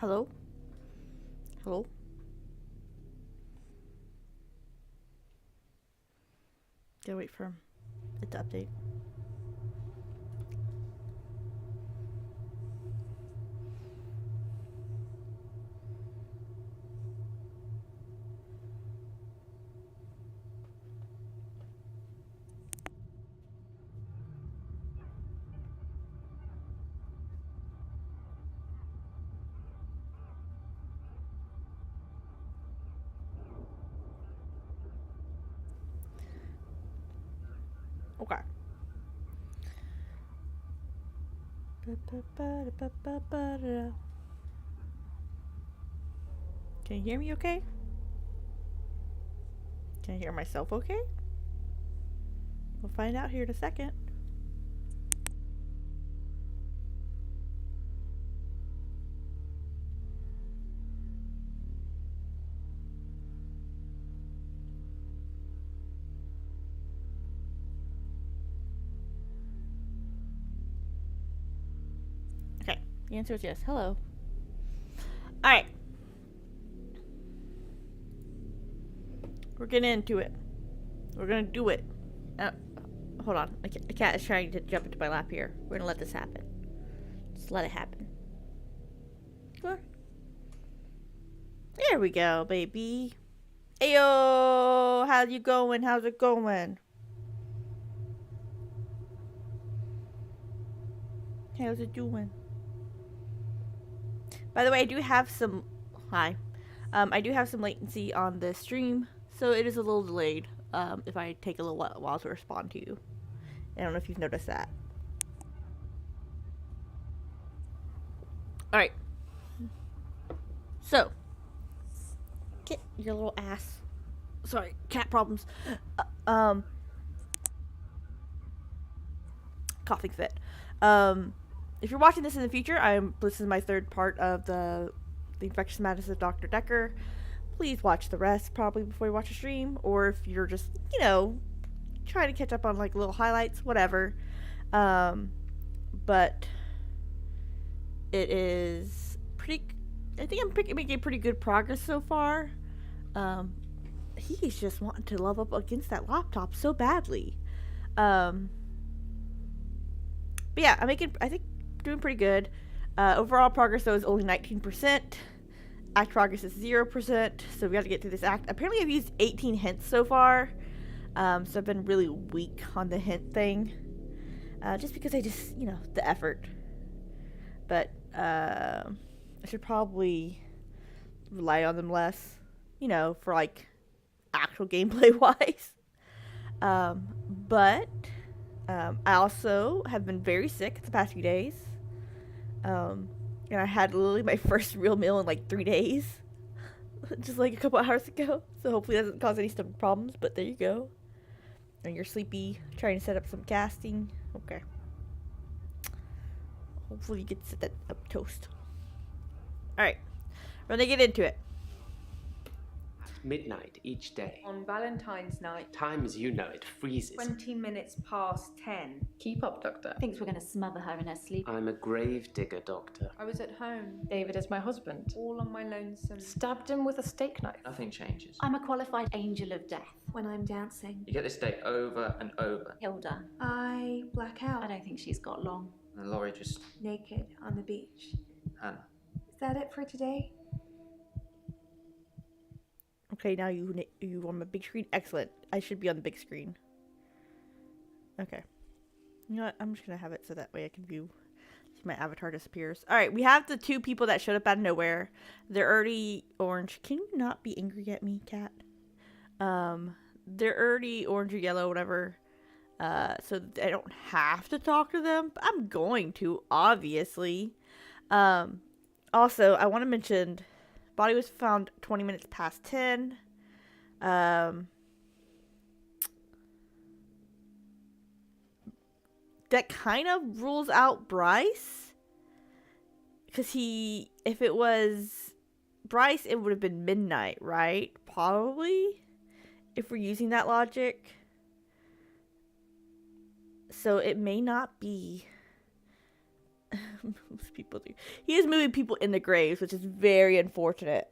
Hello? Hello? Gotta wait for it to update. Okay. Can you hear me okay? Can I hear myself okay? We'll find out here in a second. Okay, the answer is yes. Hello. Alright. We're getting into it. We're gonna do it. Hold on. A cat is trying to jump into my lap here. We're gonna let this happen. Just let it happen. Come on. There we go, baby. Ayo! How you going? How's it going? How's it doing? By the way, I do have some... Hi. I do have some latency on the stream, so it is a little delayed if I take a little while to respond to you. I don't know if you've noticed that. Alright. So. Get your little ass. Sorry, cat problems. Coughing fit. If you're watching this in the future, this is my third part of the Infectious Madness of Doctor Dekker. Please watch the rest probably before you watch the stream, or if you're just, trying to catch up on like little highlights, whatever. But it is pretty. I think I'm making pretty good progress so far. He's just wanting to level up against that laptop so badly. But yeah, I think doing pretty good. Overall progress though is only 19%. Act progress is 0%. So we got to get through this act. Apparently I've used 18 hints so far. So I've been really weak on the hint thing. Just because I just, the effort. But I should probably rely on them less, for like actual gameplay wise. But I also have been very sick the past few days. And I had literally my first real meal in like 3 days. Just like a couple hours ago. So hopefully it doesn't cause any stomach problems, but there you go. And you're sleepy, trying to set up some casting. Okay. Hopefully you get to set that up toast. Alright. We're gonna get into it. Midnight each day. On Valentine's night, Time as you know it freezes. 20 minutes past 10. Keep up, Doctor. Thinks we're going to smother her in her sleep. I'm a grave digger, Doctor. I was at home, David is my husband. all on my lonesome. Stabbed him with a steak knife. Nothing changes. I'm a qualified angel of death. When I'm dancing, You get this day over and over. Hilda. I black I out, don't think she's got long. And Laurie just, naked on the beach. Hannah. Is that it for today? Okay, now you on the big screen? Excellent. I should be on the big screen. Okay. You know what? I'm just gonna have it so that way I can view. See, my avatar disappears. Alright, we have the two people that showed up out of nowhere. They're already orange. Can you not be angry at me, cat? They're already orange or yellow, whatever. So I don't have to talk to them. But I'm going to, obviously. Also, I want to mention... Body was found 20 minutes past 10. That kind of rules out Bryce. Because if it was Bryce, it would have been midnight, right? Probably. If we're using that logic. So it may not be moves people to. He is moving people in the graves, which is very unfortunate.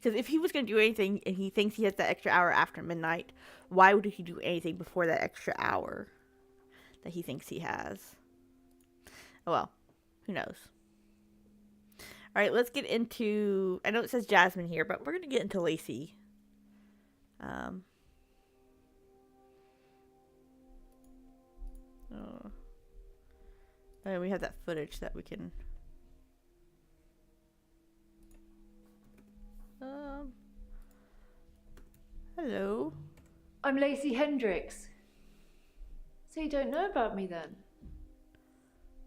Because if he was going to do anything and he thinks he has that extra hour after midnight, why would he do anything before that extra hour that he thinks he has? Oh well, who knows? Alright, let's get into... I know it says Jasmine here, but we're going to get into Lacey. And we have that footage that we can... Hello. I'm Lacey Hendricks. So you don't know about me then?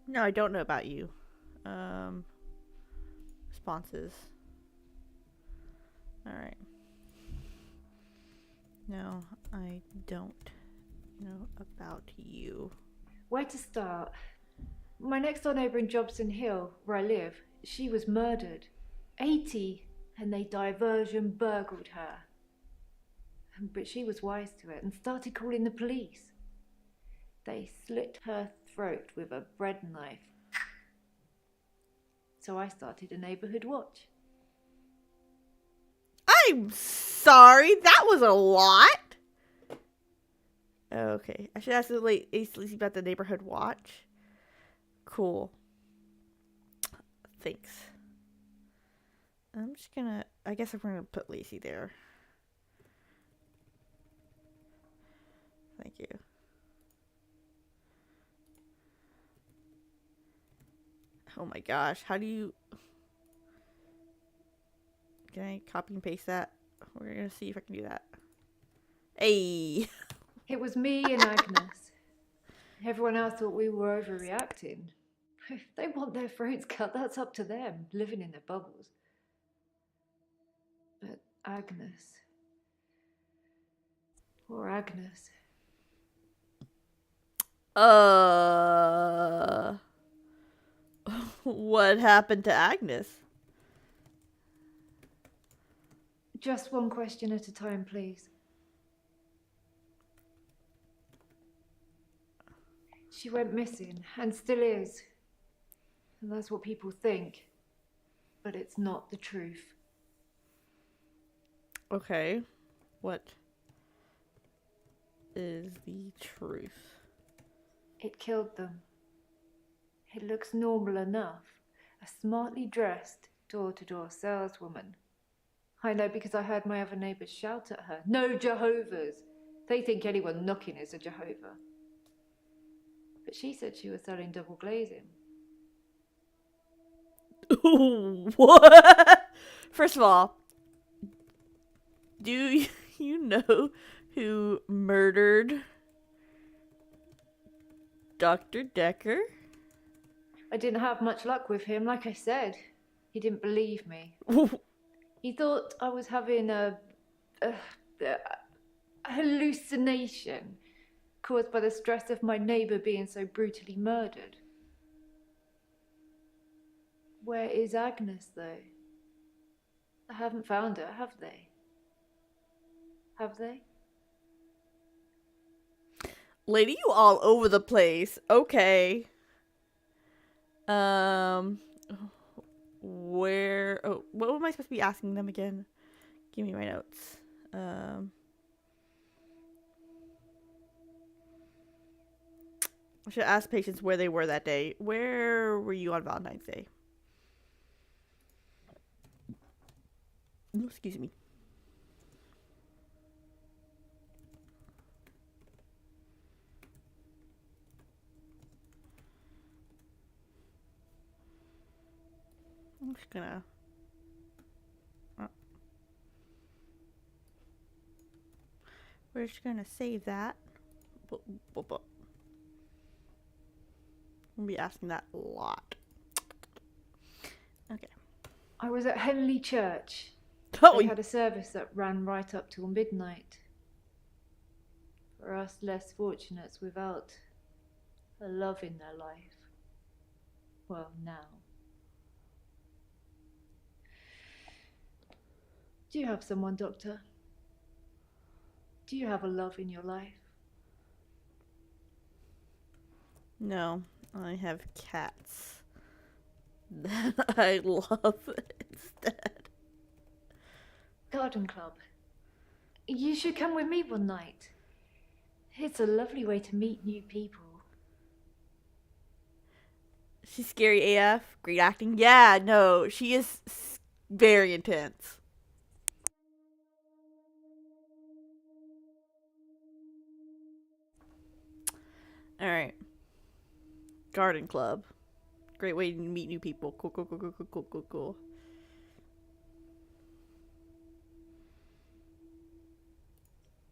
No, I don't know about you. Responses. Alright. No, I don't know about you. Where to start? My next door neighbour in Jobson Hill, where I live, she was murdered. 80, and they diversion burgled her. But she was wise to it and started calling the police. They slit her throat with a bread knife. So I started a neighbourhood watch. I'm sorry, that was a lot. Okay, I should ask Lacey about the neighborhood watch. Cool. Thanks. I'm just gonna... I guess I'm gonna put Lacey there. Thank you. Oh my gosh, how do you... Can I copy and paste that? We're gonna see if I can do that. Hey! It was me and Agnes. Everyone else thought we were overreacting. If they want their throats cut, that's up to them, living in their bubbles. But Agnes... Poor Agnes. What happened to Agnes? Just one question at a time, please. She went missing, and still is. And that's what people think. But it's not the truth. Okay. What is the truth? It killed them. It looks normal enough. A smartly dressed, door-to-door saleswoman. I know because I heard my other neighbours shout at her. No Jehovah's! They think anyone knocking is a Jehovah. But she said she was selling double glazing. What? First of all, do you know who murdered Dr. Dekker? I didn't have much luck with him, like I said. He didn't believe me. He thought I was having a hallucination caused by the stress of my neighbour being so brutally murdered. Where is Agnes, though? I haven't found her, have they? Have they? Lady, you all over the place. Okay. Where... Oh, what am I supposed to be asking them again? Give me my notes. I should ask patients where they were that day. Where were you on Valentine's Day? Oh, excuse me. I'm just gonna... We're just gonna save that. We'll be asking that a lot. Okay. I was at Henley Church. Oh, They had a service that ran right up till midnight. For us less fortunates without a love in their life. Well, now. Do you have someone, Doctor? Do you have a love in your life? no, I have cats that I love instead. Garden club. You should come with me one night. It's a lovely way to meet new people. She's scary AF. Great acting. Yeah, no, she is very intense. All right. Garden club. Great way to meet new people. Cool, cool, cool, cool, cool, cool, cool, cool.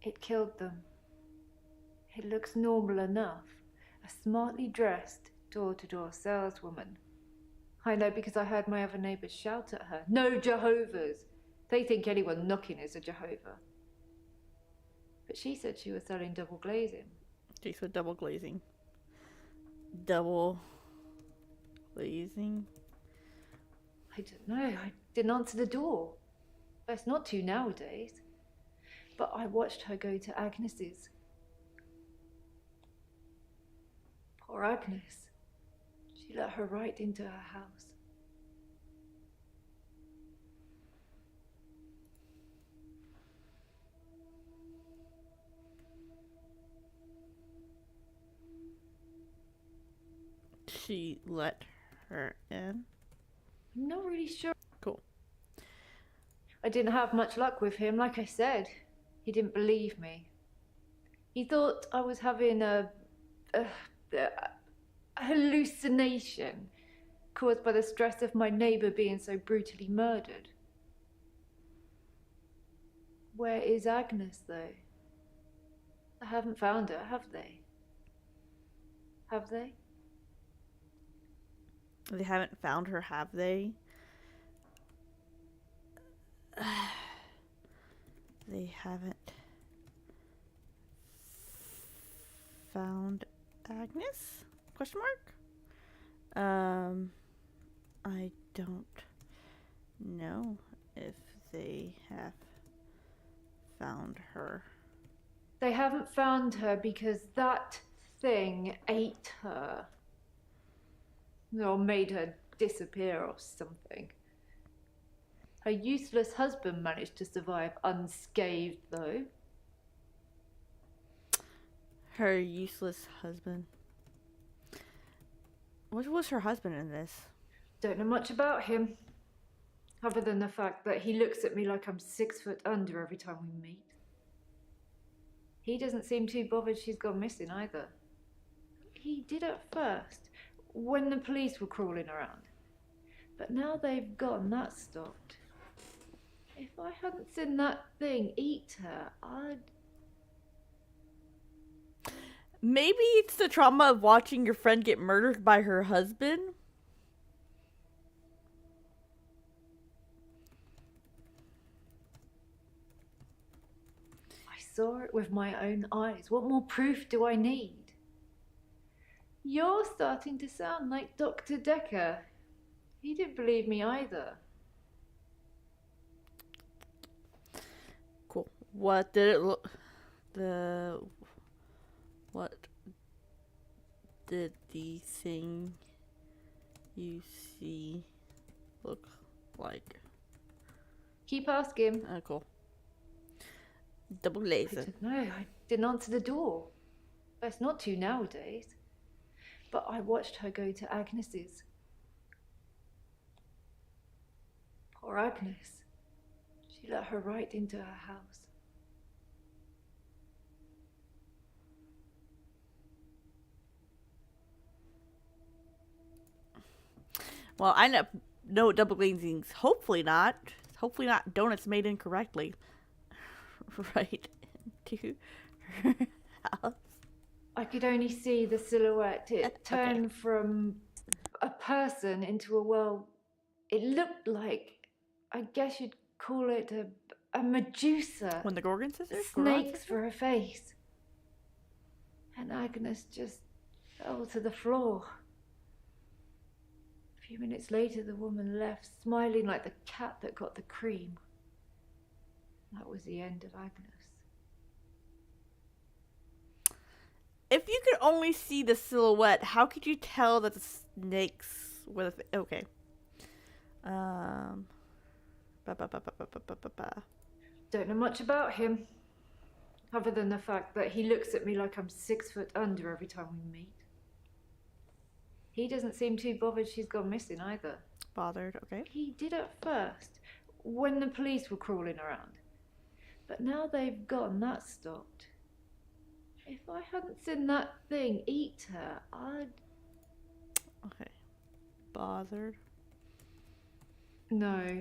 It killed them. It looks normal enough. A smartly dressed, door-to-door saleswoman. I know because I heard my other neighbours shout at her. No Jehovah's! They think anyone knocking is a Jehovah. But she said she was selling double glazing. Okay, so double glazing. Double glazing. I don't know. I didn't answer the door. Best not to nowadays. But I watched her go to Agnes's. Poor Agnes. She let her right into her house. She let her in. I'm not really sure. Cool. I didn't have much luck with him, like I said. He didn't believe me. He thought I was having a hallucination caused by the stress of my neighbour being so brutally murdered. Where is Agnes, though? I haven't found her, have they? Have they? They haven't found her, have they? They haven't found Agnes? Question mark? I don't know if they have found her. They haven't found her because that thing ate her. Or made her disappear or something. Her useless husband managed to survive unscathed, though. Her useless husband. What was her husband in this? Don't know much about him. Other than the fact that he looks at me like I'm 6 foot under every time we meet. He doesn't seem too bothered she's gone missing either. He did at first, when the police were crawling around. But now they've gone, that stopped. If I hadn't seen that thing eat her, I'd... Maybe it's the trauma of watching your friend get murdered by her husband? I saw it with my own eyes. What more proof do I need? You're starting to sound like Doctor Dekker. He didn't believe me either. Cool. What did it look... What did the thing you see look like? Keep asking. Oh, cool. Double I laser. don't know. I didn't answer the door. Best not to nowadays. But I watched her go to Agnes's. Poor Agnes. She let her right into her house. Well, I know double glazing's hopefully not. Hopefully not donuts made incorrectly. Right into her house. I could only see the silhouette. It Okay. turned from a person into a, well, It looked like, I guess you'd call it a Medusa. When the Gorgon sister? Snakes for a face. And Agnes just fell to the floor. A few minutes later, the woman left, smiling like the cat that got the cream. That was the end of Agnes. If you could only see the silhouette, how could you tell that the snakes were the... Okay. Don't know much about him, other than the fact that he looks at me like I'm 6 foot under every time we meet. He doesn't seem too bothered she's gone missing either. Bothered, okay. He did at first, when the police were crawling around. But now they've gone, that stopped. If I hadn't seen that thing eat her, I'd... Okay. Bothered. No.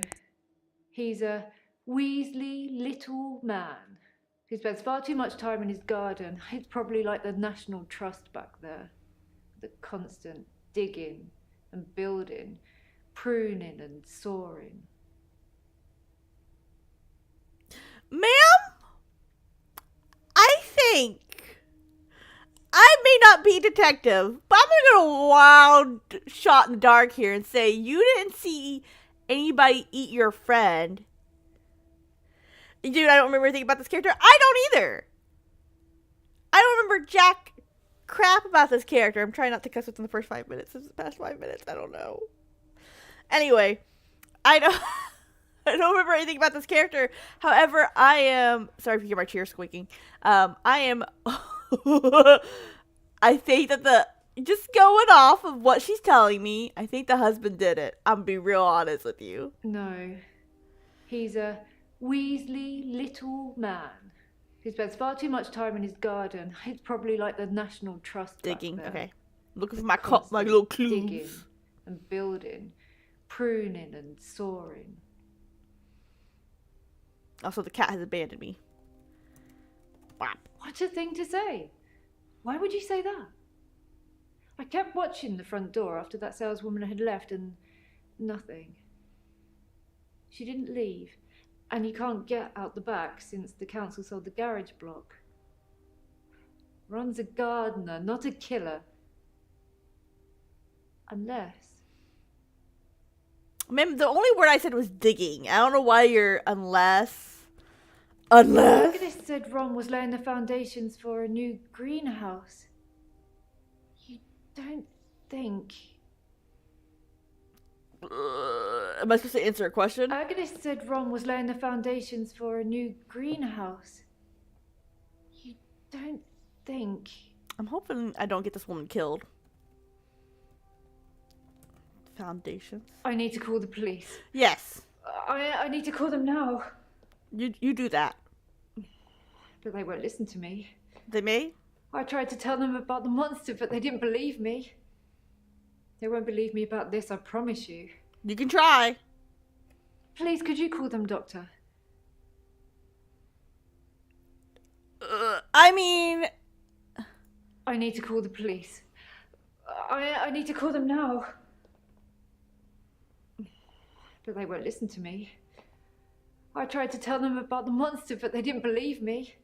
He's a Weasley little man who spends far too much time in his garden. It's probably like the National Trust back there. The constant digging and building, pruning and sawing. Ma'am? I think I may not be detective, but I'm gonna go a wild shot in the dark here and say you didn't see anybody eat your friend. Dude, I don't remember anything about this character. I don't either. I don't remember jack crap about this character. I'm trying not to cuss within the first 5 minutes. This is the past 5 minutes. I don't know. Anyway, I don't I don't remember anything about this character. However, I am sorry if you hear my chair squeaking. I am I think that just going off of what she's telling me, I think the husband did it. I'm gonna be real honest with you. No. He's a Weasley little man who spends far too much time in his garden. It's probably like the National Trust back Digging, there. okay. Looking for my little clues. Digging and building, pruning and sawing. Also, the cat has abandoned me. Wow. What a thing to say. Why would you say that? I kept watching the front door after that saleswoman had left and nothing. She didn't leave, and you can't get out the back since the council sold the garage block. Ron's a gardener, not a killer. Unless... Ma'am, the only word I said was digging. I don't know why you're unless. Agnes said Ron was laying the foundations for a new greenhouse. You don't think... Am I supposed to answer a question? Agnes said Ron was laying the foundations for a new greenhouse. You don't think... I'm hoping I don't get this woman killed. Foundations. I need to call the police. Yes. I need to call them now. You do that. But they won't listen to me. They may? I tried to tell them about the monster, but they didn't believe me. They won't believe me about this, I promise you. You can try. Please, could you call them, Doctor? I mean... I need to call the police. I need to call them now. But they won't listen to me. I tried to tell them about the monster, but they didn't believe me.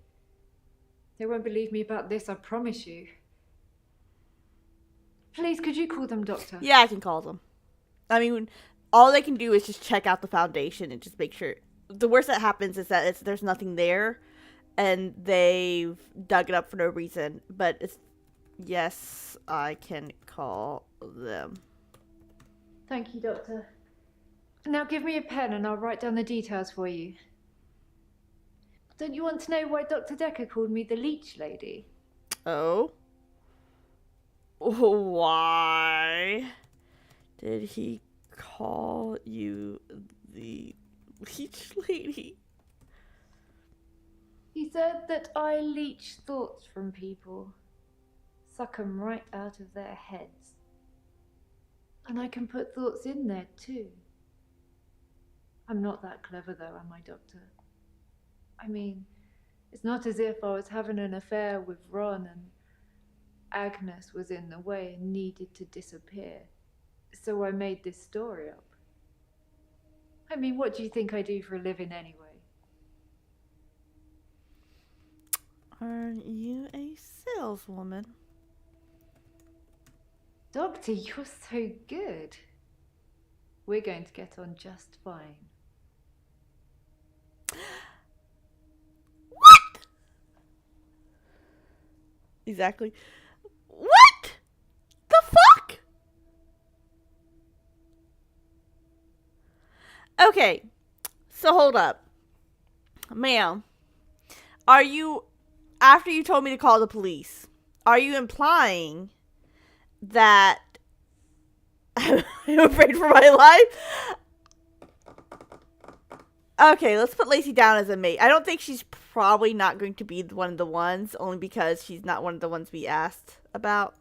They won't believe me about this, I promise you. Please, could you call them, Doctor? Yeah, I can call them. I mean, all they can do is just check out the foundation and just make sure. The worst that happens is that there's nothing there, and they've dug it up for no reason. But it's... Yes, I can call them. Thank you, Doctor. Now give me a pen and I'll write down the details for you. Don't you want to know why Dr. Dekker called me the leech lady? Oh? Why did he call you the leech lady? He said that I leech thoughts from people. Suck 'em right out of their heads. And I can put thoughts in there too. I'm not that clever though, am I, Doctor? I mean, it's not as if I was having an affair with Ron and Agnes was in the way and needed to disappear. So I made this story up. I mean, what do you think I do for a living anyway? Aren't you a saleswoman? Doctor, you're so good. We're going to get on just fine. What? Exactly. What? The fuck? Okay. So hold up. Ma'am. Are you, after you told me to call the police, are you implying that I'm afraid for my life? Okay, let's put Lacey down as a mate. I don't think she's probably not going to be one of the ones, only because she's not one of the ones we asked about.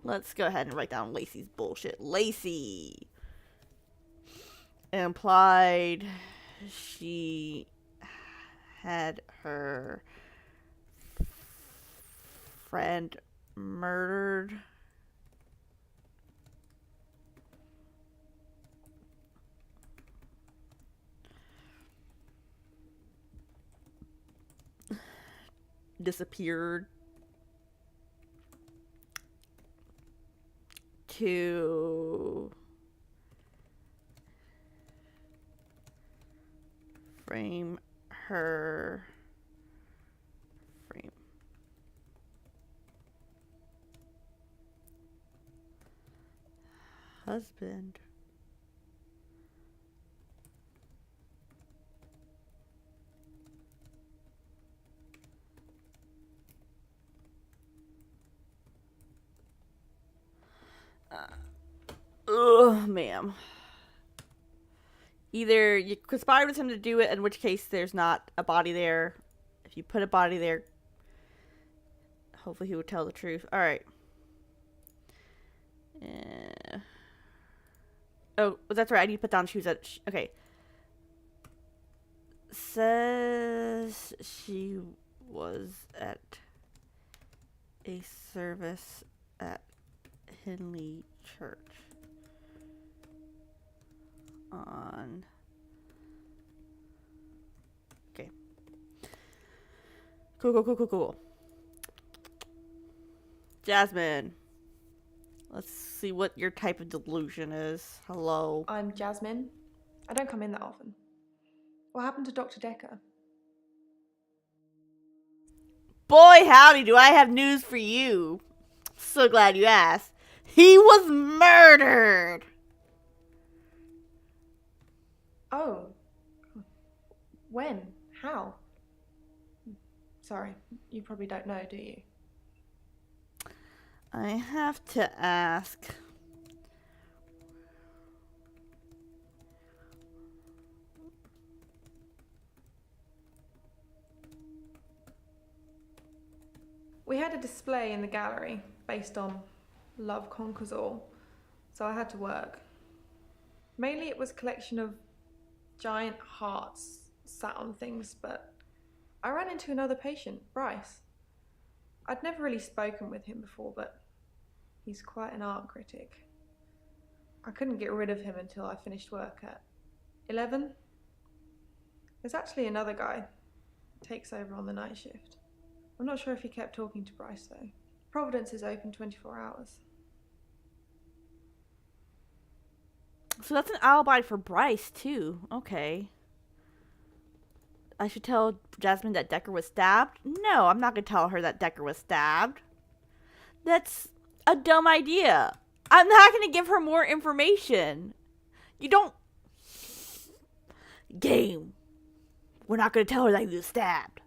Let's go ahead and write down Lacey's bullshit. Lacey implied she had her friend murdered. Disappeared to frame her husband. Ma'am. Either you conspired with him to do it, in which case there's not a body there. If you put a body there, hopefully he would tell the truth. Alright. Oh, that's right. I need to put down shoes. Okay. Says she was at a service at Henley Church on. Okay. Cool. Jasmine. Let's see what your type of delusion is. Hello. I'm Jasmine. I don't come in that often. What happened to Dr. Dekker? Boy, howdy, do I have news for you. So glad you asked. He was murdered. Oh. When? How? Sorry, you probably don't know, do you? I have to ask. We had a display in the gallery based on Love Conquers All, so I had to work. Mainly it was a collection of giant hearts sat on things, but I ran into another patient, Bryce. I'd never really spoken with him before, but he's quite an art critic. I couldn't get rid of him until I finished work at 11. There's actually another guy who takes over on the night shift. I'm not sure if he kept talking to Bryce though. Providence is open 24 hours. So that's an alibi for Bryce, too. Okay. I should tell Jasmine that Dekker was stabbed? No, I'm not going to tell her that Dekker was stabbed. That's a dumb idea. I'm not going to give her more information. You don't... Game. We're not going to tell her that he was stabbed.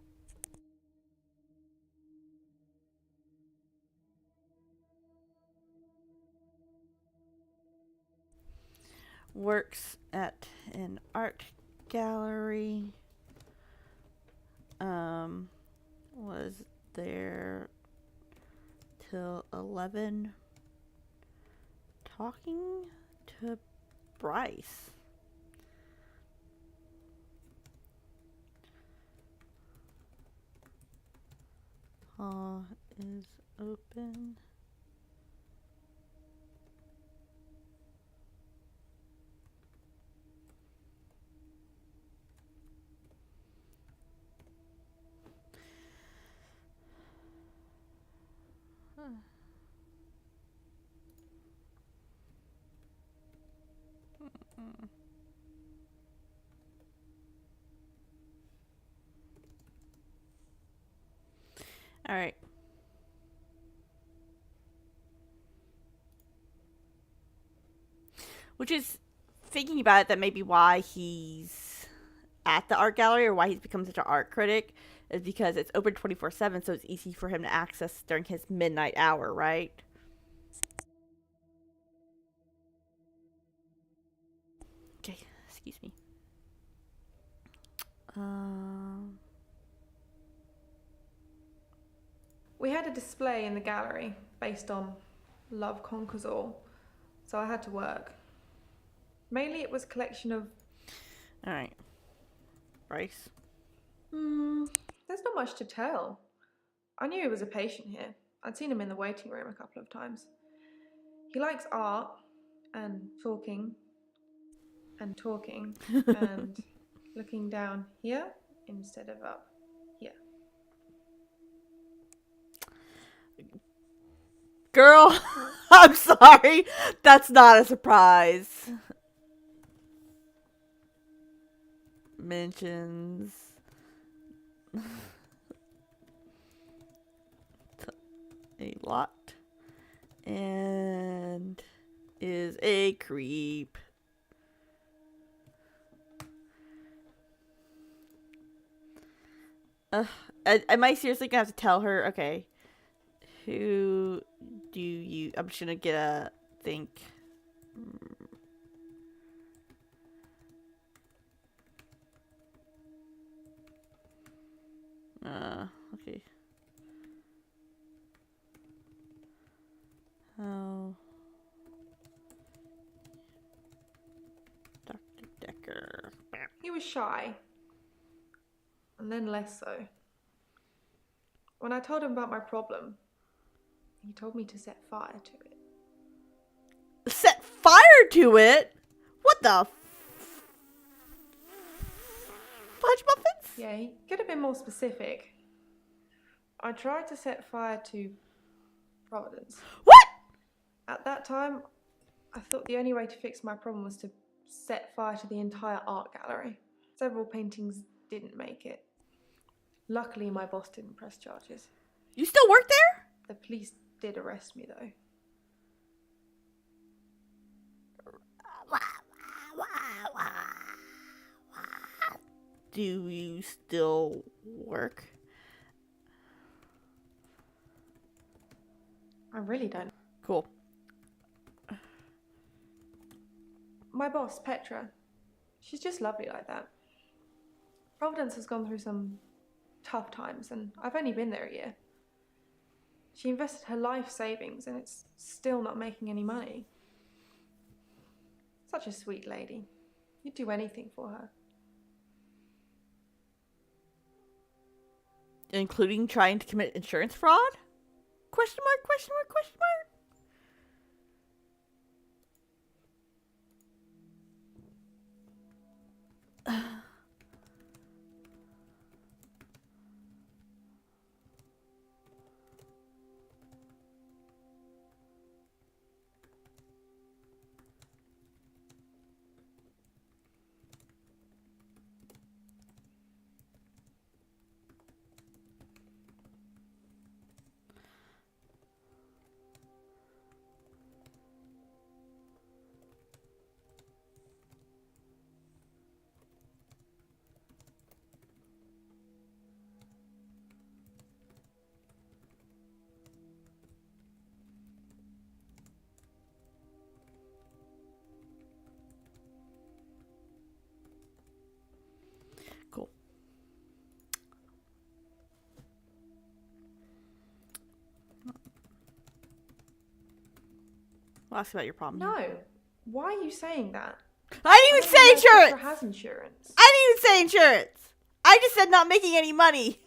Works at an art gallery. Was there till 11 talking to Bryce. Paw is open. All right. Which is thinking about it, that maybe why he's at the art gallery or why he's become such an art critic is because it's open 24/7, so it's easy for him to access during his midnight hour, right? Okay, excuse me. We had a display in the gallery based on Love Conquers All, so I had to work. Mainly it was a collection of... All right. Bryce. There's not much to tell. I knew he was a patient here. I'd seen him in the waiting room a couple of times. He likes art and talking and looking down here instead of up here. Girl, I'm sorry. That's not a surprise. Mentions a lot and is a creep. Am I seriously gonna have to tell her? Okay, who do you? I'm just gonna get a think. Okay. Oh. Dr. Dekker. He was shy, and then less so. When I told him about my problem, he told me to set fire to it. Set fire to it? What the fudge muffins? Yeah, he could have been more specific. I tried to set fire to Providence. What? At that time, I thought the only way to fix my problem was to set fire to the entire art gallery. Several paintings didn't make it. Luckily, my boss didn't press charges. You still work there? The police did arrest me, though. Do you still work? I really don't. Cool. My boss, Petra, she's just lovely like that. Providence has gone through some tough times, and I've only been there a year. She invested her life savings, and it's still not making any money. Such a sweet lady. You'd do anything for her. Including trying to commit insurance fraud? Question mark, question mark, question mark? Cool. I'll ask about your problem. No. Why are you saying that? I didn't even say I don't know if Petra insurance! has insurance. I didn't even say insurance! I just said not making any money.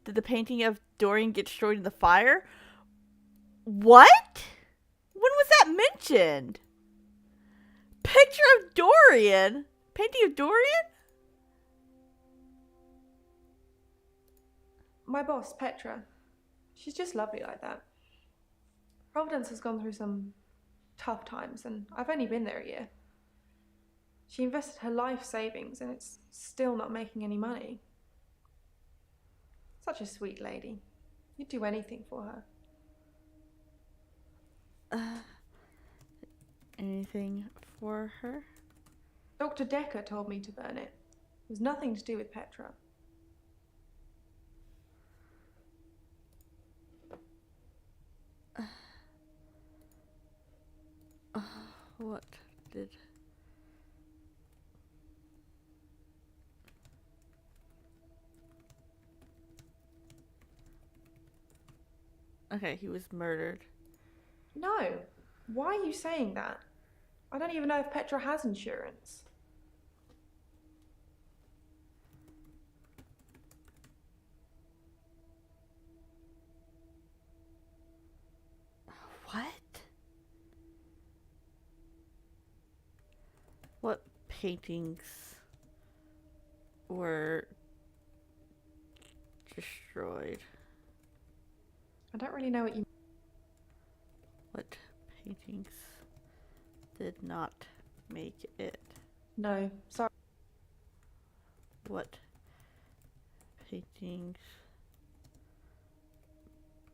Did the painting of Dorian get destroyed in the fire? What? When was that mentioned? Picture of Dorian? Painting of Dorian? My boss, Petra, She's just lovely like that. Providence has gone through some tough times, and I've only been there a year. She invested her life savings, and it's still not making any money. Such a sweet lady. You'd do anything for her. Anything for her? Dr. Dekker told me to burn it. It was nothing to do with Petra. What did... Okay, he was murdered. No. Why are you saying that? I don't even know if Petra has insurance. What? What paintings were destroyed? I don't really know what you... What paintings did not make it? No, sorry. What paintings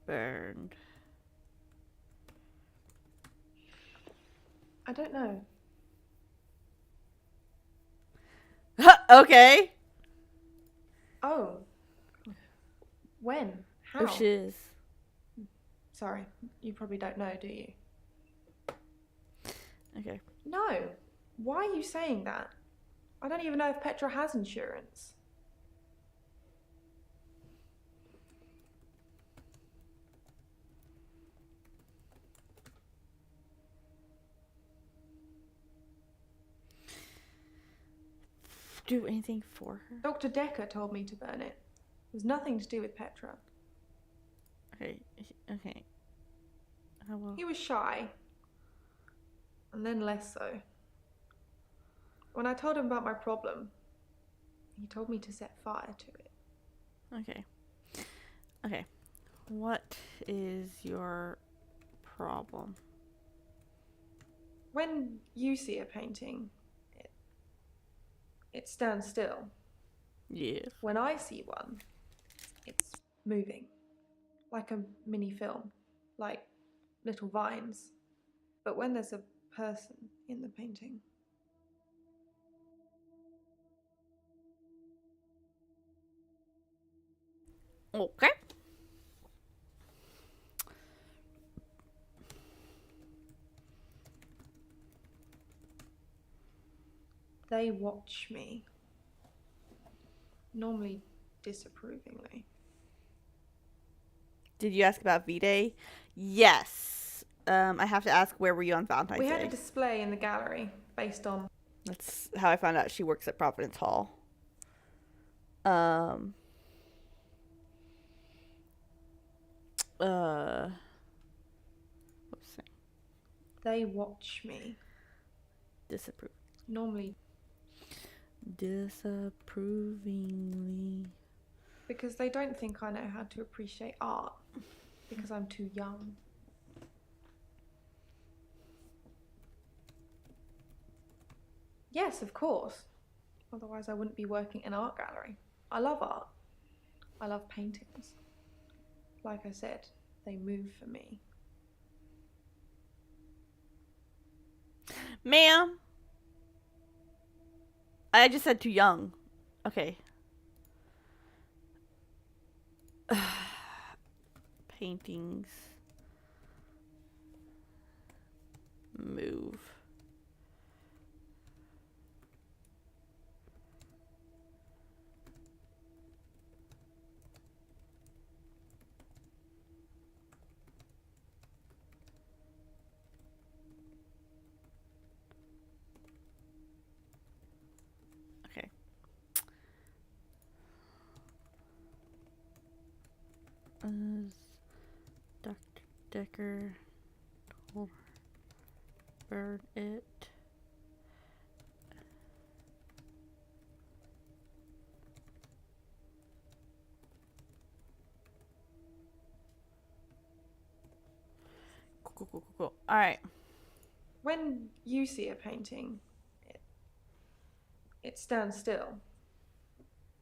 burned? I don't know. Okay. Oh. When? How? Oh, shiz. Sorry, you probably don't know, do you? Okay. No. Why are you saying that? I don't even know if Petra has insurance. Do anything for her? Dr. Dekker told me to burn it. It was nothing to do with Petra. Okay. Okay. I will. He was shy. And then less so. When I told him about my problem, he told me to set fire to it. Okay. Okay. What is your problem? When you see a painting, it stands still. Yes. When I see one, it's moving. Like a mini film. Like little vines. But when there's a person in the painting, Okay. they watch me. Normally disapprovingly. Did you ask about V-Day? Yes. I have to ask, where were you on Valentine's We Day? had a display in the gallery based on... That's how I found out she works at Providence Hall. What's that? They watch me. Disapprove. Normally Disapprovingly. because they don't think I know how to appreciate art. Because I'm too young. Yes, of course. Otherwise I wouldn't be working in an art gallery. I love art. I love paintings. Like I said, they move for me. Ma'am. I just said too young. Okay. Paintings. Move. Okay. Doctor Dekker told her burn it. All right. When you see a painting, it stands still.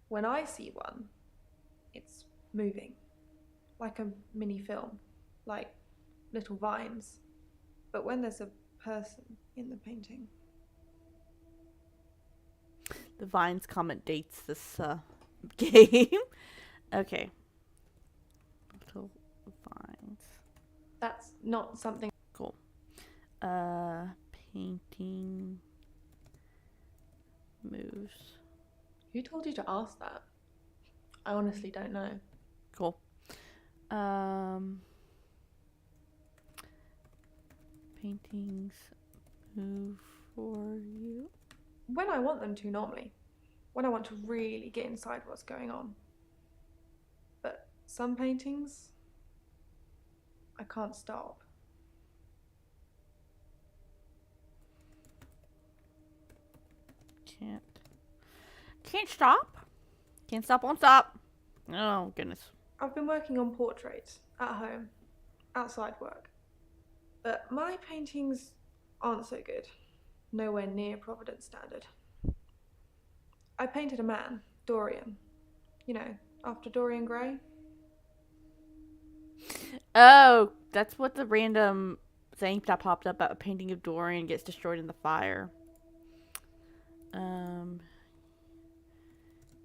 When I see one, it's moving, like a mini film, like little vines. But when there's a person in the painting, The Vines comment dates this game. Okay. Little Vines. that's not something. Cool. Painting moves. Who told you to ask that? I honestly don't know. Cool. Paintings move for you. When I want them to, normally. When I want to really get inside what's going on. But some paintings, I can't stop. Can't stop. Can't stop, won't stop. Oh, goodness. I've been working on portraits at home, outside work. But my paintings aren't so good. Nowhere near Providence standard. I painted a man, Dorian. You know, after Dorian Gray. Oh, that's what the random thing that popped up about a painting of Dorian gets destroyed in the fire.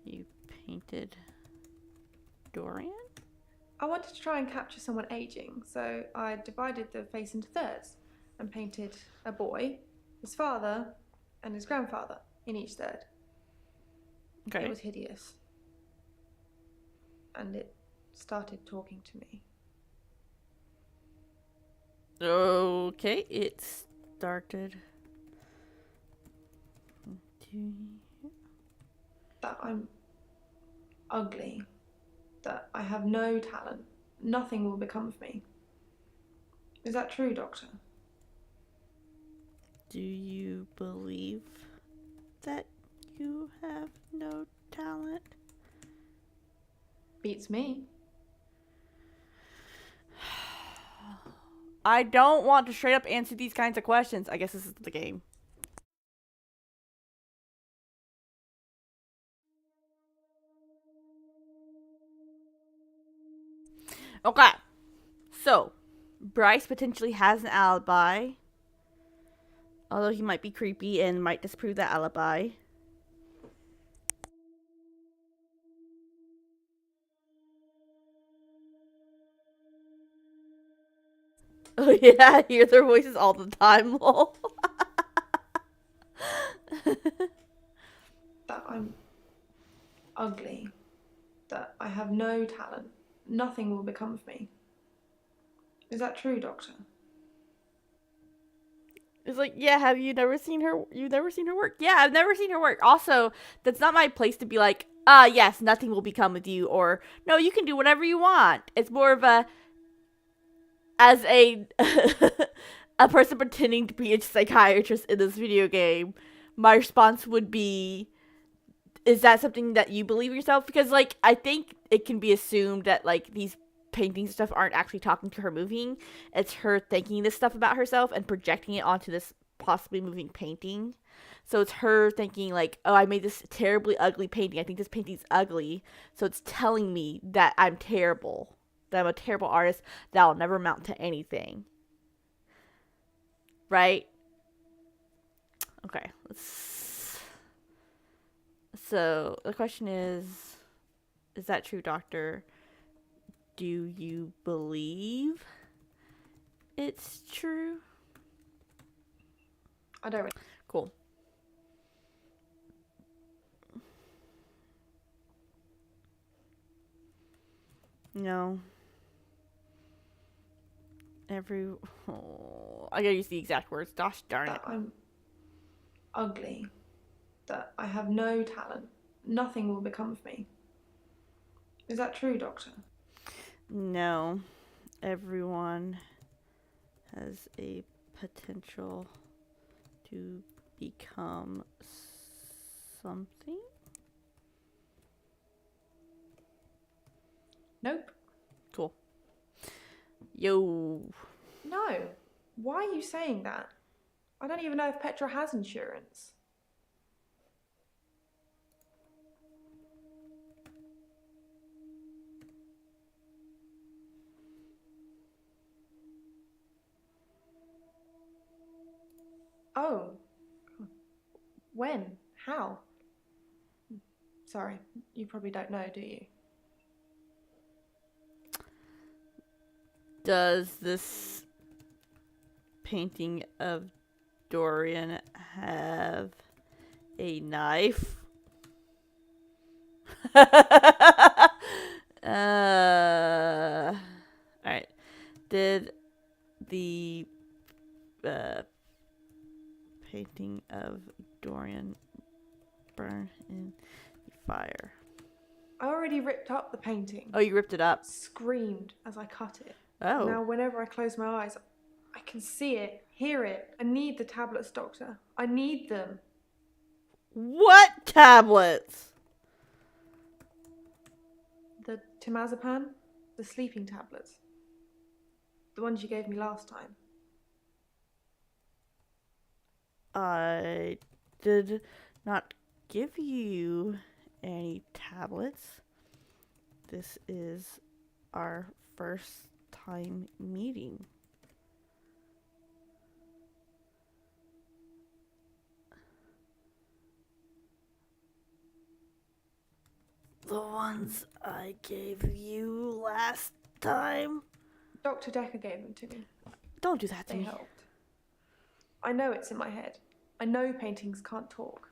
You painted Dorian? I wanted to try and capture someone aging, so I divided the face into thirds and painted a boy, his father, and his grandfather in each third. Okay. It was hideous. And it started talking to me. Okay, it started. That I'm ugly. That I have no talent. Nothing will become of me. Is that true, Doctor? Do you believe that you have no talent? Beats me. I don't want to straight up answer these kinds of questions. I guess this is the game. Okay. So, Bryce potentially has an alibi. Although he might be creepy and might disprove that alibi. Oh yeah, I hear their voices all the time, lol. That I'm ugly. That I have no talent. Nothing will become of me. Is that true, Doctor? It's like, yeah, have you never seen her? You've never seen her work? Yeah, I've never seen her work. Also, that's not my place to be like, yes, nothing will become with you, or no, you can do whatever you want. It's more of a, as a a person pretending to be a psychiatrist in this video game, my response would be, is that something that you believe yourself? Because, like, I think it can be assumed that, like, these paintings and stuff aren't actually talking to her moving. It's her thinking this stuff about herself and projecting it onto this possibly moving painting. So it's her thinking, like, oh, I made this terribly ugly painting. I think this painting's ugly. So it's telling me that I'm terrible. That I'm a terrible artist. That I'll never amount to anything. Right? Okay, let's... So, the question is that true, Doctor? Do you believe it's true? I don't really. Cool. No. I gotta use the exact words. Gosh darn it. That I'm ugly. That I have no talent. Nothing will become of me. Is that true, Doctor? No. Everyone has a potential to become something. Nope. Cool. Yo. No. Why are you saying that? I don't even know if Petra has insurance. Oh. When? How? Sorry, you probably don't know, do you? Does this painting of Dorian have a knife? Alright. Did the painting of Dorian burn in the fire? I already ripped up the painting. Oh, you ripped it up. Screamed as I cut it. Oh. Now, whenever I close my eyes, I can see it, hear it. I need the tablets, Doctor. I need them. What tablets? The temazepam, the sleeping tablets. The ones you gave me last time. I did not give you any tablets. This is our first time meeting. The ones I gave you last time? Doctor Dekker gave them to me. Don't do that to They me. helped. I know it's in my head. I know paintings can't talk.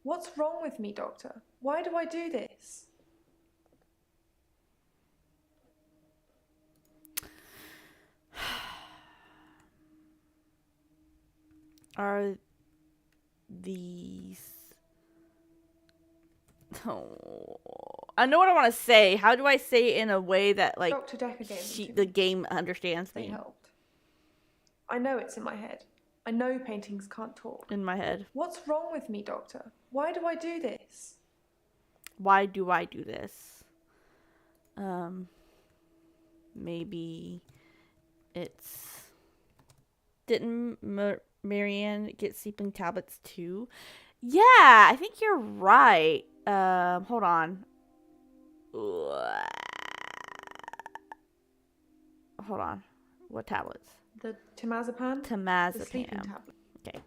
What's wrong with me, Doctor? Why do I do this? Are these... Oh, I know what I want to say. How do I say it in a way that, like, Doctor Dekker gave them to the me. game understands They me? helped. I know it's in my head. I know paintings can't talk. In my head. What's wrong with me, Doctor? Why do I do this? Why do I do this? Maybe it's... Didn't Marianne get sleeping tablets too? Yeah, I think you're right. Hold on. Hold on. What tablets? The temazepam? The sleeping Temazepam. tablet. Okay.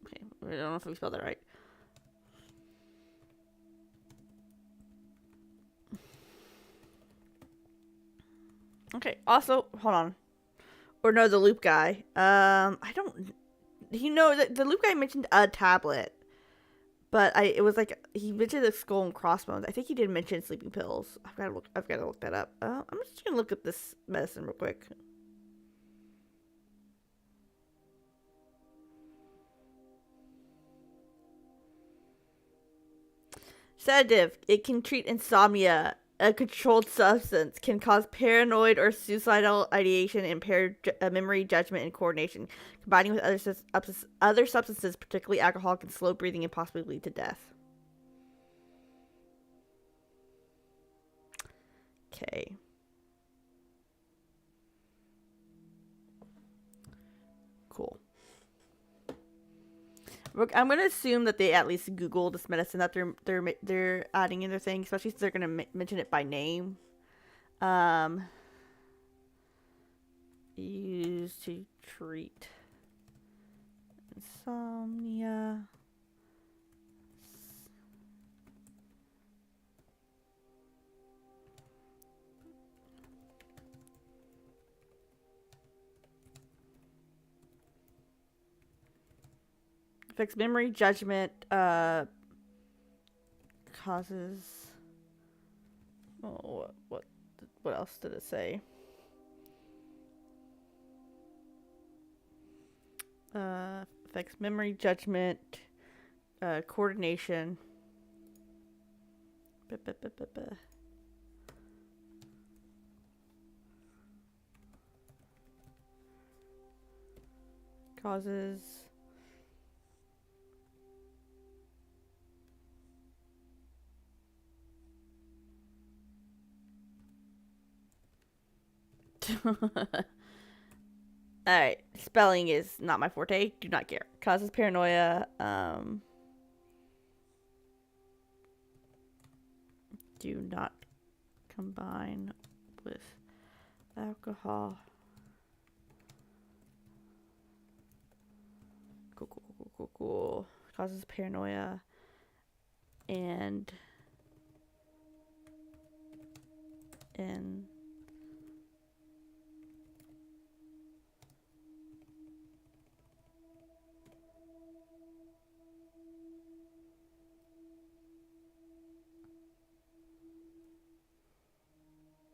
Okay, I don't know if we spelled that right. Okay, also, hold on. Or no, the loop guy. I don't... You know, the loop guy mentioned a tablet. But it was like, he mentioned the skull and crossbones. I think he did mention sleeping pills. I've got to look that up. I'm just going to look at this medicine real quick. Sedative. It can treat insomnia. A controlled substance can cause paranoid or suicidal ideation, impaired memory, judgment, and coordination. Combining with other substances, particularly alcohol, can slow breathing and possibly lead to death. Okay. Cool. I'm gonna assume that they at least Googled this medicine that they're adding in their thing, especially since they're gonna mention it by name. Used to treat insomnia. Affects memory, judgment, causes... Oh, what else did it say? Affects memory, judgment, coordination. Causes... Alright, spelling is not my forte. Do not care. Causes paranoia. Do not combine with alcohol. Cool. Causes paranoia. And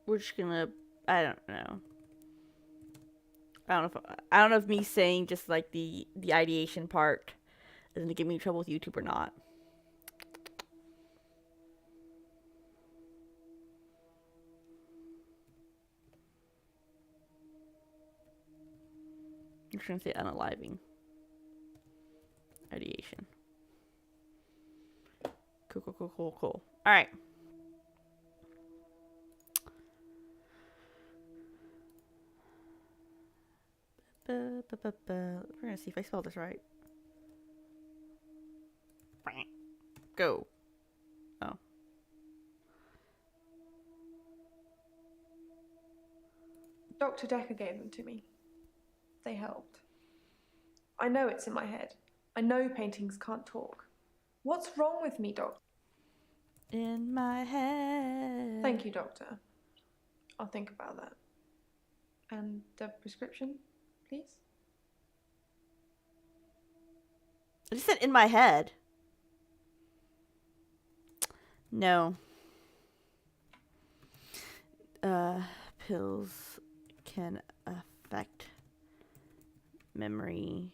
we're just gonna, I don't know if me saying just like the ideation part is gonna get me in trouble with YouTube or not. I'm just gonna say unaliving. Ideation. Cool. Alright. We're gonna see if I spell this right. Go. Oh. Dr. Dekker gave them to me. They helped. I know it's in my head. I know paintings can't talk. What's wrong with me, Doctor? In my head. Thank you, Doctor. I'll think about that. And the prescription, please? I just said in my head. No. Pills can affect memory.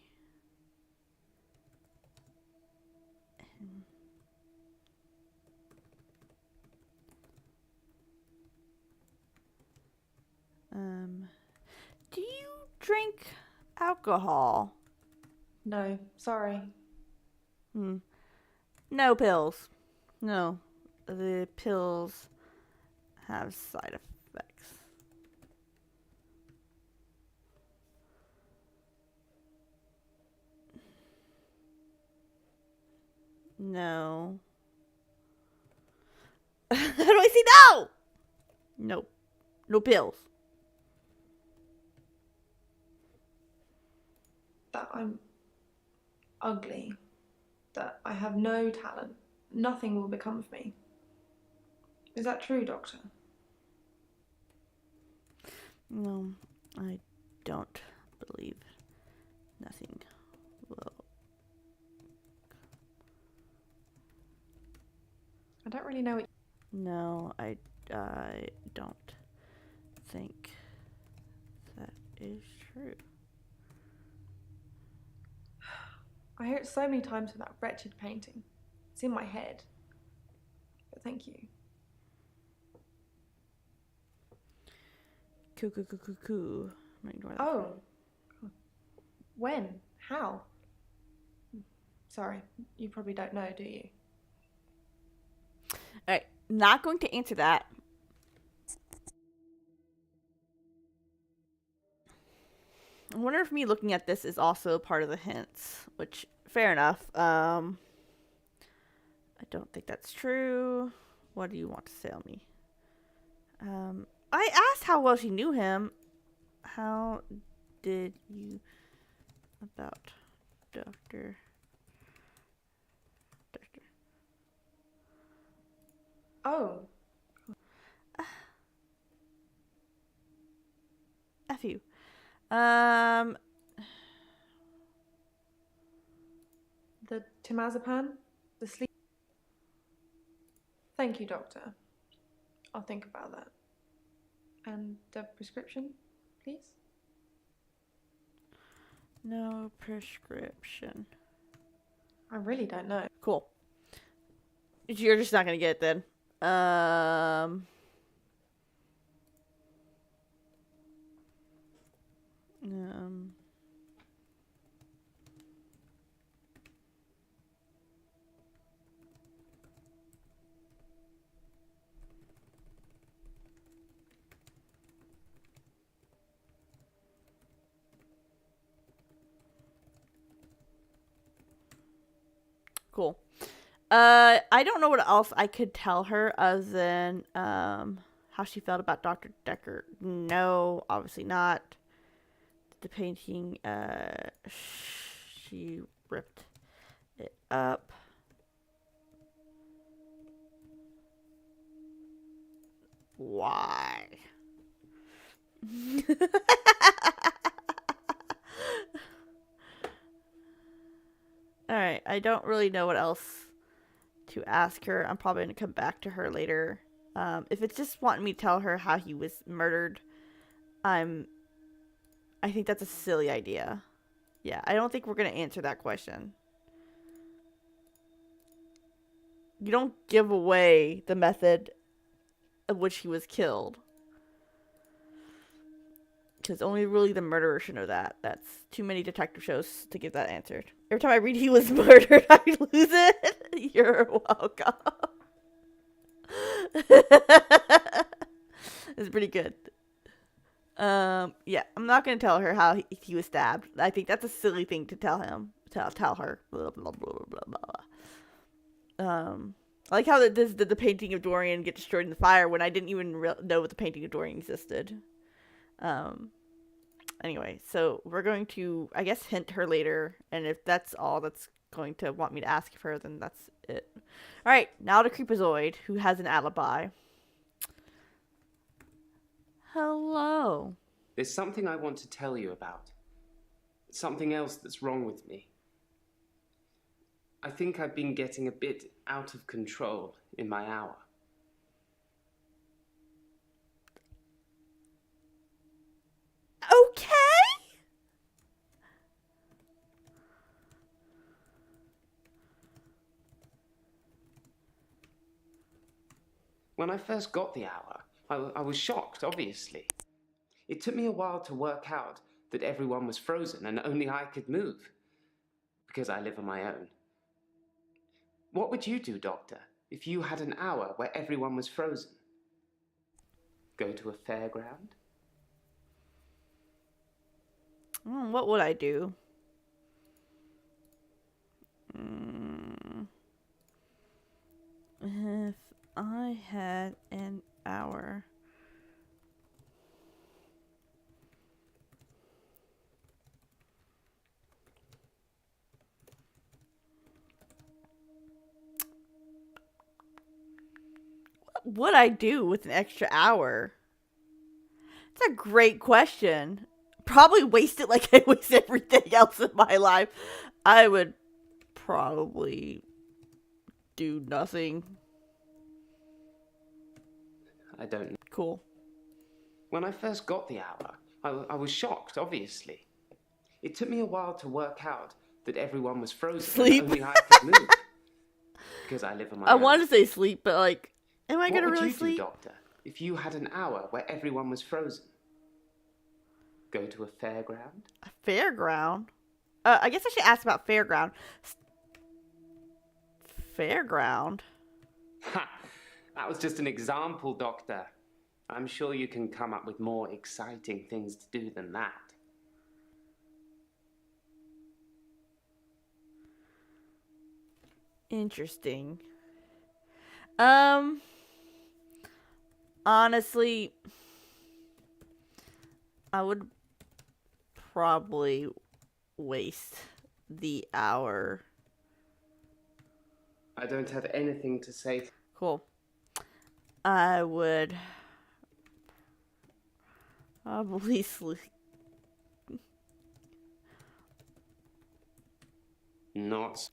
Do you drink alcohol? No, sorry. No pills. No. The pills have side effects. No. How do I say no? Nope. No pills. That I'm ugly. That I have no talent. Nothing will become of me. Is that true, Doctor? No, I don't believe nothing will. I don't really know what... No, I don't think that is true. I hear it so many times with that wretched painting. It's in my head. But thank you. Cool. I'm gonna ignore that. Oh. When? How? Sorry, you probably don't know, do you? Alright, not going to answer that. I wonder if me looking at this is also part of the hints, which, fair enough. I don't think that's true. What do you want to say on me? I asked how well she knew him. How did you about Doctor? Oh. F you. The temazepam? The sleep... Thank you, Doctor. I'll think about that. And the prescription, please? No prescription. I really don't know. Cool. You're just not gonna get it then. Cool. I don't know what else I could tell her other than how she felt about Dr. Dekker. No, obviously not. The painting, she ripped it up. Why? Alright, I don't really know what else to ask her. I'm probably going to come back to her later. If it's just wanting me to tell her how he was murdered, I think that's a silly idea. Yeah, I don't think we're going to answer that question. You don't give away the method of which he was killed. Because only really the murderer should know that. That's too many detective shows to get that answered. Every time I read he was murdered, I lose it. You're welcome. It's pretty good. Yeah, I'm not going to tell her how he was stabbed. I think that's a silly thing to tell him. Tell her. Blah, blah, blah, blah, blah. I like how the painting of Dorian get destroyed in the fire when I didn't even know the painting of Dorian existed. Anyway, so we're going to, I guess, hint her later, and if that's all that's going to want me to ask of her, then that's it. Alright, now to Creepazoid, who has an alibi. Hello. There's something I want to tell you about. Something else that's wrong with me. I think I've been getting a bit out of control in my hour. Okay. When I first got the hour, I was shocked, obviously. It took me a while to work out that everyone was frozen and only I could move, because I live on my own. What would you do, Doctor, if you had an hour where everyone was frozen? Go to a fairground? What would I do? If I had an hour. What would I do with an extra hour? It's a great question. Probably waste it like I waste everything else in my life. I would probably do nothing. I don't know. Cool. When I first got the hour, I was shocked, obviously. It took me a while to work out that everyone was frozen Sleep. and only I could move, because I live on my I own. wanted to say sleep, but like, am I gonna What would really you sleep? do, Doctor, if you had an hour where everyone was frozen? Go to a fairground? A fairground? I guess I should ask about fairground. Fairground? Ha! That was just an example, Doctor. I'm sure you can come up with more exciting things to do than that. Interesting. Honestly, I would probably waste the hour. I don't have anything to say. Cool. I would probably sleep. Not.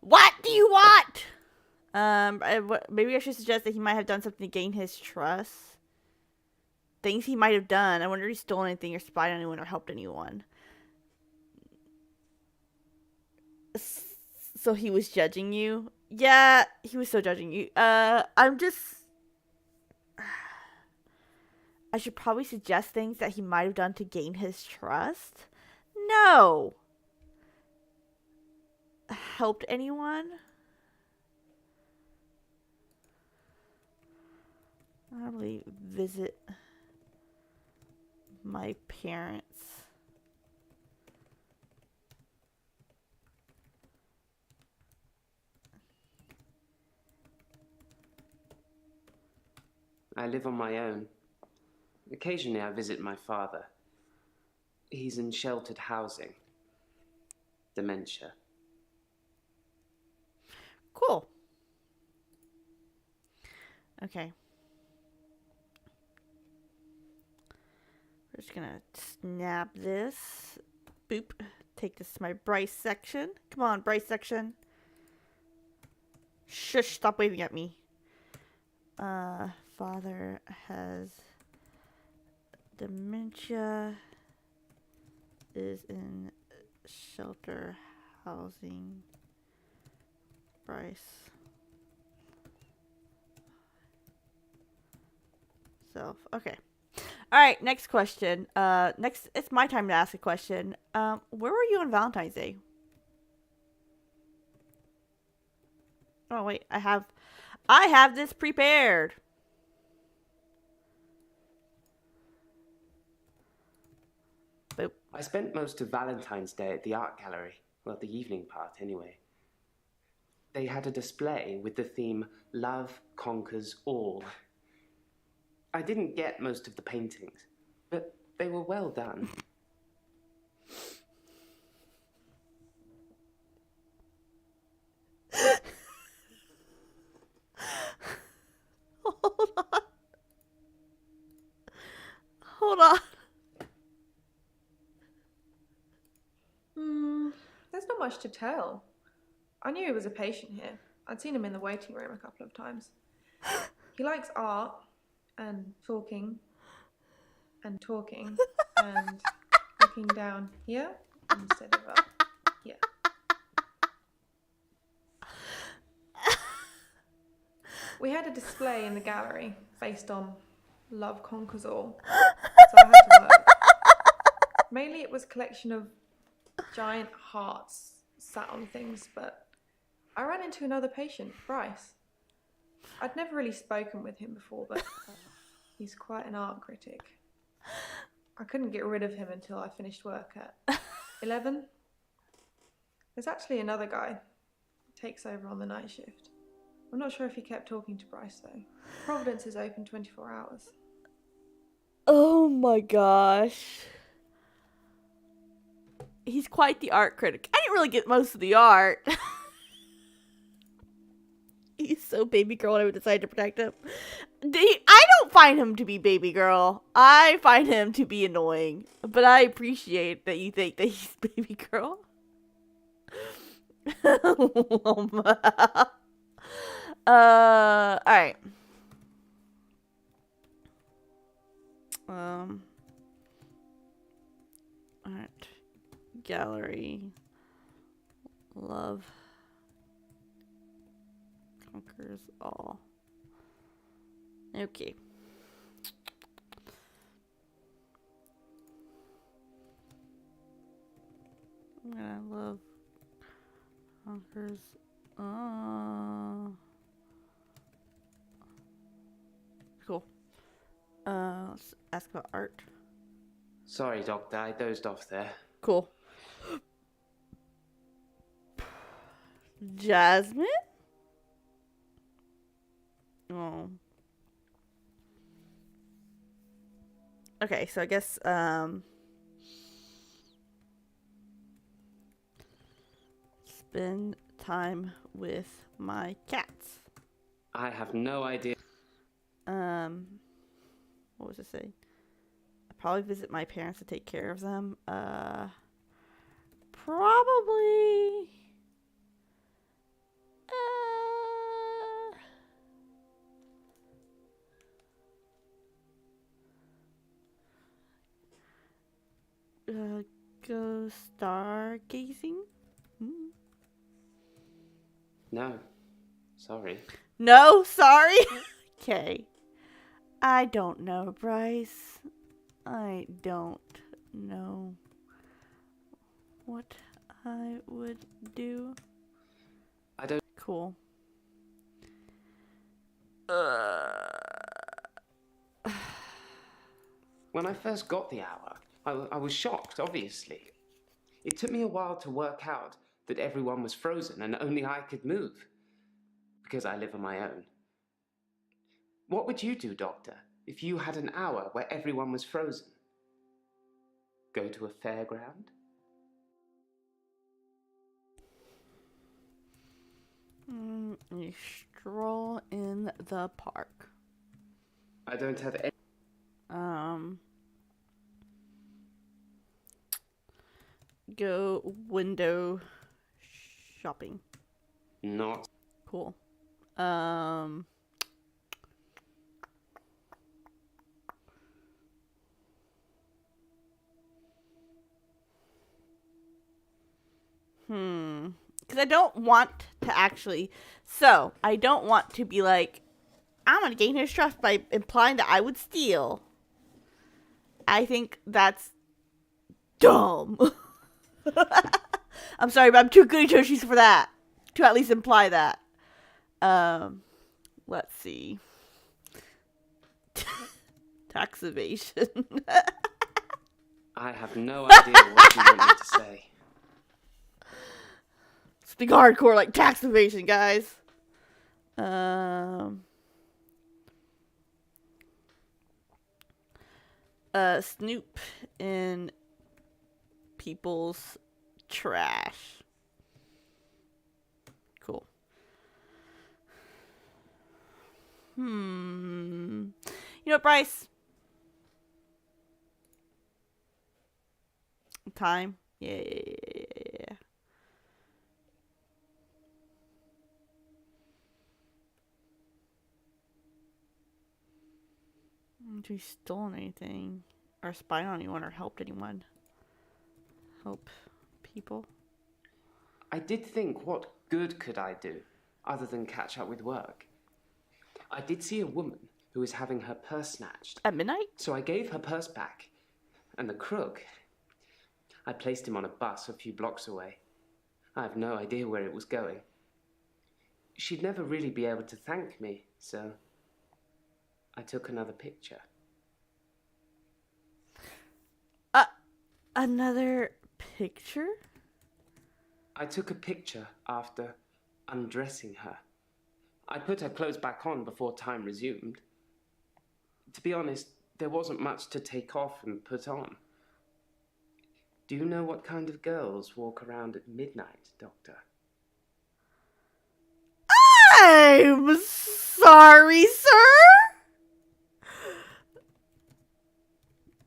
What do you want? Maybe I should suggest that he might have done something to gain his trust. Things he might have done. I wonder if he stole anything or spied on anyone or helped anyone. So he was judging you? Yeah, he was so judging you. I'm just... I should probably suggest things that he might have done to gain his trust? No! Helped anyone? Probably visit my parents. I live on my own. Occasionally I visit my father. He's in sheltered housing. Dementia. Cool. Okay. We're just gonna snap this. Boop. Take this to my Bryce section. Come on, Bryce section. Shush, stop waving at me. Father has dementia, is in shelter housing. Bryce. Self. Okay. All right, next question. Next, it's my time to ask a question. Where were you on Valentine's Day? Oh wait, I have this prepared. Boop. I spent most of Valentine's Day at the art gallery. Well, the evening part, anyway. They had a display with the theme Love Conquers All. I didn't get most of the paintings, but they were well done. Hold on. Hold on. There's not much to tell. I knew he was a patient here. I'd seen him in the waiting room a couple of times. He likes art and talking and looking down here instead of up here. We had a display in the gallery based on Love Conquers All, so I had to work. Mainly it was a collection of giant hearts sat on things, but I ran into another patient, Bryce. I'd never really spoken with him before, but he's quite an art critic. I couldn't get rid of him until I finished work at 11. There's actually another guy who takes over on the night shift. I'm not sure if he kept talking to Bryce though. Providence is open 24 hours. Oh my gosh. He's quite the art critic. I didn't really get most of the art. He's so baby girl and I would decide to protect him. I don't find him to be baby girl. I find him to be annoying. But I appreciate that you think that he's baby girl. Alright. Art gallery. Love conquers all. Okay. Love conquers all. Cool. Let's ask about art. Sorry, Doctor, I dozed off there. Cool. Jasmine? Oh. Okay, so I guess, spend time with my cats. I have no idea. What was it saying? I'd probably visit my parents to take care of them. Probably. Go stargazing? No. Sorry. No, sorry. Okay. I don't know, Bryce. I don't know what I would do. I don't. Cool. When I first got the hour, I was shocked, obviously. It took me a while to work out that everyone was frozen and only I could move, because I live on my own. What would you do, Doctor, if you had an hour where everyone was frozen? Go to a fairground? You stroll in the park. I don't have any... Go window shopping. Not. Cool. Because I don't want to actually. So, I don't want to be like, I'm going to gain his trust by implying that I would steal. I think that's dumb. I'm sorry, but I'm too good at Yoshis for that. To at least imply that. Let's see. Tax evasion. I have no idea what you want me to say. Speak hardcore like tax evasion, guys. Snoop in people's trash. Cool. You know what, Bryce? Time? Yeah. If you stole anything, or spied on anyone, or helped anyone. Help people. I did think, what good could I do, other than catch up with work? I did see a woman who was having her purse snatched. At midnight? So I gave her purse back, and the crook, I placed him on a bus a few blocks away. I have no idea where it was going. She'd never really be able to thank me, so I took another picture. Another picture? I took a picture after undressing her. I put her clothes back on before time resumed. To be honest, there wasn't much to take off and put on. Do you know what kind of girls walk around at midnight, Doctor? I'm sorry, sir.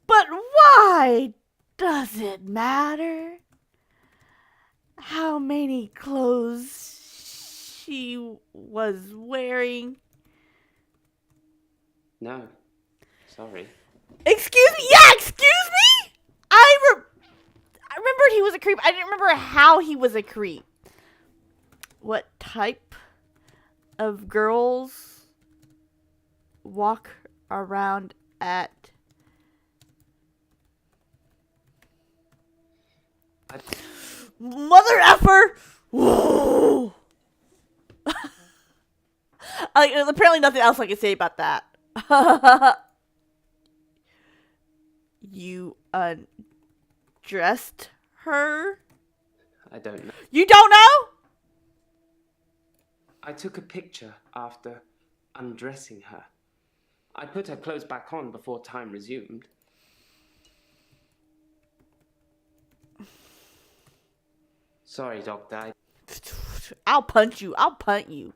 But why does it matter how many clothes she was wearing? No. Sorry. Excuse me? Yeah, excuse me? I remembered he was a creep. I didn't remember how he was a creep. What type of girls walk around at mother effer? Whoa. Apparently nothing else I can say about that. You undressed her? I don't know. You don't know? I took a picture after undressing her. I put her clothes back on before time resumed. Sorry, Doctor. I'll punch you. I'll punt you.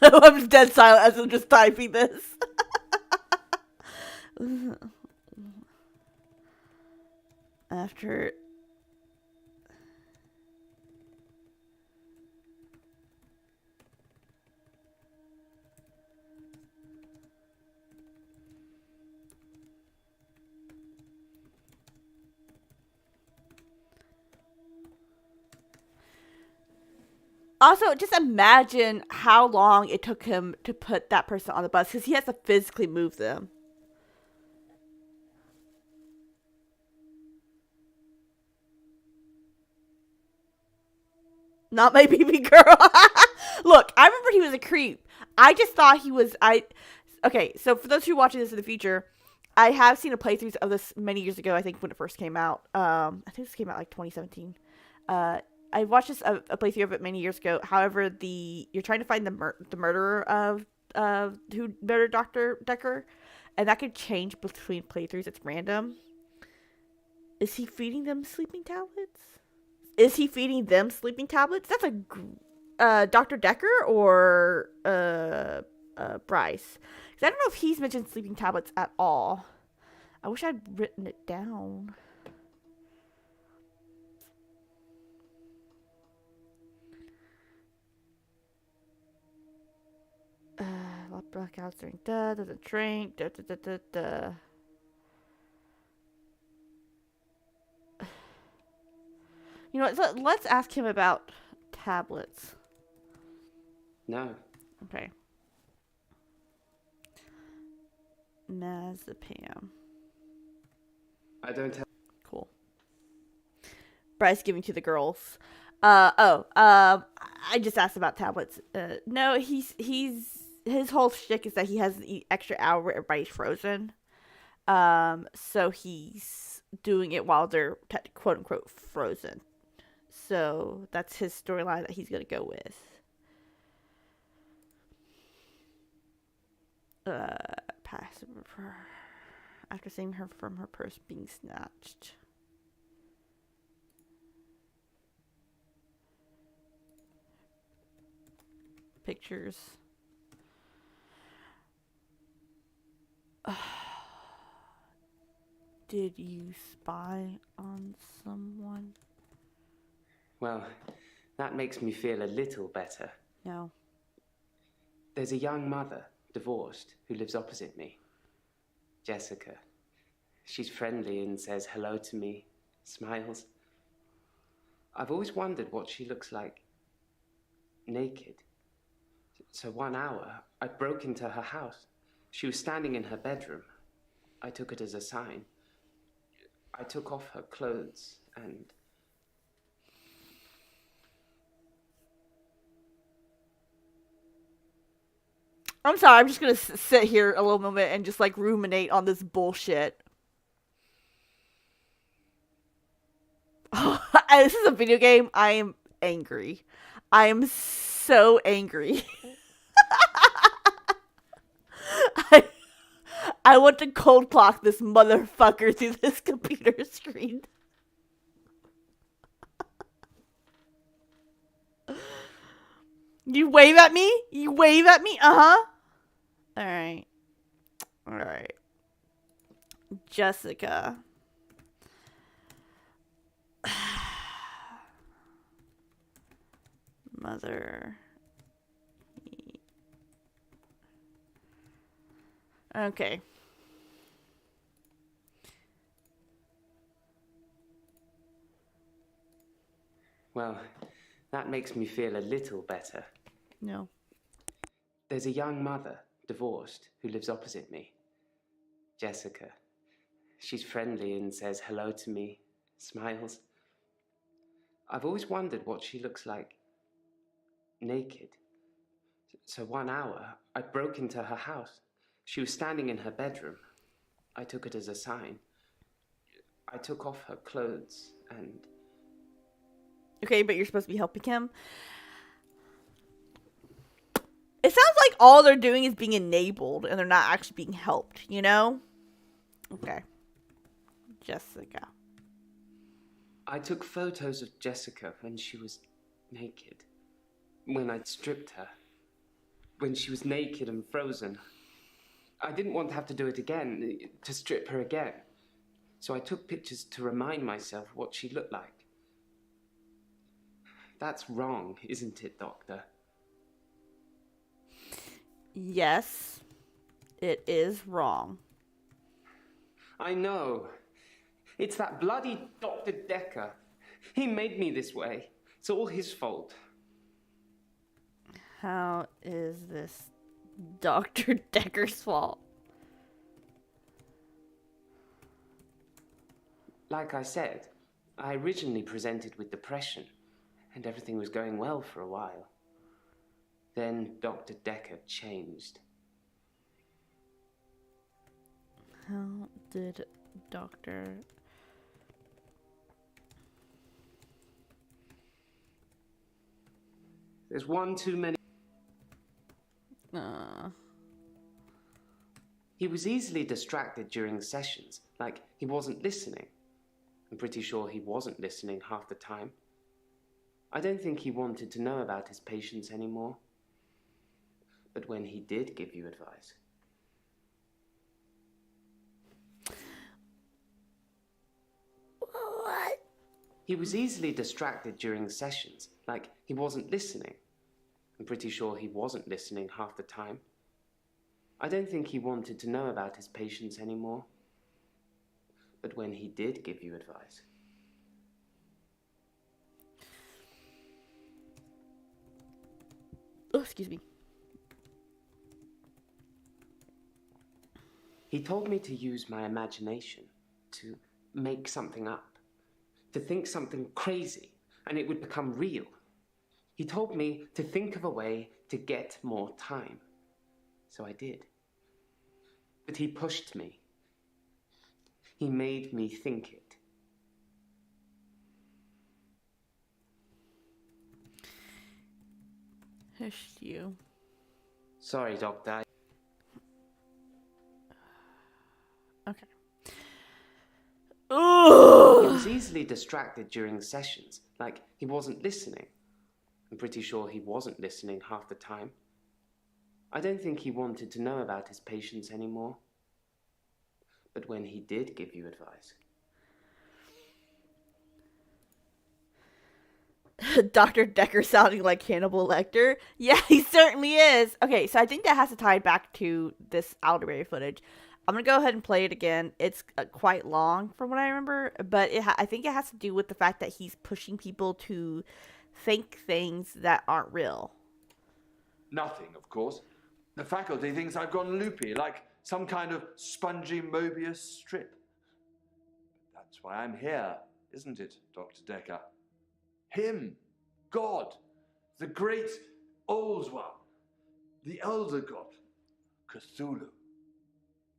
I'm just dead silent as I'm just typing this. After Also, just imagine how long it took him to put that person on the bus because he has to physically move them. Not my baby girl. Look, I remember he was a creep. I just thought he was. Okay, so for those who are watching this in the future, I have seen a playthrough of this many years ago. I think when it first came out. I think this came out like 2017. I watched this a playthrough of it many years ago. However, you're trying to find the murderer of who murdered Doctor Dekker, and that could change between playthroughs. It's random. Is he feeding them sleeping tablets? Is he feeding them sleeping tablets? That's a Doctor Dekker or Bryce. Because I don't know if he's mentioned sleeping tablets at all. I wish I'd written it down. Blackouts during doesn't drink. You know what? Let's ask him about tablets. No. Okay. Mazepam. I don't have... Cool. Bryce giving to the girls. I just asked about tablets. No, his whole shtick is that he has the extra hour where everybody's frozen. So he's doing it while they're quote unquote frozen. So that's his storyline that he's gonna go with. Passive after seeing her from her purse being snatched. Pictures. Did you spy on someone? Well, that makes me feel a little better. No. There's a young mother, divorced, who lives opposite me. Jessica. She's friendly and says hello to me, smiles. I've always wondered what she looks like naked. So 1 hour, I broke into her house. She was standing in her bedroom. I took it as a sign. I took off her clothes and... I'm sorry, I'm just gonna sit here a little moment and just like ruminate on this bullshit. This is a video game. I am angry. I am so angry. I want to cold clock this motherfucker through this computer screen. You wave at me? You wave at me? Uh-huh. Alright. Alright. Jessica. Mother. Okay. Well, that makes me feel a little better. No. There's a young mother, divorced, who lives opposite me. Jessica. She's friendly and says hello to me, smiles. I've always wondered what she looks like naked. So 1 hour, I broke into her house. She was standing in her bedroom. I took it as a sign. I took off her clothes and... Okay, but you're supposed to be helping him. It sounds like all they're doing is being enabled and they're not actually being helped, you know? Okay. Jessica. I took photos of Jessica when she was naked. When I'd stripped her. When she was naked and frozen. I didn't want to have to do it again, to strip her again. So I took pictures to remind myself what she looked like. That's wrong, isn't it, Doctor? Yes, it is wrong. I know. It's that bloody Dr. Dekker. He made me this way. It's all his fault. How is this Dr. Dekker's fault? Like I said, I originally presented with depression, and everything was going well for a while. Then Dr. Dekker changed. How did Dr. There's one too many. He was easily distracted during sessions, like he wasn't listening. I'm pretty sure he wasn't listening half the time. I don't think he wanted to know about his patients anymore. But when he did give you advice... What? He was easily distracted during sessions, like he wasn't listening. I'm pretty sure he wasn't listening half the time. I don't think he wanted to know about his patients anymore. But when he did give you advice... Oh, excuse me. He told me to use my imagination, to make something up, to think something crazy, and it would become real. He told me to think of a way to get more time. So I did. But he pushed me. He made me think it. Pushed you. Sorry, Doctor. Okay. He Ugh! was easily distracted during sessions, like he wasn't listening. I'm pretty sure he wasn't listening half the time. I don't think he wanted to know about his patients anymore. But when he did give you advice... Dr. Dekker sounding like Hannibal Lecter. Yeah, he certainly is. Okay, so I think that has to tie back to this elderberry footage. I'm going to go ahead and play it again. It's quite long from what I remember, but I think it has to do with the fact that he's pushing people to think things that aren't real. Nothing, of course. The faculty thinks I've gone loopy, like some kind of spongy Mobius strip. That's why I'm here, isn't it, Dr. Dekker? Him, God, the great old one, the elder god, Cthulhu,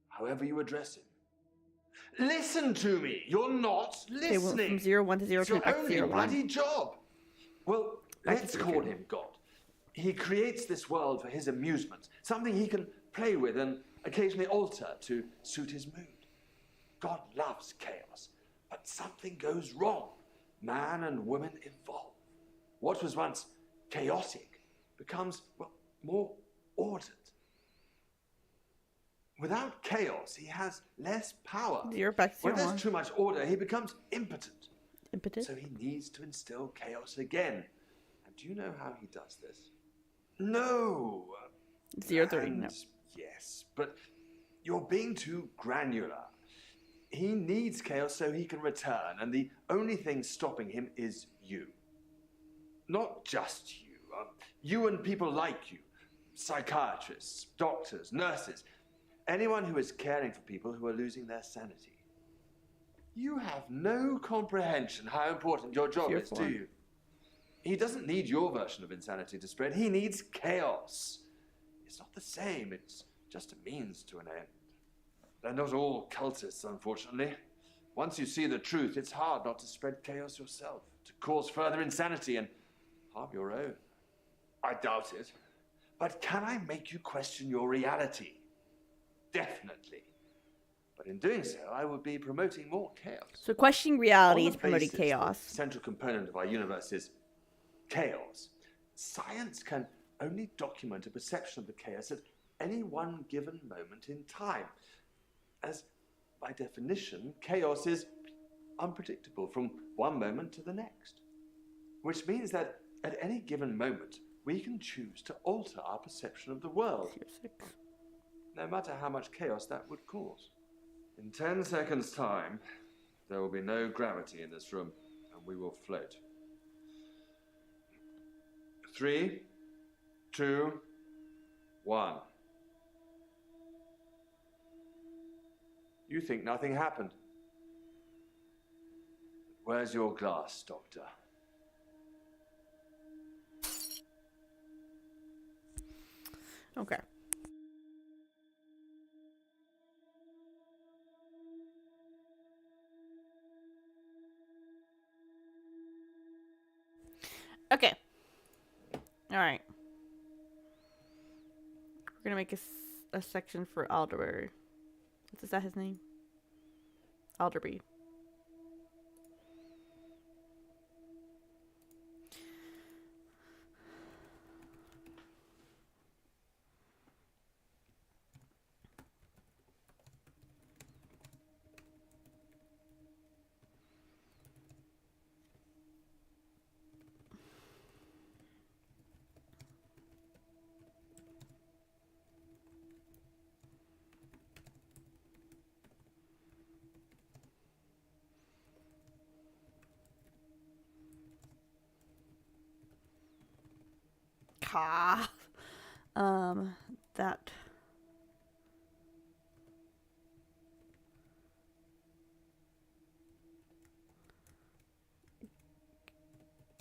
however you address him. Listen to me! You're not listening! Okay, well, from 01 to 02 It's your back to only 01. bloody job! Well, Back to let's 02. call him God. He creates this world for his amusement, something he can play with and occasionally alter to suit his mood. God loves chaos, but something goes wrong. Man and woman evolve. What was once chaotic becomes, well, more ordered. Without chaos, he has less power. You're back to When 01. there's too much order, he becomes impotent. Impotent? So he needs to instill chaos again. And do you know how he does this? No. 030, no. Yes, but you're being too granular. He needs chaos so he can return, and the only thing stopping him is you. Not just you. You and people like you. Psychiatrists, doctors, nurses. Anyone who is caring for people who are losing their sanity. You have no comprehension how important your job is, do you? He doesn't need your version of insanity to spread. He needs chaos. It's not the same. It's just a means to an end. They're not all cultists, unfortunately. Once you see the truth, it's hard not to spread chaos yourself, to cause further insanity and harm your own. I doubt it. But can I make you question your reality? Definitely. But in doing so, I would be promoting more chaos. So questioning reality On is the promoting basis chaos. that the central component of our universe is chaos. Science can only document a perception of the chaos at any one given moment in time. As, by definition, chaos is unpredictable from one moment to the next. Which means that at any given moment, we can choose to alter our perception of the world, 06. no matter how much chaos that would cause. In 10 seconds' time, there will be no gravity in this room, and we will float. 3, 2, 1. You think nothing happened. Where's your glass, Doctor? Okay. Okay. All right. We're gonna make a section for Alderbury. Is that his name? Alderby. Ka. That.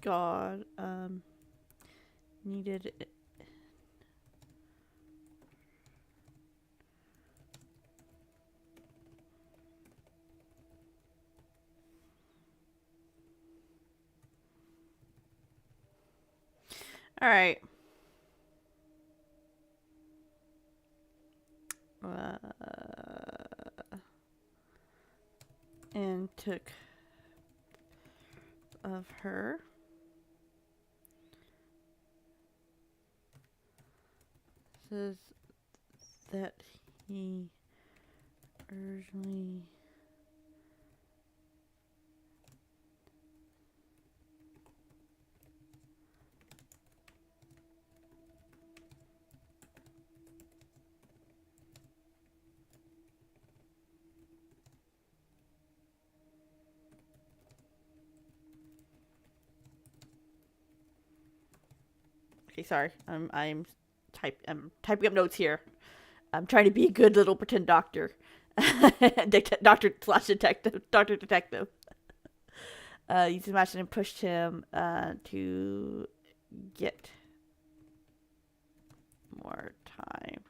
God, needed it. All right. And took of her. Says that he urgently Okay, sorry. I'm typing up notes here. I'm trying to be a good little pretend doctor. Doctor slash detective. Doctor detective. Used the match and pushed him to get more time.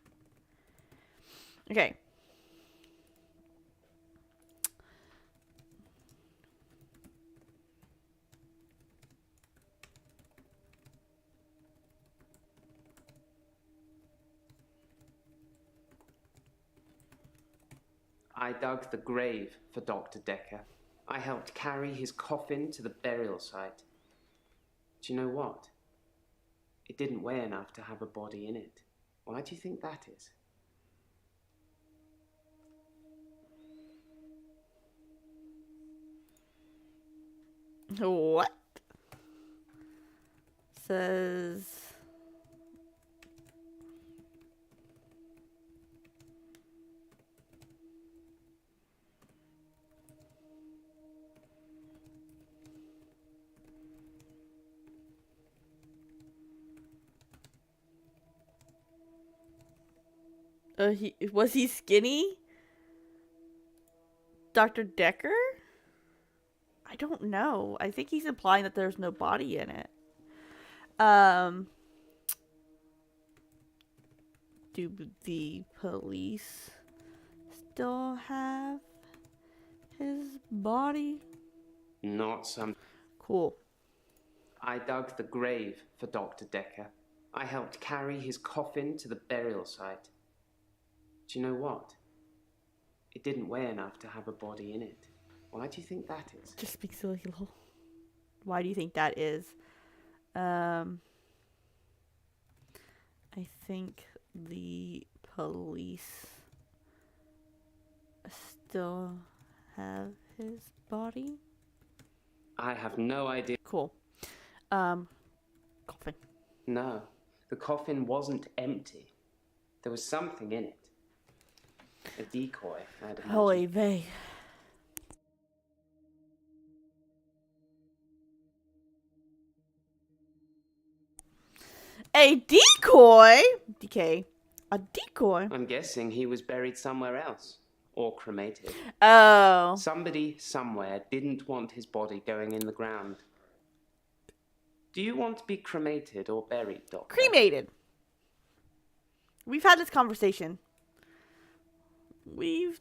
Okay. I dug the grave for Dr. Dekker. I helped carry his coffin to the burial site. Do you know what? It didn't weigh enough to have a body in it. Why do you think that is? What? Says was he skinny? Dr. Dekker? I don't know. I think he's implying that there's no body in it. Do the police still have his body? Not some. Cool. I dug the grave for Dr. Dekker. I helped carry his coffin to the burial site. Do you know what? It didn't weigh enough to have a body in it. Why do you think that is? Just speak silly little. Why do you think that is? I think the police still have his body. I have no idea. Cool. Coffin. No, the coffin wasn't empty. There was something in it. A decoy, I'd imagine. Holy vey. A decoy? DK. A decoy? I'm guessing he was buried somewhere else. Or cremated. Oh. Somebody somewhere didn't want his body going in the ground. Do you want to be cremated or buried, Doctor? Cremated. We've had this conversation. We've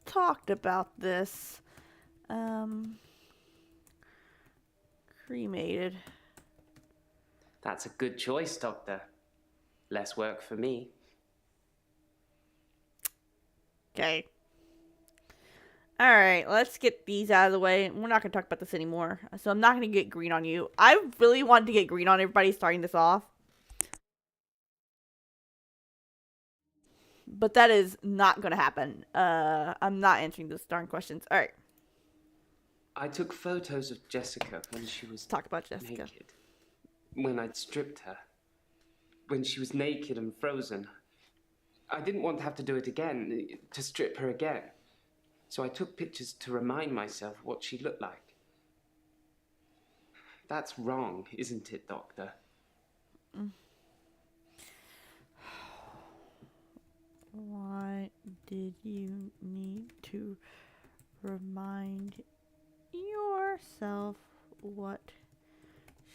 talked about this. Cremated. That's a good choice, Doctor. Less work for me. Okay. Alright, let's get these out of the way. We're not going to talk about this anymore. So I'm not going to get green on you. I really wanted to get green on everybody starting this off. But that is not going to happen. I'm not answering those darn questions. Alright. I took photos of Jessica when she was Let's talk about Jessica. naked. When I'd stripped her. When she was naked and frozen. I didn't want to have to do it again, to strip her again. So I took pictures to remind myself what she looked like. That's wrong, isn't it, Doctor? Why did you need to remind yourself what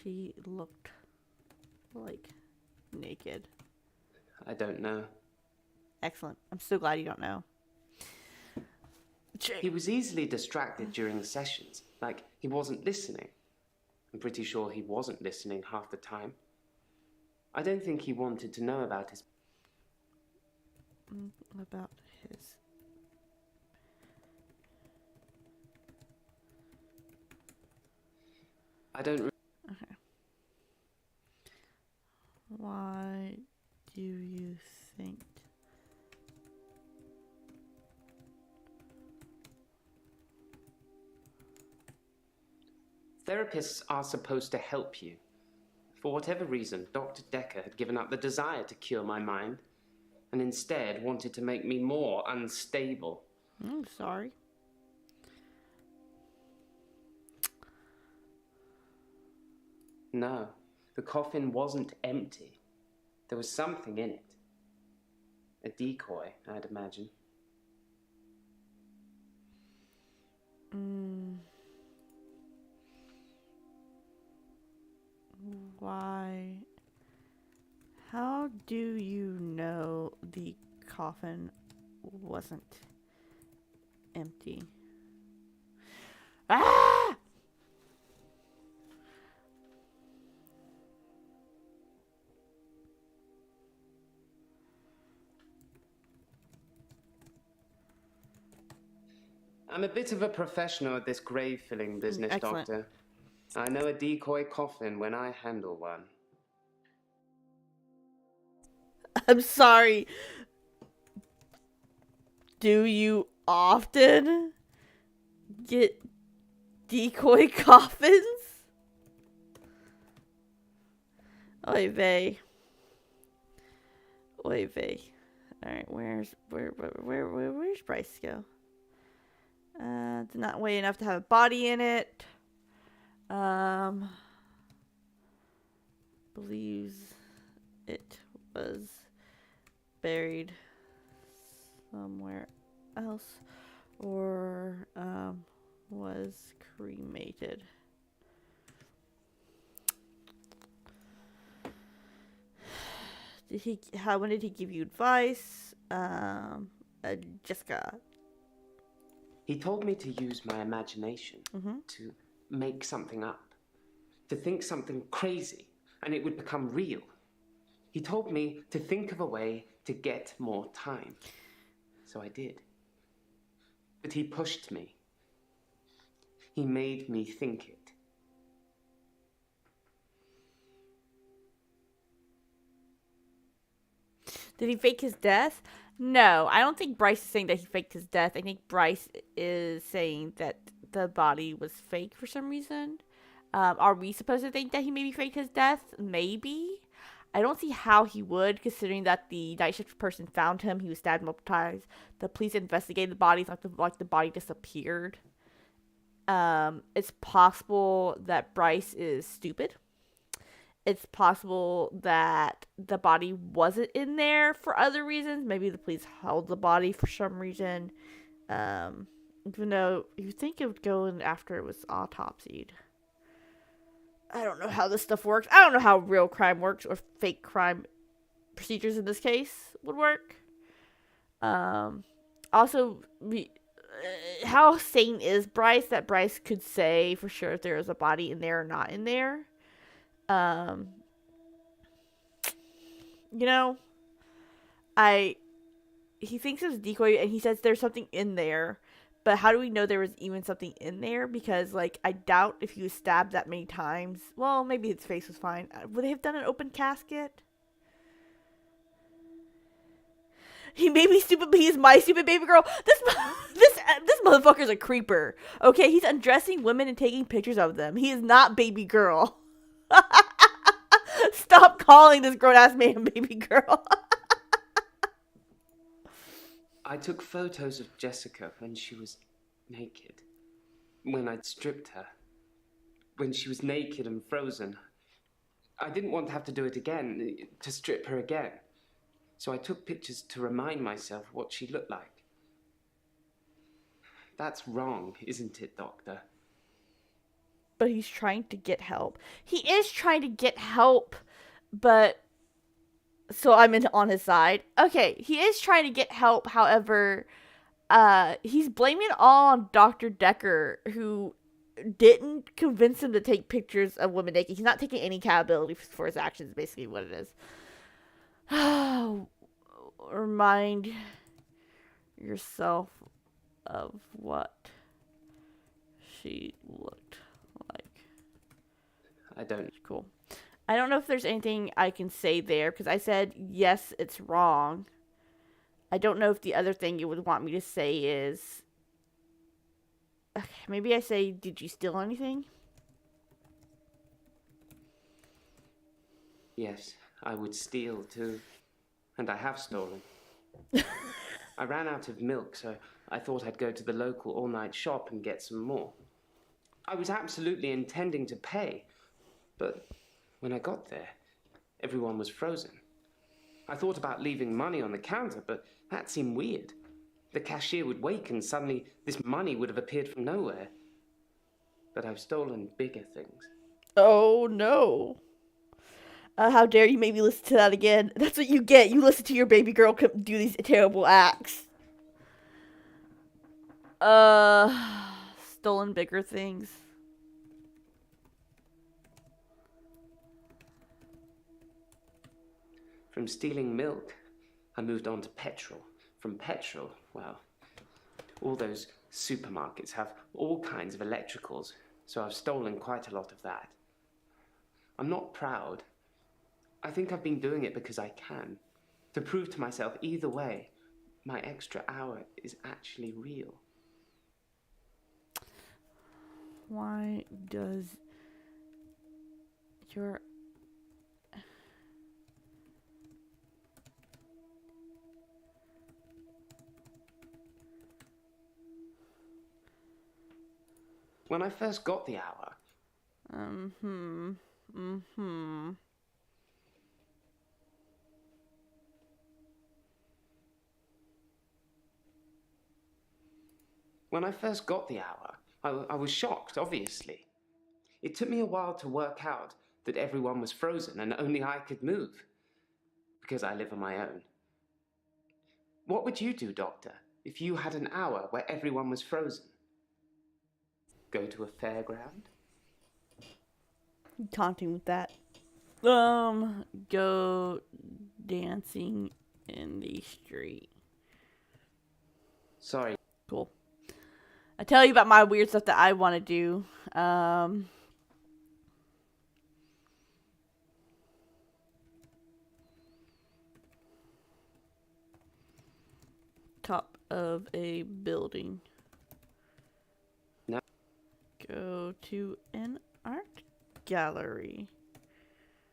she looked like naked? I don't know. Excellent. I'm so glad you don't know. He was easily distracted during the sessions, like he wasn't listening. I'm pretty sure he wasn't listening half the time. I don't think he wanted to know about his... About his... I don't... Okay. Why do you think... Therapists are supposed to help you. For whatever reason, Dr. Dekker had given up the desire to cure my mind, and instead wanted to make me more unstable. I'm sorry. No, the coffin wasn't empty. There was something in it. A decoy, I'd imagine. Why? How do you know the coffin wasn't empty? Ah! I'm a bit of a professional at this grave-filling business, Excellent. Doctor. I know a decoy coffin when I handle one. I'm sorry. Do you often get decoy coffins? Oy vey. Oy vey. Alright, where's Bryce go? It's not weight enough to have a body in it. Believes it was buried somewhere else or was cremated. When did he give you advice? Jessica. He told me to use my imagination to make something up, to think something crazy, and it would become real. He told me to think of a way to get more time. So I did. But he pushed me. He made me think it. Did he fake his death? No, I don't think Bryce is saying that he faked his death. I think Bryce is saying that the body was fake for some reason. Are we supposed to think that he maybe faked his death? Maybe. I don't see how he would, considering that the night shift person found him. He was stabbed multiple times. The police investigated the body, like the body disappeared. It's possible that Bryce is stupid it's possible that the body wasn't in there for other reasons. Maybe the police held the body for some reason. Even though you think it would go in after it was autopsied. I don't know how this stuff works. I don't know how real crime works or fake crime procedures in this case would work. Also, how sane is Bryce that Bryce could say for sure if there was a body in there or not in there? You know, he thinks it was a decoy and he says there's something in there. But how do we know there was even something in there? Because, like, I doubt if he was stabbed that many times. Well, maybe his face was fine. Would they have done an open casket? He may be stupid, but he's my stupid baby girl. This motherfucker's a creeper. Okay, he's undressing women and taking pictures of them. He is not baby girl. Stop calling this grown-ass man baby girl. I took photos of Jessica when she was naked. When I'd stripped her. When she was naked and frozen. I didn't want to have to do it again, to strip her again. So I took pictures to remind myself what she looked like. That's wrong, isn't it, Doctor? But he's trying to get help. He is trying to get help, but... So I'm on his side. Okay, he is trying to get help, however, he's blaming it all on Dr. Dekker, who didn't convince him to take pictures of women naked. He's not taking any accountability for his actions, basically what it is. Remind yourself of what she looked like. I don't... Cool. I don't know if there's anything I can say there, because I said, yes, it's wrong. I don't know if the other thing you would want me to say is... Okay, maybe I say, did you steal anything? Yes, I would steal too. And I have stolen. I ran out of milk, so I thought I'd go to the local all-night shop and get some more. I was absolutely intending to pay, but... When I got there, everyone was frozen. I thought about leaving money on the counter, but that seemed weird. The cashier would wake and suddenly this money would have appeared from nowhere. But I've stolen bigger things. Oh, no. How dare you make me listen to that again. That's what you get. You listen to your baby girl do these terrible acts. Stolen bigger things. From stealing milk, I moved on to petrol. From petrol, well, all those supermarkets have all kinds of electricals, so I've stolen quite a lot of that. I'm not proud. I think I've been doing it because I can. To prove to myself either way, my extra hour is actually real. Why does your... When I first got the hour... When I first got the hour, I was shocked, obviously. It took me a while to work out that everyone was frozen and only I could move. Because I live on my own. What would you do, Doctor, if you had an hour where everyone was frozen? Go to a fairground? Taunting with that. Go dancing in the street. Sorry. Cool. I tell you about my weird stuff that I want to do. Top of a building. No. Go to an art gallery.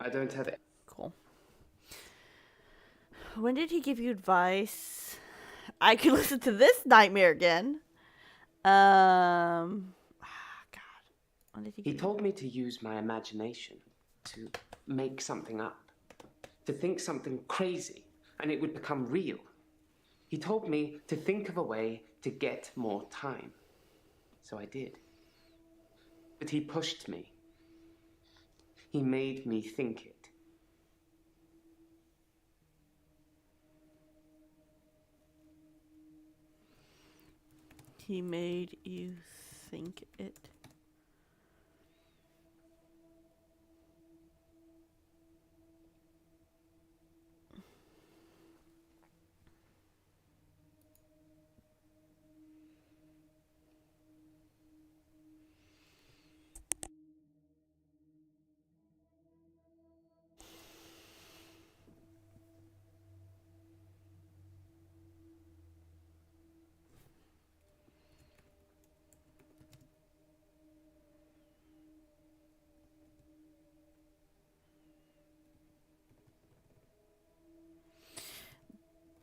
I don't have it. Cool. When did he give you advice? I can listen to this nightmare again. God. When did He told me to use my imagination, to make something up, to think something crazy, and it would become real. He told me to think of a way to get more time. So I did. But he pushed me. He made me think it. He made you think it.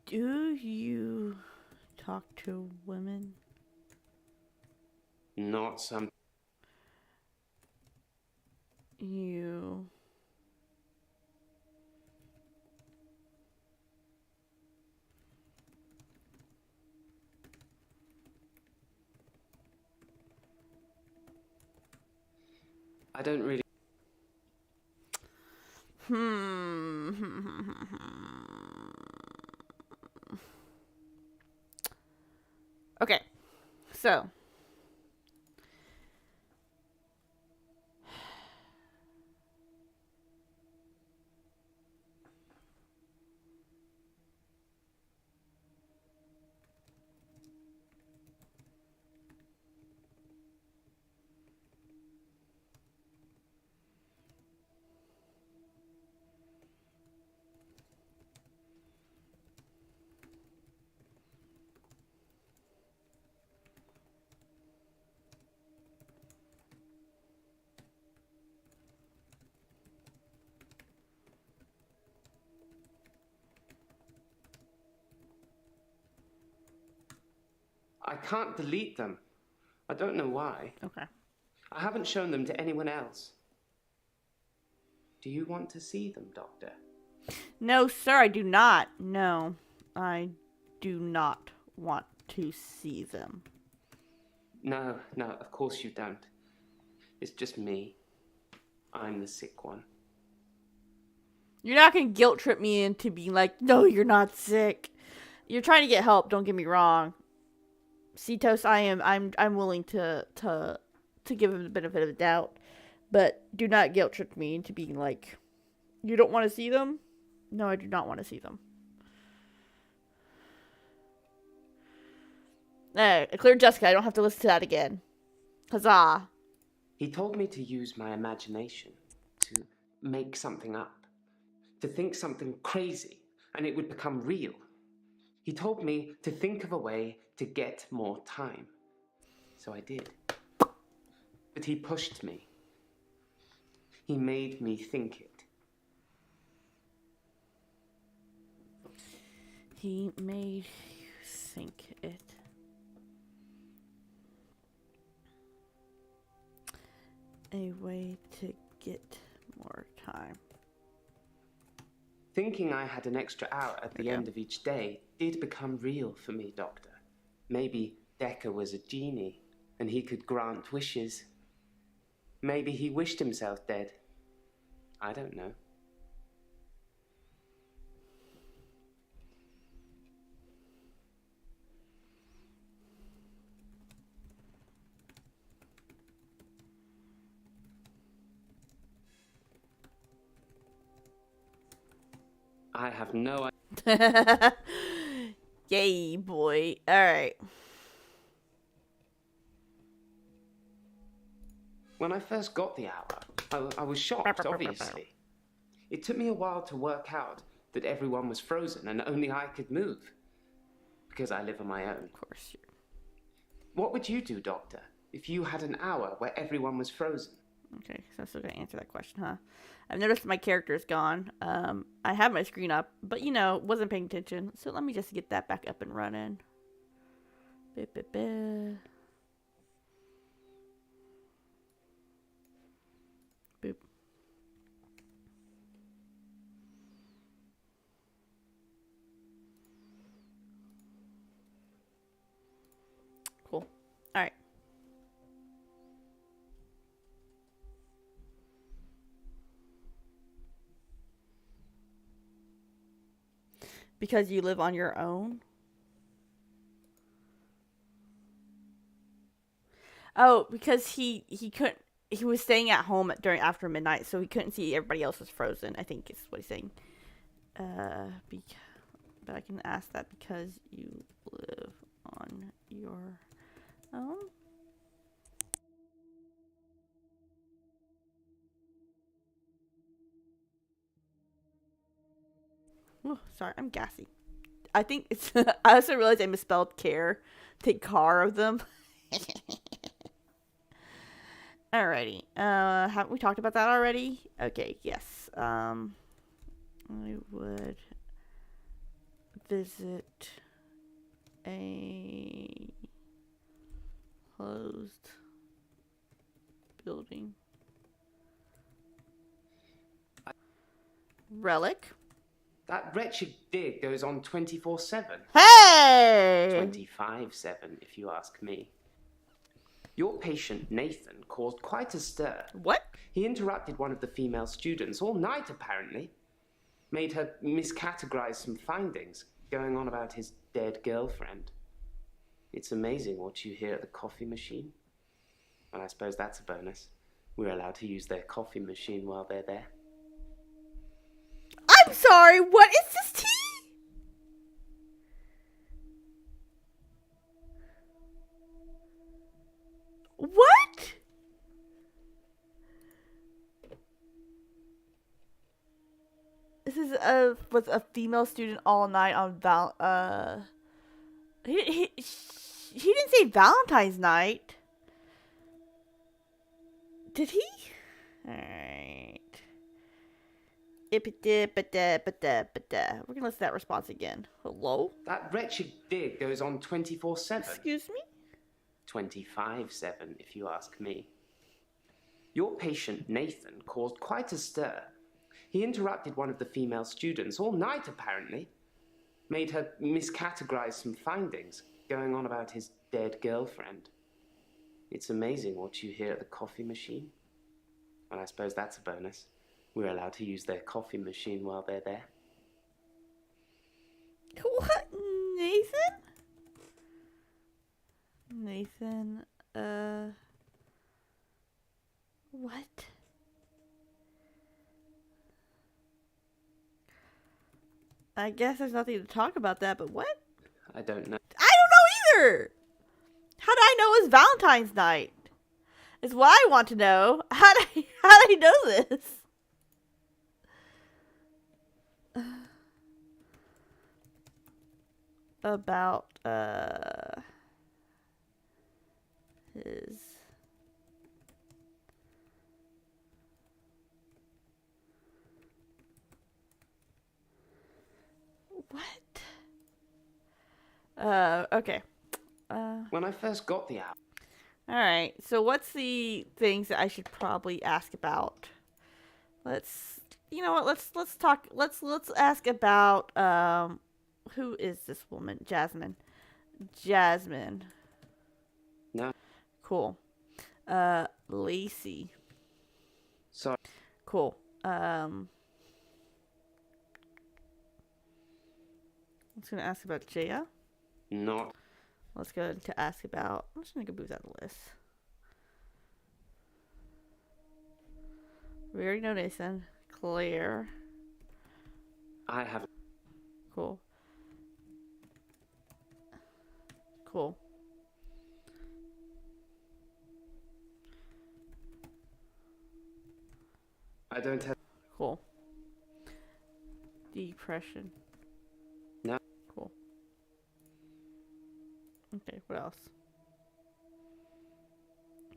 Do you talk to women? Not some. You I don't really. Okay, so I can't delete them. I don't know why. okay. I haven't shown them to anyone else. Do you want to see them, Doctor? No, sir, I do not. No, I do not want to see them. No, of course you don't. It's just me. I'm the sick one. You're not gonna guilt trip me into being like, no, you're not sick. You're trying to get help. Don't get me wrong. Cetos, I'm willing to give him the benefit of the doubt, but do not guilt trip me into being like, you don't want to see them? No, I do not want to see them. I cleared Jessica. I don't have to listen to that again. Huzzah. He told me to use my imagination, to make something up, to think something crazy, and it would become real. He told me to think of a way to get more time. So I did. But he pushed me. He made me think it. He made you think it. A way to get more time. Thinking I had an extra hour at the end of each day did become real for me, Doctor. Maybe Dekker was a genie, and he could grant wishes. Maybe he wished himself dead. I don't know. I have no idea. Yay, boy. Alright. When I first got the hour, I was shocked, obviously. It took me a while to work out that everyone was frozen and only I could move. Because I live on my own. Of course. What would you do, Doctor, if you had an hour where everyone was frozen? Okay, so I'm still gonna answer that question, huh? I've noticed my character is gone. I have my screen up, but wasn't paying attention. So let me just get that back up and running. Boop. Because you live on your own? Oh, because he couldn't. He was staying at home after midnight, so he couldn't see everybody else was frozen. I think is what he's saying. But I can ask that because you live on your own. Oh, sorry, I'm gassy. I think it's. I also realized I misspelled care. Take car of them. Alrighty. Haven't we talked about that already? Okay, yes. I would visit a closed building. Relic. That wretched dig goes on 24/7. Hey! 25/7, if you ask me. Your patient, Nathan, caused quite a stir. What? He interrupted one of the female students all night, apparently. Made her miscategorize some findings, going on about his dead girlfriend. It's amazing what you hear at the coffee machine. Well, I suppose that's a bonus. We're allowed to use their coffee machine while they're there. I'm sorry, what is this tea? What? This is was a female student all night on he didn't say Valentine's night. Did he? Alright. We're gonna listen to that response again. Hello? That wretched dig goes on 24/7. Excuse me? 25/7, if you ask me. Your patient, Nathan, caused quite a stir. He interrupted one of the female students all night, apparently. Made her miscategorize some findings, going on about his dead girlfriend. It's amazing what you hear at the coffee machine. Well, I suppose that's a bonus. We're allowed to use their coffee machine while they're there. What? Nathan? Nathan, what? I guess there's nothing to talk about that, but what? I don't know. I don't know either! How did I know it was Valentine's night? Is what I want to know. How did I know this? About, his... What? Okay. When I first got the hour... Alright, so what's the things that I should probably ask about? You know what, let's ask about, who is this woman? Jasmine. No. Cool. Lacey. Sorry. Cool. I'm just gonna ask about Jaya. Not. Let's go to ask about. I'm just gonna go move that list. We already know Nathan. Claire. I have... Cool. Cool. I don't have... Cool. Depression. No. Cool. Okay, what else?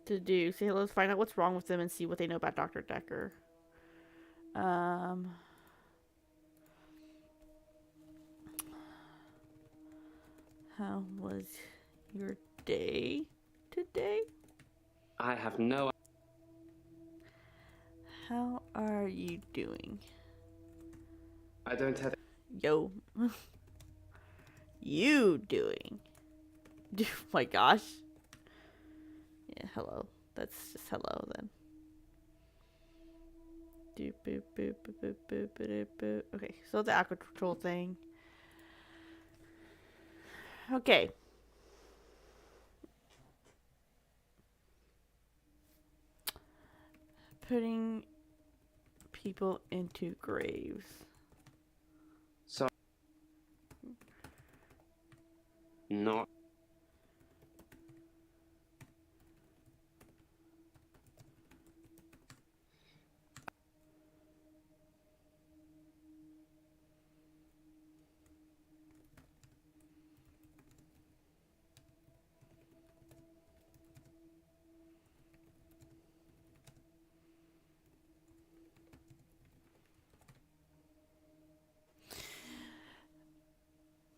To do. Say hello, find out what's wrong with them and see what they know about Dr. Dekker. How was your day today? I have no... How are you doing? I don't have... Yo. You doing? Oh my gosh. Yeah, hello. That's just hello then. Okay, so the aqua control thing. Okay. Putting people into graves. So, not.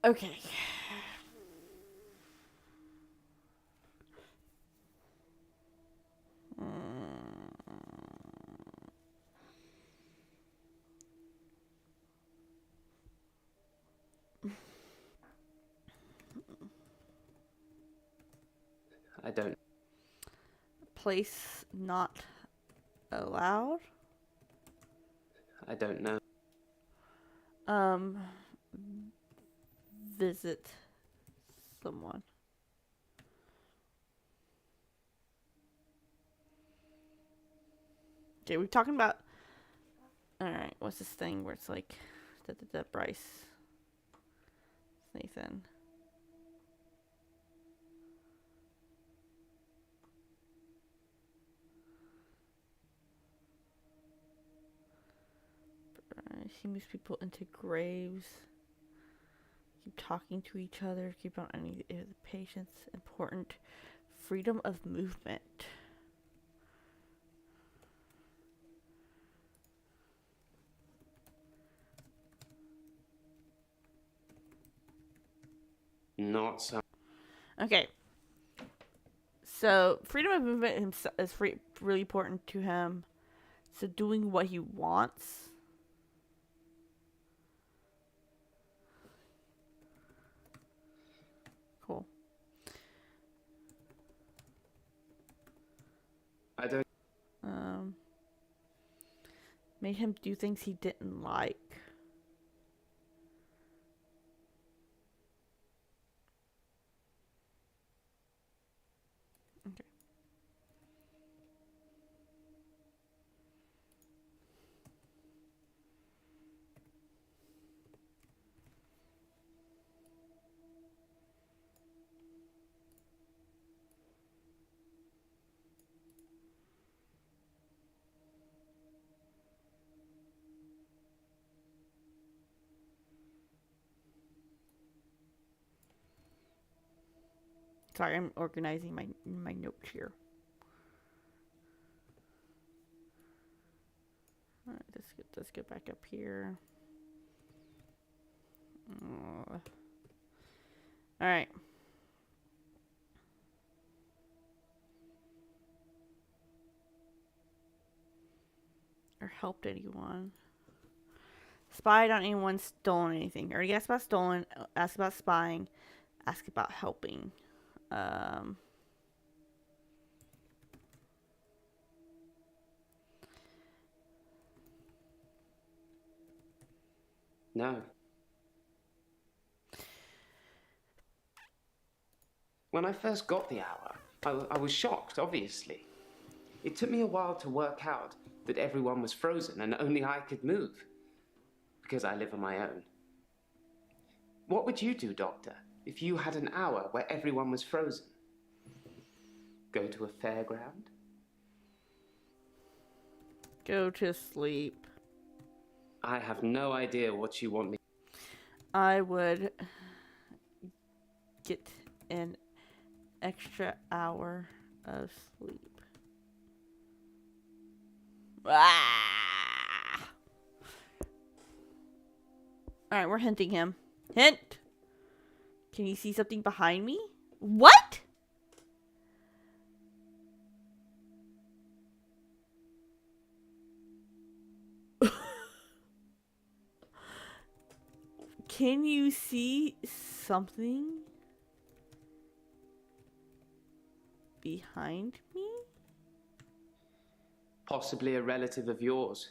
Okay. I don't. Place not allowed. I don't know. Visit someone. Okay, we're talking about. Alright, what's this thing where it's like. Bryce. Nathan. He moves people into graves. Keep talking to each other. Keep on any the patients. Important. Freedom of movement. Not so. Okay. So freedom of movement is really important to him. So doing what he wants. Cool. I don't. Made him do things he didn't like. Okay. Sorry, I'm organizing my notes here. Alright, let's get back up here. Alright. Or helped anyone. Spied on anyone, stolen anything. Already asked about stolen, asked about spying, asked about helping. No. When I first got the hour, I was shocked, obviously. It took me a while to work out that everyone was frozen and only I could move. Because I live on my own. What would you do, Doctor, if you had an hour where everyone was frozen? Go to a fairground? Go to sleep. I have no idea what you want me. I would get an extra hour of sleep. Ah! Alright, we're hinting him. Hint! Can you see something behind me? What? Can you see something behind me? Possibly a relative of yours.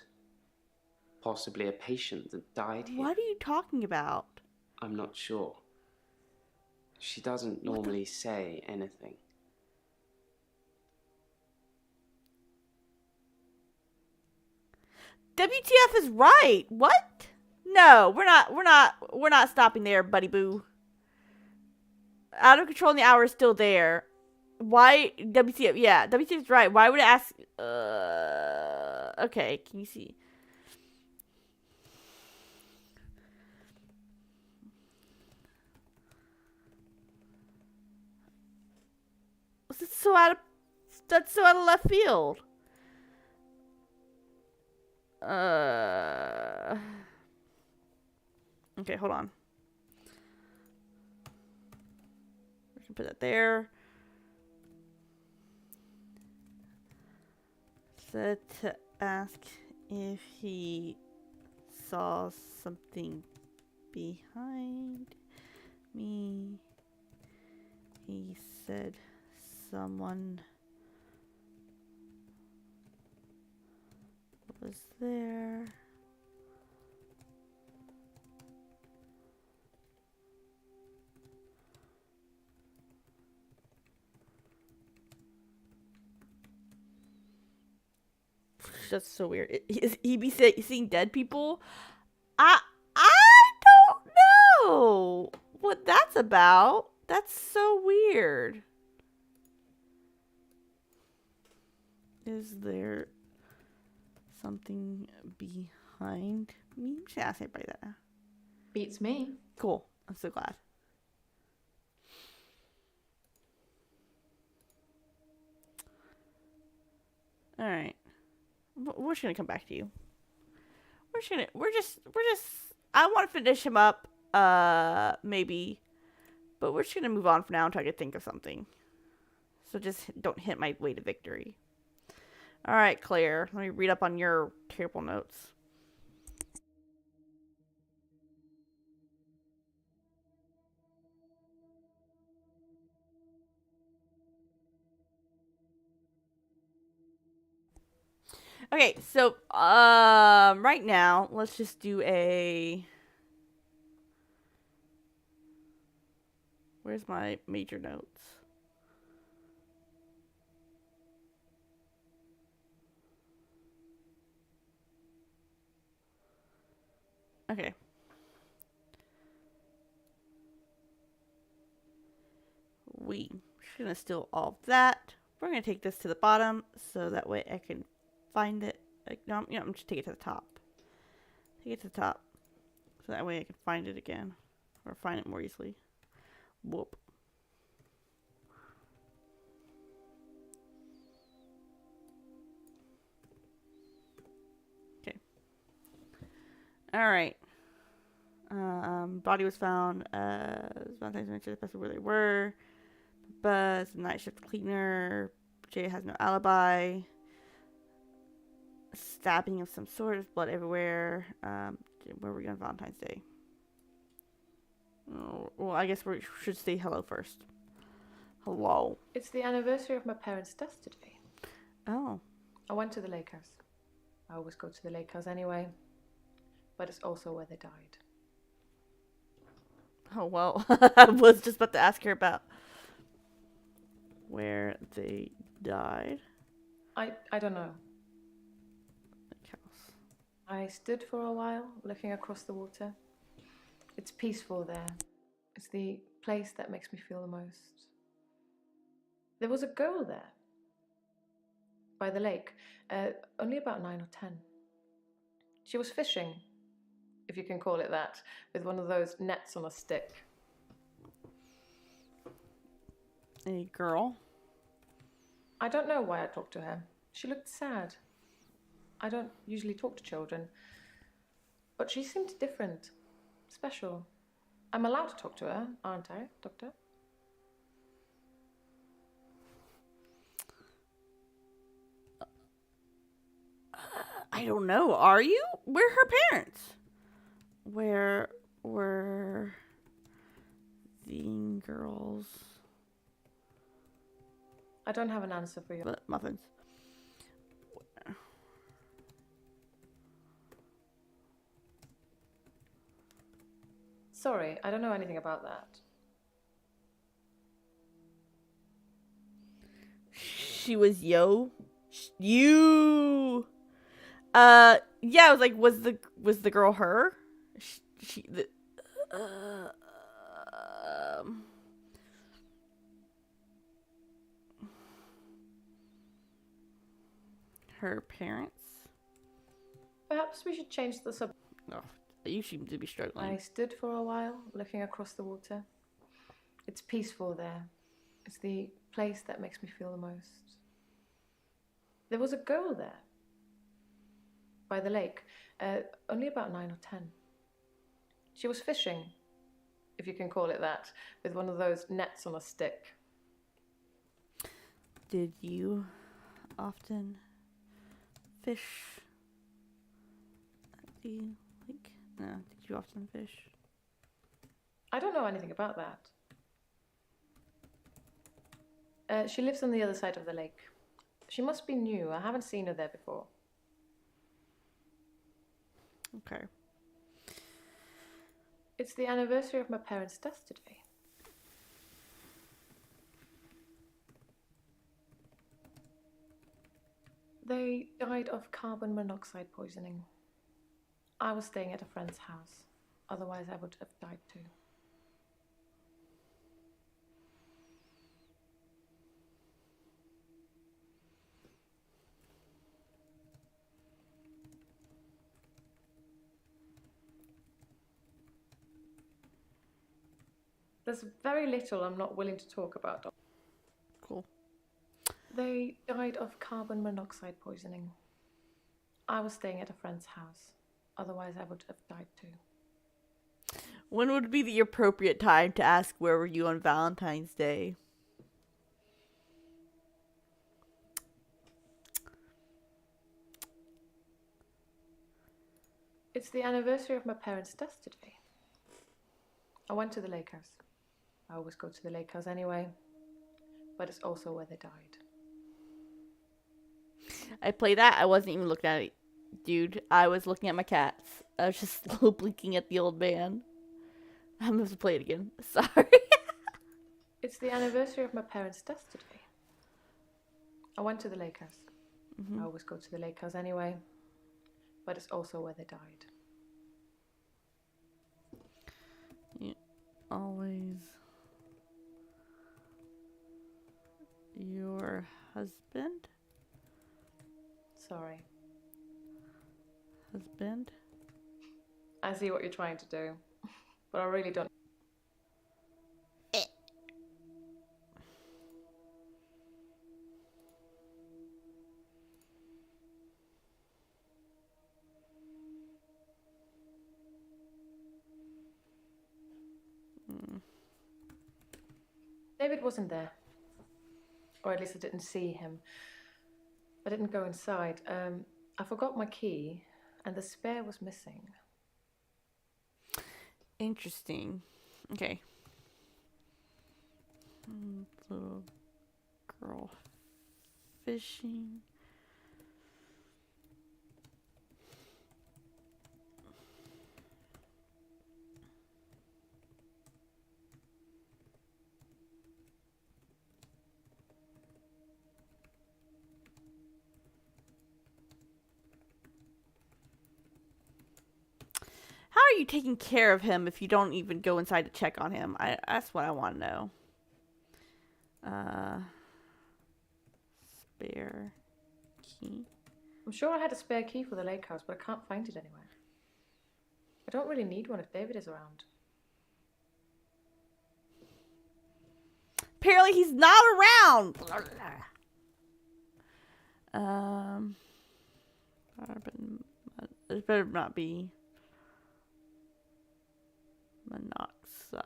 Possibly a patient that died here. What are you talking about? I'm not sure. She doesn't normally say anything. WTF is right. What? No, we're not stopping there, buddy boo. Out of control and the hour is still there. Why WTF? Yeah, WTF is right. Why would it ask? Okay, can you see? That's so out of left field. Okay, hold on. We can put that there. Said to ask if he saw something behind me. He said someone was there. That's so weird. Is he be seeing dead people? I don't know what that's about. That's so weird. Is there something behind me? I'm just gonna ask anybody that now. Beats me. Cool. I'm so glad. All right. We're just gonna come back to you. We're just. I want to finish him up. Maybe, but we're just gonna move on for now until I can think of something. So just don't hit my way to victory. All right, Claire. Let me read up on your terrible notes. Okay, so right now let's just do a. Where's my major notes? Okay. We're just gonna steal all of that. We're gonna take this to the bottom so that way I can find it. Like, no, I'm just take it to the top. Take it to the top so that way I can find it again or find it more easily. Whoop. Okay. All right. Body was found. Valentine's mentioned the person where they were. Buzz, night shift cleaner. Jay has no alibi. Stabbing of some sort. There's blood everywhere. Where were we on Valentine's Day? Oh, well, I guess we should say hello first. Hello. It's the anniversary of my parents' death today. Oh. I went to the lake house. I always go to the lake house anyway. But it's also where they died. Oh, well. I was just about to ask her about where they died. I don't know. Lake house. I stood for a while looking across the water. It's peaceful there. It's the place that makes me feel the most. There was a girl there by the lake, only about 9 or 10. She was fishing, if you can call it that, with one of those nets on a stick. A girl? I don't know why I talked to her. She looked sad. I don't usually talk to children, but she seemed different, special. I'm allowed to talk to her, aren't I, Doctor? I don't know. Are you? Where are her parents? Where were the girls? I don't have an answer for you. Muffins. Sorry, I don't know anything about that. she was you. Yeah, I was like, was the girl her? Her parents? Perhaps we should change the subject. Oh, you seem to be struggling. I stood for a while, looking across the water. It's peaceful there. It's the place that makes me feel the most. There was a girl there, by the lake, only about 9 or 10. She was fishing, if you can call it that, with one of those nets on a stick. Did you often fish at the lake? No, did you often fish? I don't know anything about that. She lives on the other side of the lake. She must be new. I haven't seen her there before. Okay. It's the anniversary of my parents' death today. They died of carbon monoxide poisoning. I was staying at a friend's house. Otherwise, I would have died too. There's very little I'm not willing to talk about. Cool. They died of carbon monoxide poisoning. I was staying at a friend's house. Otherwise, I would have died too. When would be the appropriate time to ask where were you on Valentine's Day? It's the anniversary of my parents' death today. I went to the lake house. I always go to the lake house anyway, but it's also where they died. I played that. I wasn't even looking at it, dude. I was looking at my cats. I was just slow blinking at the old man. I'm gonna have to play it again. Sorry. It's the anniversary of my parents' death today. I went to the lake house. I always go to the lake house anyway, but it's also where they died. You always your husband? Sorry. Husband? I see what you're trying to do, but I really don't. David wasn't there. Or at least I didn't see him. I didn't go inside. I forgot my key, and the spare was missing. Interesting. Okay. Little girl fishing. How are you taking care of him if you don't even go inside to check on him? That's what I want to know. Spare key. I'm sure I had a spare key for the lake house, but I can't find it anywhere. I don't really need one if David is around. Apparently he's not around. Carbon. It better not be monoxide.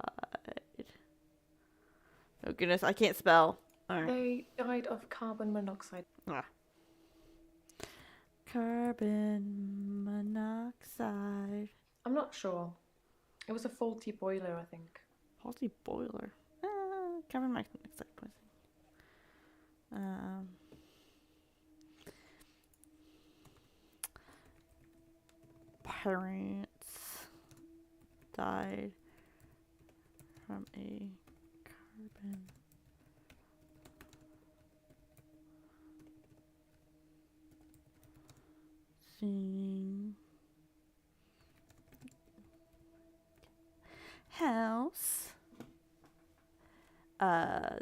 Oh goodness, I can't spell. All right. They died of carbon monoxide. Carbon monoxide. I'm not sure. It was a faulty boiler, I think. Faulty boiler. Carbon monoxide poisoning. Parents died from a carbon see. House. And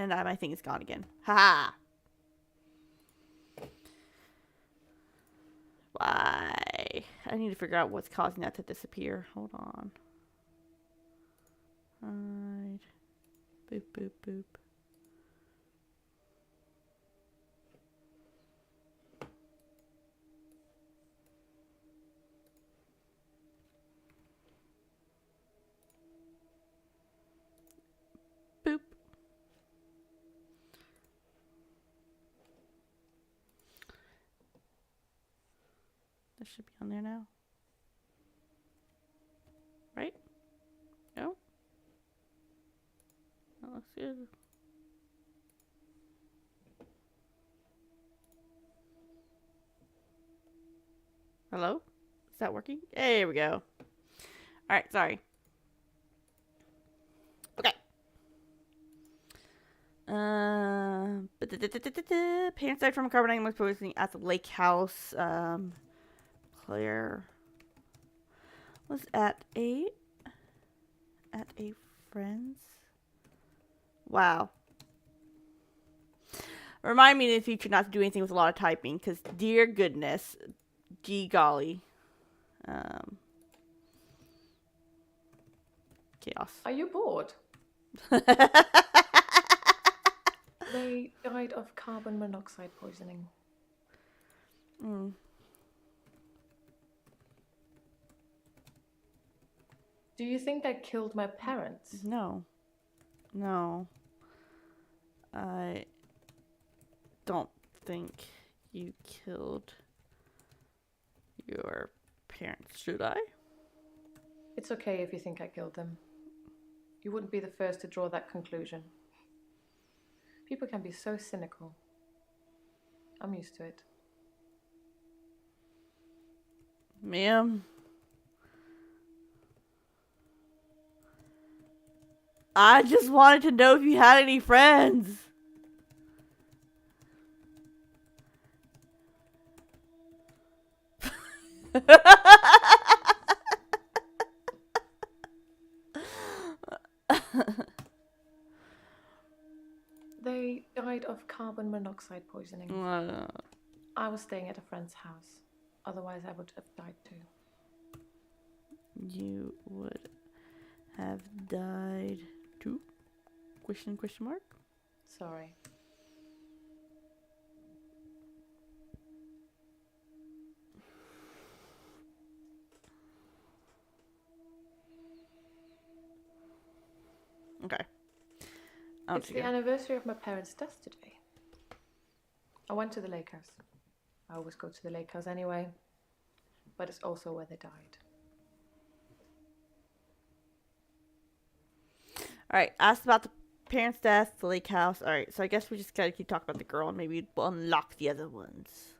my thing is gone again. Haha. Why? I need to figure out what's causing that to disappear. Hold on. Hide. Boop, boop, boop. Boop. That should be on there now. Right? No? That looks good. Hello? Is that working? There we go. Alright, sorry. Okay. Parents died from carbon monoxide poisoning at the lake house. Claire was at a friend's. Wow. Remind me in the future not to do anything with a lot of typing, because dear goodness, gee golly. Chaos. Are you bored? They died of carbon monoxide poisoning. Mm. Do you think I killed my parents? No. No. I don't think you killed your parents, should I? It's okay if you think I killed them. You wouldn't be the first to draw that conclusion. People can be so cynical. I'm used to it. Ma'am. I just wanted to know if you had any friends. They died of carbon monoxide poisoning. I was staying at a friend's house. Otherwise, I would have died too. You would have died too? Question mark? Sorry. Okay. It's the anniversary of my parents' death today. I went to the lake house. I always go to the lake house anyway, but it's also where they died. Alright, asked about the parents' death, the lake house. Alright, so I guess we just gotta keep talking about the girl and maybe we'll unlock the other ones.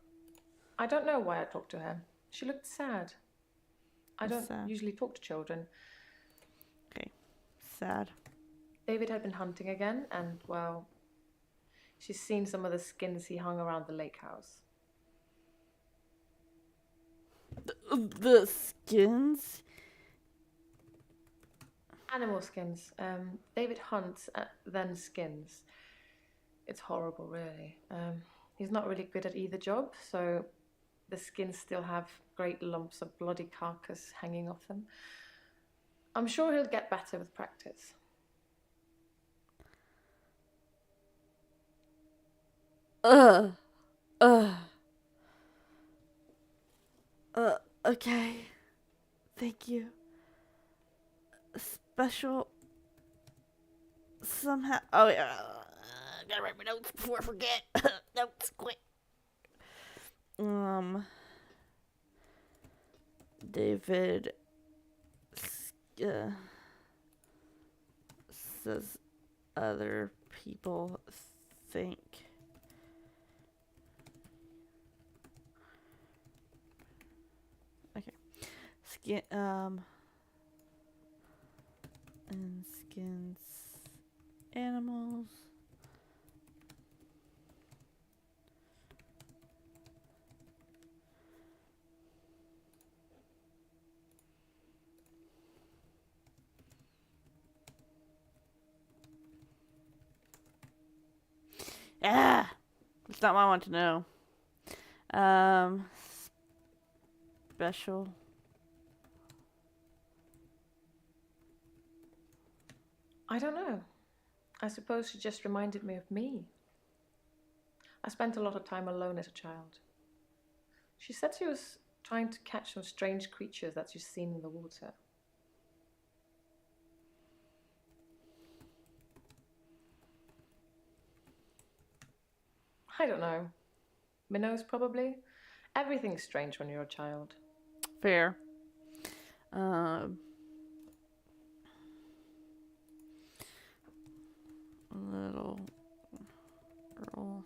I don't know why I talked to her. She looked sad. I don't usually talk to children. Okay, sad. David had been hunting again, and, well, she's seen some of the skins he hung around the lake house. The skins? Animal skins. David hunts, then skins. It's horrible, really. He's not really good at either job, so the skins still have great lumps of bloody carcass hanging off them. I'm sure he'll get better with practice. Okay. Thank you. Special. Somehow. Oh, yeah. Gotta write my notes before I forget. Notes, quick. David. Says other people think. Okay. Skin, and skins animals. Ah, that's not what I want to know. Special. I don't know. I suppose she just reminded me of me. I spent a lot of time alone as a child. She said she was trying to catch some strange creatures that she's seen in the water. I don't know. Minnows, probably. Everything's strange when you're a child. Fair. Little girls.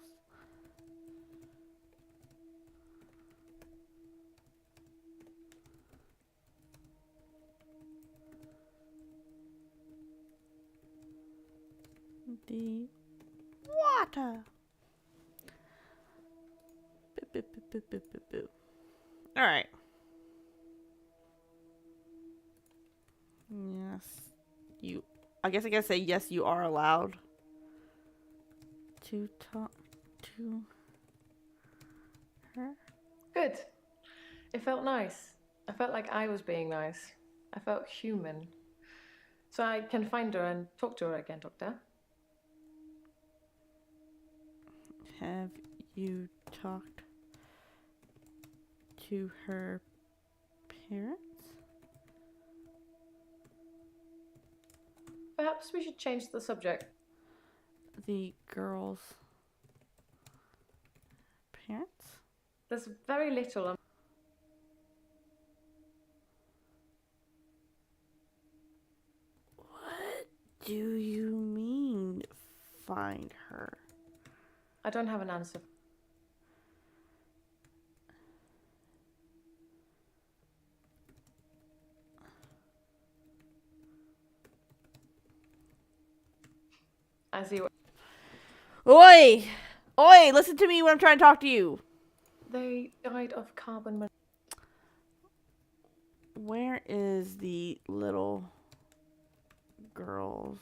The water. Boop, boop, boop, boop, boop, boop, boop. All right. Yes, you. I guess I gotta say yes. You are allowed to talk to her. Good. It felt nice. I felt like I was being nice. I felt human. So I can find her and talk to her again, Doctor. Have you talked to her parents? Perhaps we should change the subject. The girl's parents? There's very little on. What do you mean, find her? I don't have an answer. I see what. Oi! Oi! Listen to me when I'm trying to talk to you. They died of carbon monoxide. Where is the little girl's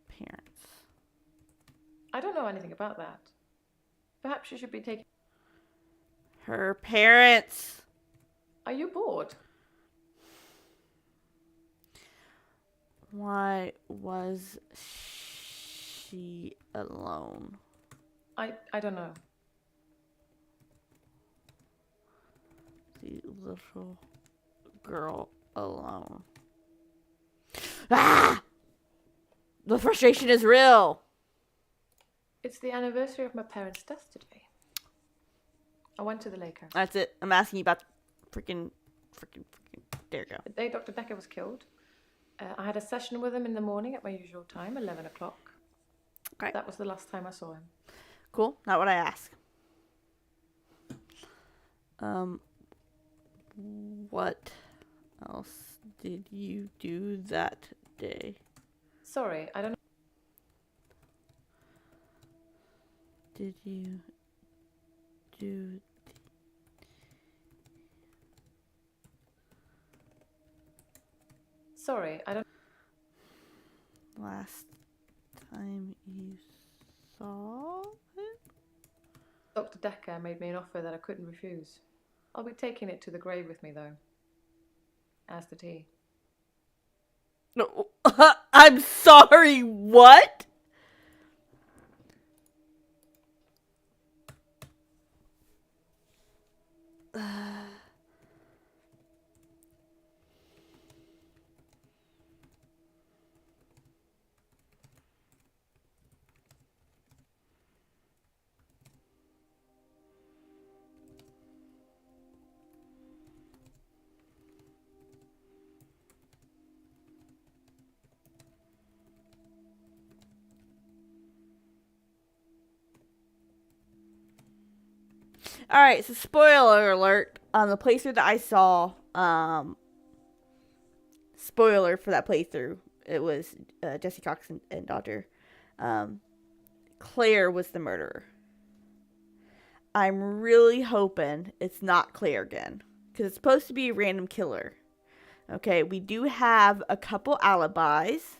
parents? I don't know anything about that. Perhaps you should be taking. Her parents. Are you bored? Why was she alone? I don't know. The little girl alone. Ah! The frustration is real. It's the anniversary of my parents' death today. I went to the lake house. That's it. I'm asking you about freaking. There you go. The day Dr. Dekker was killed. I had a session with him in the morning at my usual time, 11 o'clock. Okay. That was the last time I saw him. Cool. Not what I asked. What else did you do that day? Sorry, I don't know. Did you do Sorry, I don't. last time you saw it? Dr. Dekker made me an offer that I couldn't refuse. I'll be taking it to the grave with me, though. As did he. No, I'm sorry, what? Alright, so spoiler alert on the playthrough that I saw. Spoiler for that playthrough. It was Jesse Cox and Dodger. Claire was the murderer. I'm really hoping it's not Claire again. Because it's supposed to be a random killer. Okay, we do have a couple alibis.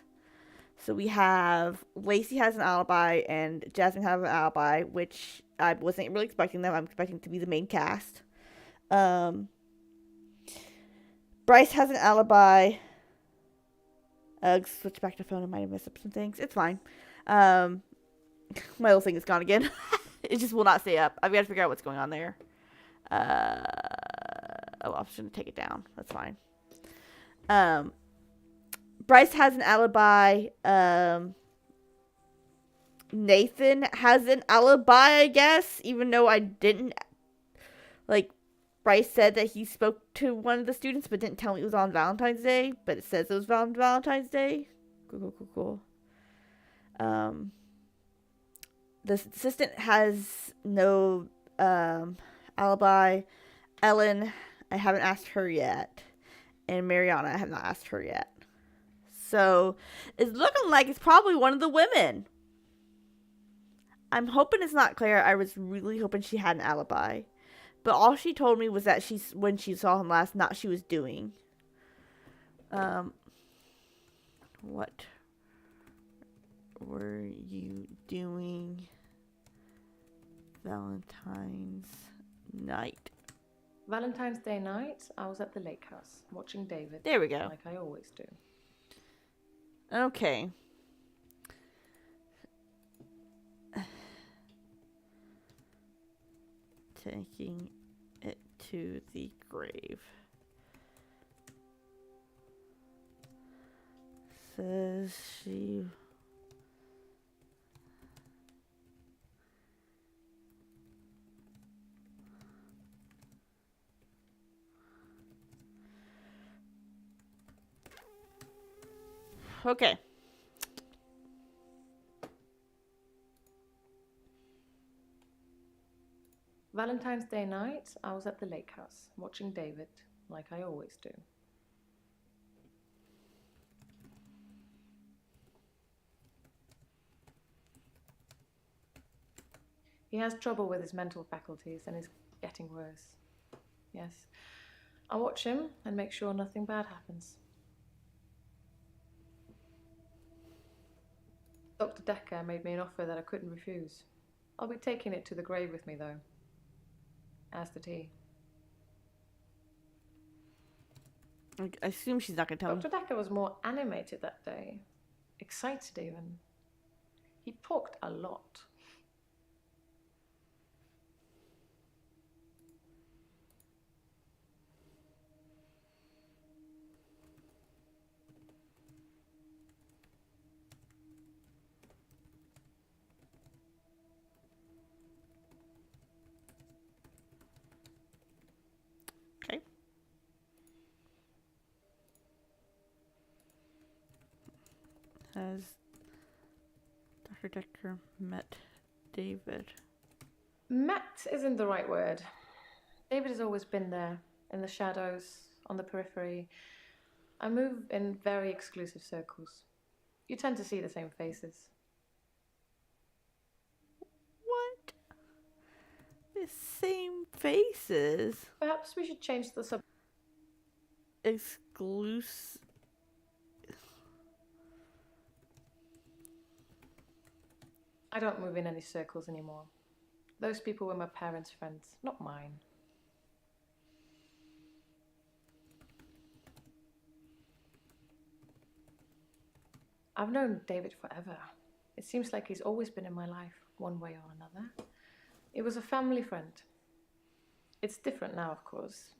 So we have Lacey has an alibi and Jasmine has an alibi, which I wasn't really expecting them. I'm expecting to be the main cast. Bryce has an alibi. Switch back to phone. I might have messed up some things. It's fine. My little thing is gone again. It just will not stay up. I've got to figure out what's going on there. Oh, I'm just going to take it down. That's fine. Bryce has an alibi. Nathan has an alibi, I guess, even though I didn't. Like, Bryce said that he spoke to one of the students, but didn't tell me it was on Valentine's Day, but it says it was on Valentine's Day. Cool. The assistant has no alibi. Ellen, I haven't asked her yet. And Mariana, I have not asked her yet. So, it's looking like it's probably one of the women. I'm hoping it's not Claire. I was really hoping she had an alibi. But all she told me was that when she saw him last, not she was doing. What were you doing Valentine's night? Valentine's Day night, I was at the lake house watching David. There we go. Like I always do. Okay. Taking it to the grave. Says she... Okay. Valentine's Day night, I was at the lake house watching David, like I always do. He has trouble with his mental faculties and is getting worse. Yes. I watch him and make sure nothing bad happens. Doctor Dekker made me an offer that I couldn't refuse. I'll be taking it to the grave with me, though. As the tea. I assume she's not going to tell me. Dr. Dekker was more animated that day. Excited, even. He talked a lot. Okay. Has Dr. Dekker met David? Met isn't the right word. David has always been there, in the shadows, on the periphery. I move in very exclusive circles. You tend to see the same faces. What? The same faces? Perhaps we should change the subject. Exclusive. I don't move in any circles anymore. Those people were my parents' friends, not mine. I've known David forever. It seems like he's always been in my life, one way or another. He was a family friend. It's different now, of course,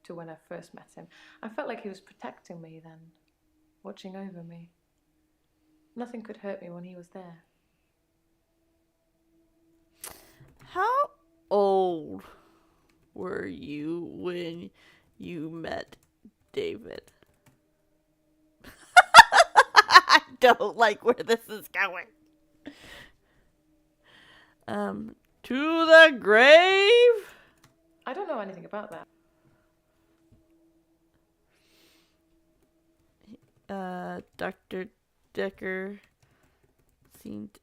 to when I first met him. I felt like he was protecting me then, watching over me. Nothing could hurt me when he was there. How old were you when you met David? I don't like where this is going. To the grave? I don't know anything about that. Dr. Dekker seemed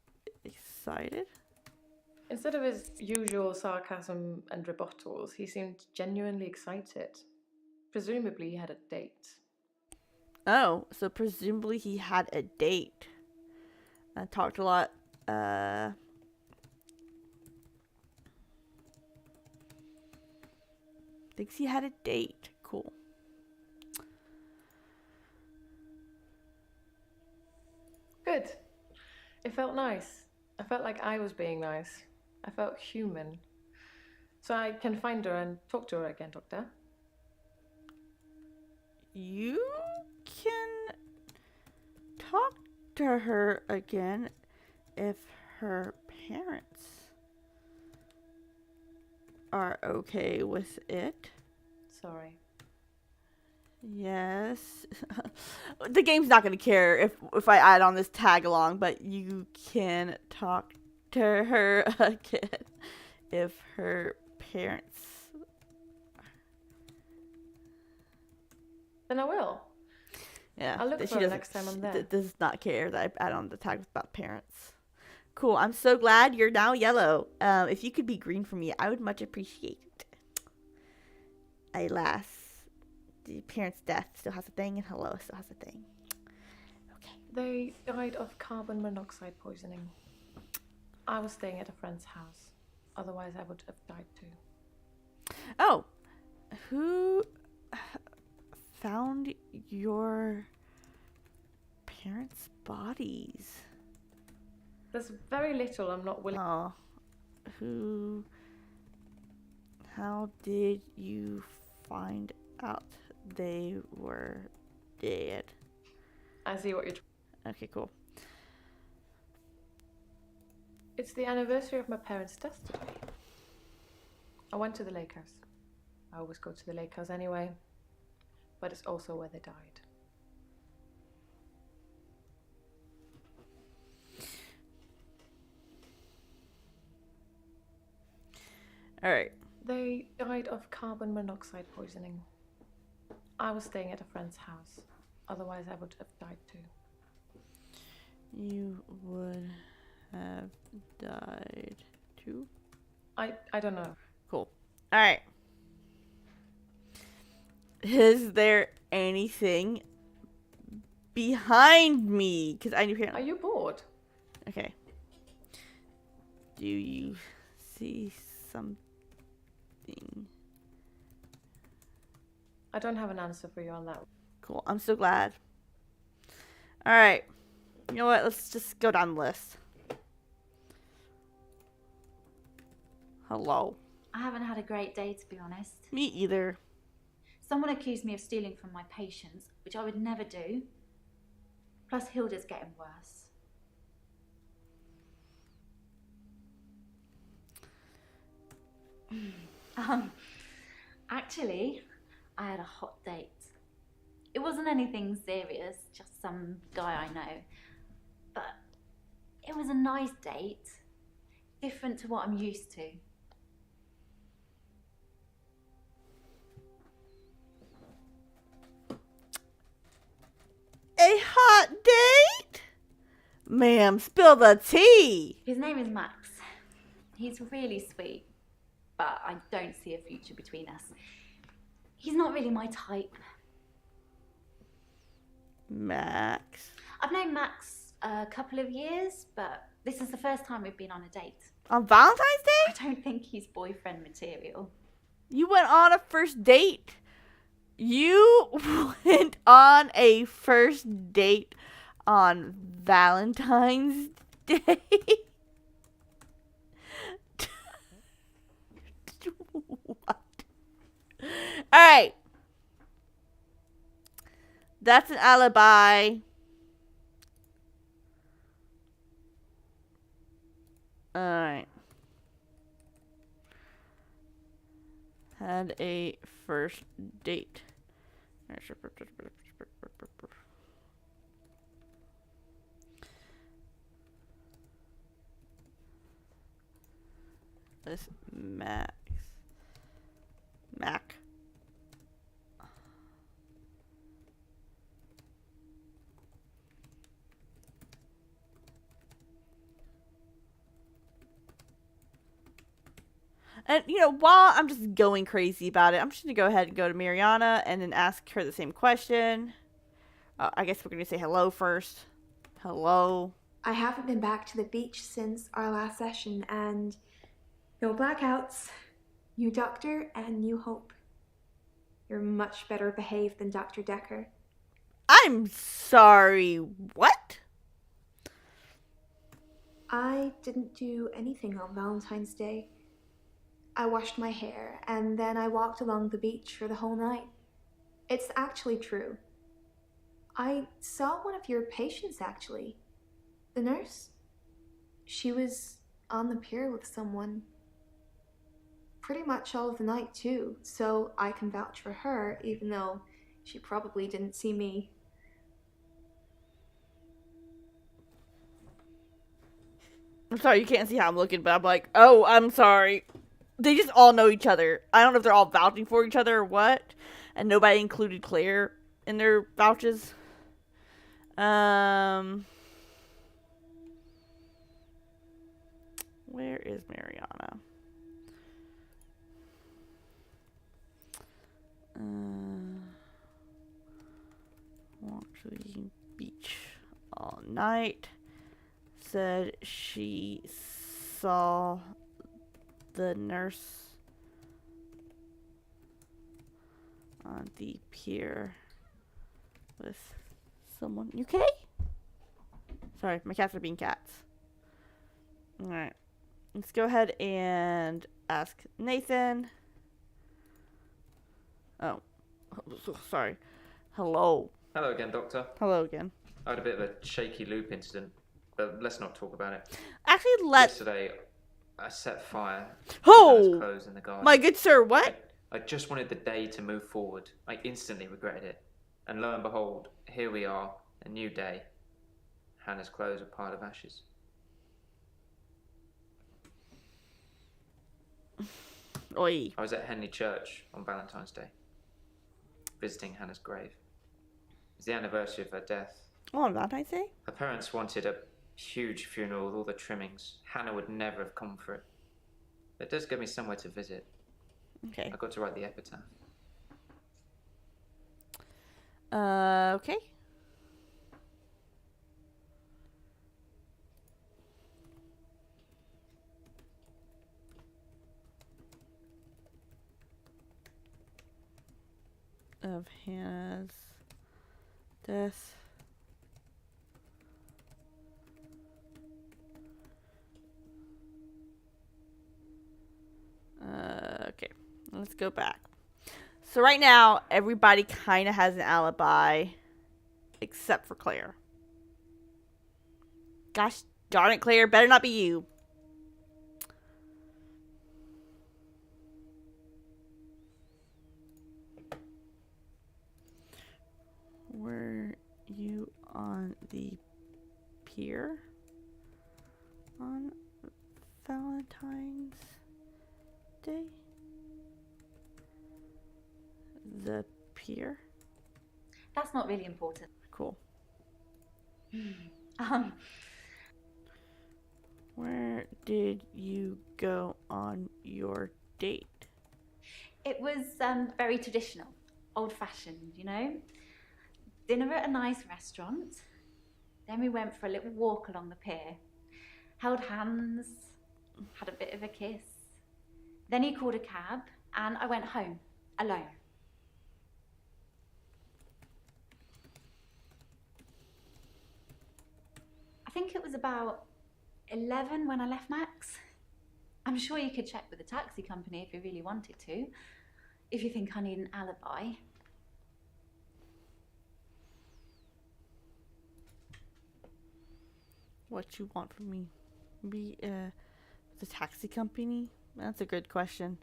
excited. Instead of his usual sarcasm and rebuttals, he seemed genuinely excited. Presumably he had a date. Oh, so presumably he had a date. I talked a lot. Thinks he had a date. Cool. Good. It felt nice. I felt like I was being nice. I felt human. So I can find her and talk to her again, Doctor. You can talk to her again if her parents are okay with it. Sorry. Yes. The game's not going to care if I add on this tag along, but you can talk to her again if her parents. Then I will. Yeah. I'll look for her next time I'm there. Does not care that I add on the tag about parents. Cool. I'm so glad you're now yellow. If you could be green for me, I would much appreciate it. Alas, the parents' death still has a thing, and hello still has a thing. Okay. They died of carbon monoxide poisoning. I was staying at a friend's house. Otherwise, I would have died too. Oh, who found your parents' bodies? There's very little I'm not willing. Oh, how did you find out they were dead? I see what you're. Okay, cool. It's the anniversary of my parents' death today. I went to the lake house. I always go to the lake house anyway, but it's also where they died. All right. They died of carbon monoxide poisoning. I was staying at a friend's house. Otherwise, I would have died too. You would have died too? I don't know. Cool. All right. Is there anything behind me? Because I knew here. Are you bored? Okay. Do you see something? I don't have an answer for you on that. Cool. I'm so glad. All right. You know what? Let's just go down the list. Hello. I haven't had a great day, to be honest. Me either. Someone accused me of stealing from my patients, which I would never do. Plus, Hilda's getting worse. Actually, I had a hot date. It wasn't anything serious, just some guy I know. But it was a nice date, different to what I'm used to. A hot date? Ma'am, spill the tea. His name is Max. He's really sweet, but I don't see a future between us. He's not really my type. Max. I've known Max a couple of years, but this is the first time we've been on a date. On Valentine's Day? I don't think he's boyfriend material. You went on a first date? You went on a first date on Valentine's Day? What? Alright. That's an alibi. Alright. Had a first date. This Mac. And, you know, while I'm just going crazy about it, I'm just going to go ahead and go to Mariana and then ask her the same question. I guess we're going to say hello first. Hello. I haven't been back to the beach since our last session, and no blackouts, new doctor, and new hope. You're much better behaved than Dr. Dekker. I'm sorry, what? I didn't do anything on Valentine's Day. I washed my hair, and then I walked along the beach for the whole night. It's actually true. I saw one of your patients, actually. The nurse. She was on the pier with someone. Pretty much all of the night, too, so I can vouch for her, even though she probably didn't see me. I'm sorry, you can't see how I'm looking, but I'm like, oh, I'm sorry. They just all know each other. I don't know if they're all vouching for each other or what. And nobody included Claire in their vouches. Where is Mariana? Walked to the beach all night. Said she saw the nurse on the pier with someone. You okay? Sorry, my cats are being cats. Alright. Let's go ahead and ask Nathan. Oh. Sorry. Hello. Hello again, Doctor. Hello again. I had a bit of a shaky loop incident, but let's not talk about it. Actually, let's... Yesterday, I set fire to Oh! Hannah's clothes in the garden. My good sir, what? I just wanted the day to move forward. I instantly regretted it. And lo and behold, here we are, a new day. Hannah's clothes are a pile of ashes. Oi. I was at Henley Church on Valentine's Day, visiting Hannah's grave. It's the anniversary of her death. Oh, on Valentine's Day? Her parents wanted a huge funeral with all the trimmings. Hannah would never have come for it. It does give me somewhere to visit. Okay. I got to write the epitaph. Okay. Of Hannah's death. Okay, let's go back. So right now, everybody kind of has an alibi, except for Claire. Gosh darn it, Claire, better not be you. Were you on the pier on Valentine's Day? The pier? That's not really important. Cool. Um, Where did you go on your date? it was very traditional, old-fashioned, you know? Dinner at a nice restaurant. Then we went for a little walk along the pier. Held hands, had a bit of a kiss. Then he called a cab, and I went home, alone. I think it was about 11 when I left Max. I'm sure you could check with the taxi company if you really wanted to, if you think I need an alibi. What you want from me? Be the taxi company? That's a good question.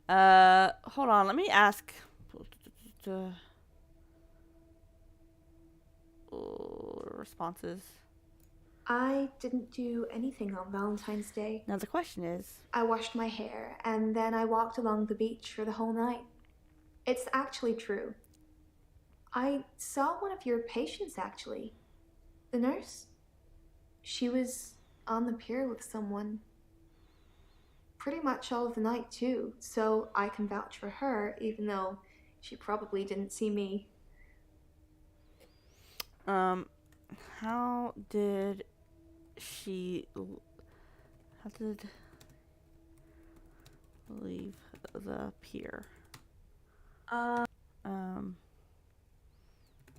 Hold on, let me ask. Responses. I didn't do anything on Valentine's Day. Now the question is, I washed my hair, and then I walked along the beach for the whole night. It's actually true. I saw one of your patients, actually. The nurse. She was on the pier with someone. Pretty much all of the night, too, so I can vouch for her, even though she probably didn't see me. how did she leave the pier?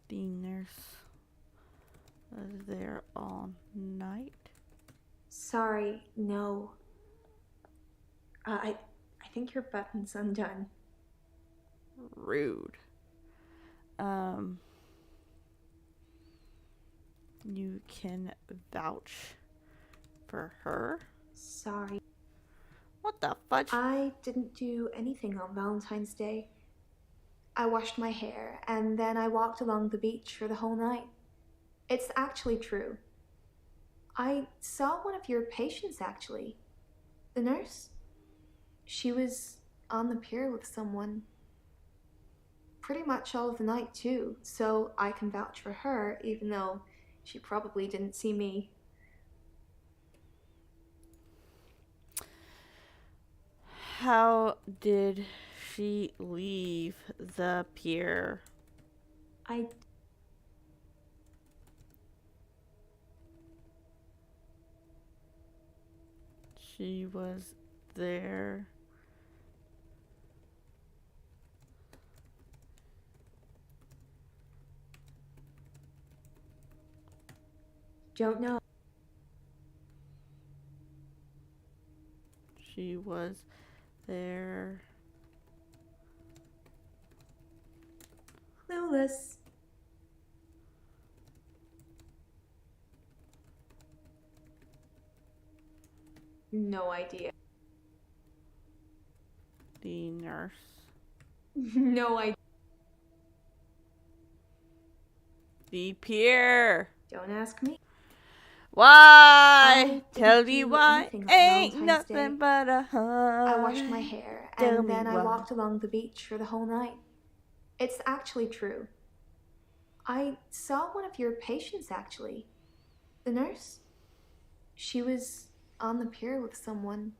The nurse was there all night. Sorry, no. I think your button's undone. Rude. You can vouch for her? Sorry. What the fudge? I didn't do anything on Valentine's Day. I washed my hair, and then I walked along the beach for the whole night. It's actually true. I saw one of your patients, actually. The nurse. She was on the pier with someone. Pretty much all of the night, too, so I can vouch for her, even though she probably didn't see me. How did she leave the pier? She was there. Don't know. She was there. Clueless. No idea. The nurse. No idea. The pier. Don't ask me. Why? didn't Tell me do why. anything on Ain't Valentine's nothing Day. but a heart. I washed my hair, Tell and me then I why. walked along the beach for the whole night. It's actually true. I saw one of your patients, actually. The nurse. She was on the pier with someone.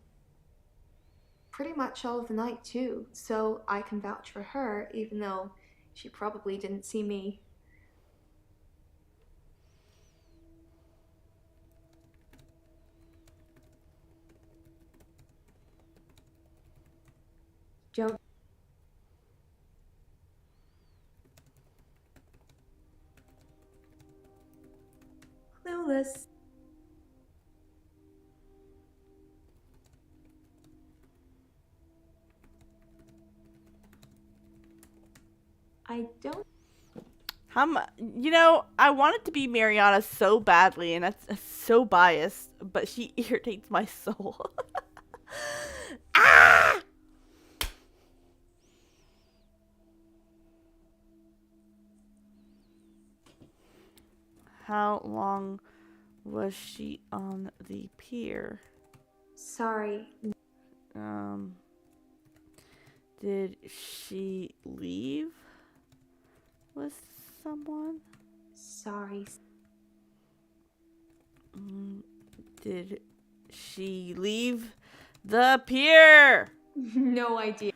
Pretty much all of the night, too, so I can vouch for her, even though she probably didn't see me. Don't. Clueless. I don't. You know, I want it to be Mariana so badly, and that's so biased, but she irritates my soul. Ah! How long was she on the pier? Sorry. Did she leave with someone? Sorry. Did she leave the pier? No idea.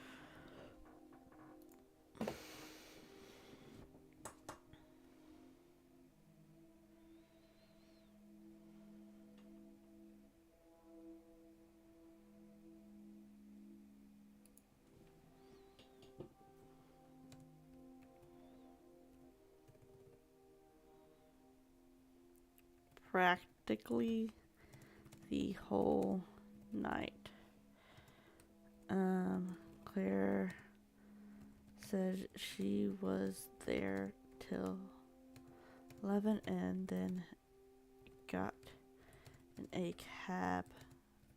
Practically the whole night. Claire said she was there till 11 and then got in a cab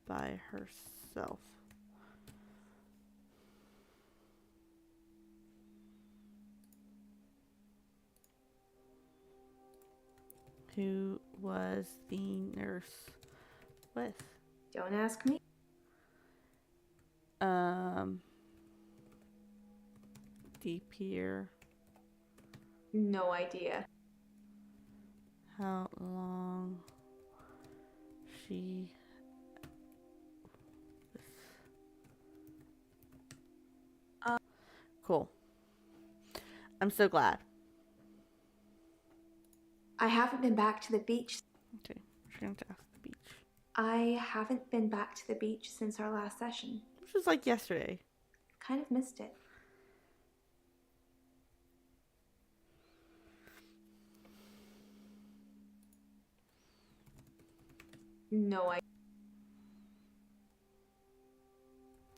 by herself. Who was the nurse with? Don't ask me. The pier. No idea. How long she was. Cool. I'm so glad. I haven't been back to the beach. Okay, she's going to ask. I haven't been back to the beach since our last session. Which was like yesterday. Kind of missed it. No, I.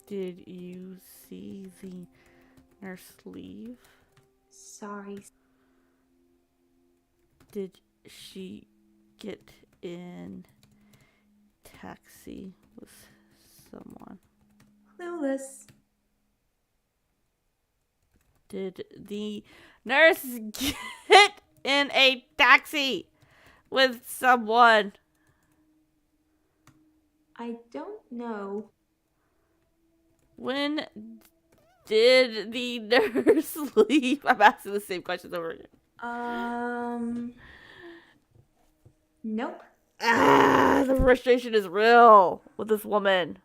Did you see the nurse leave? Sorry. Did she get in taxi with someone? Clueless. Did the nurse get in a taxi with someone? I don't know. When did the nurse leave? I'm asking the same questions over again. Nope. The frustration is real with this woman.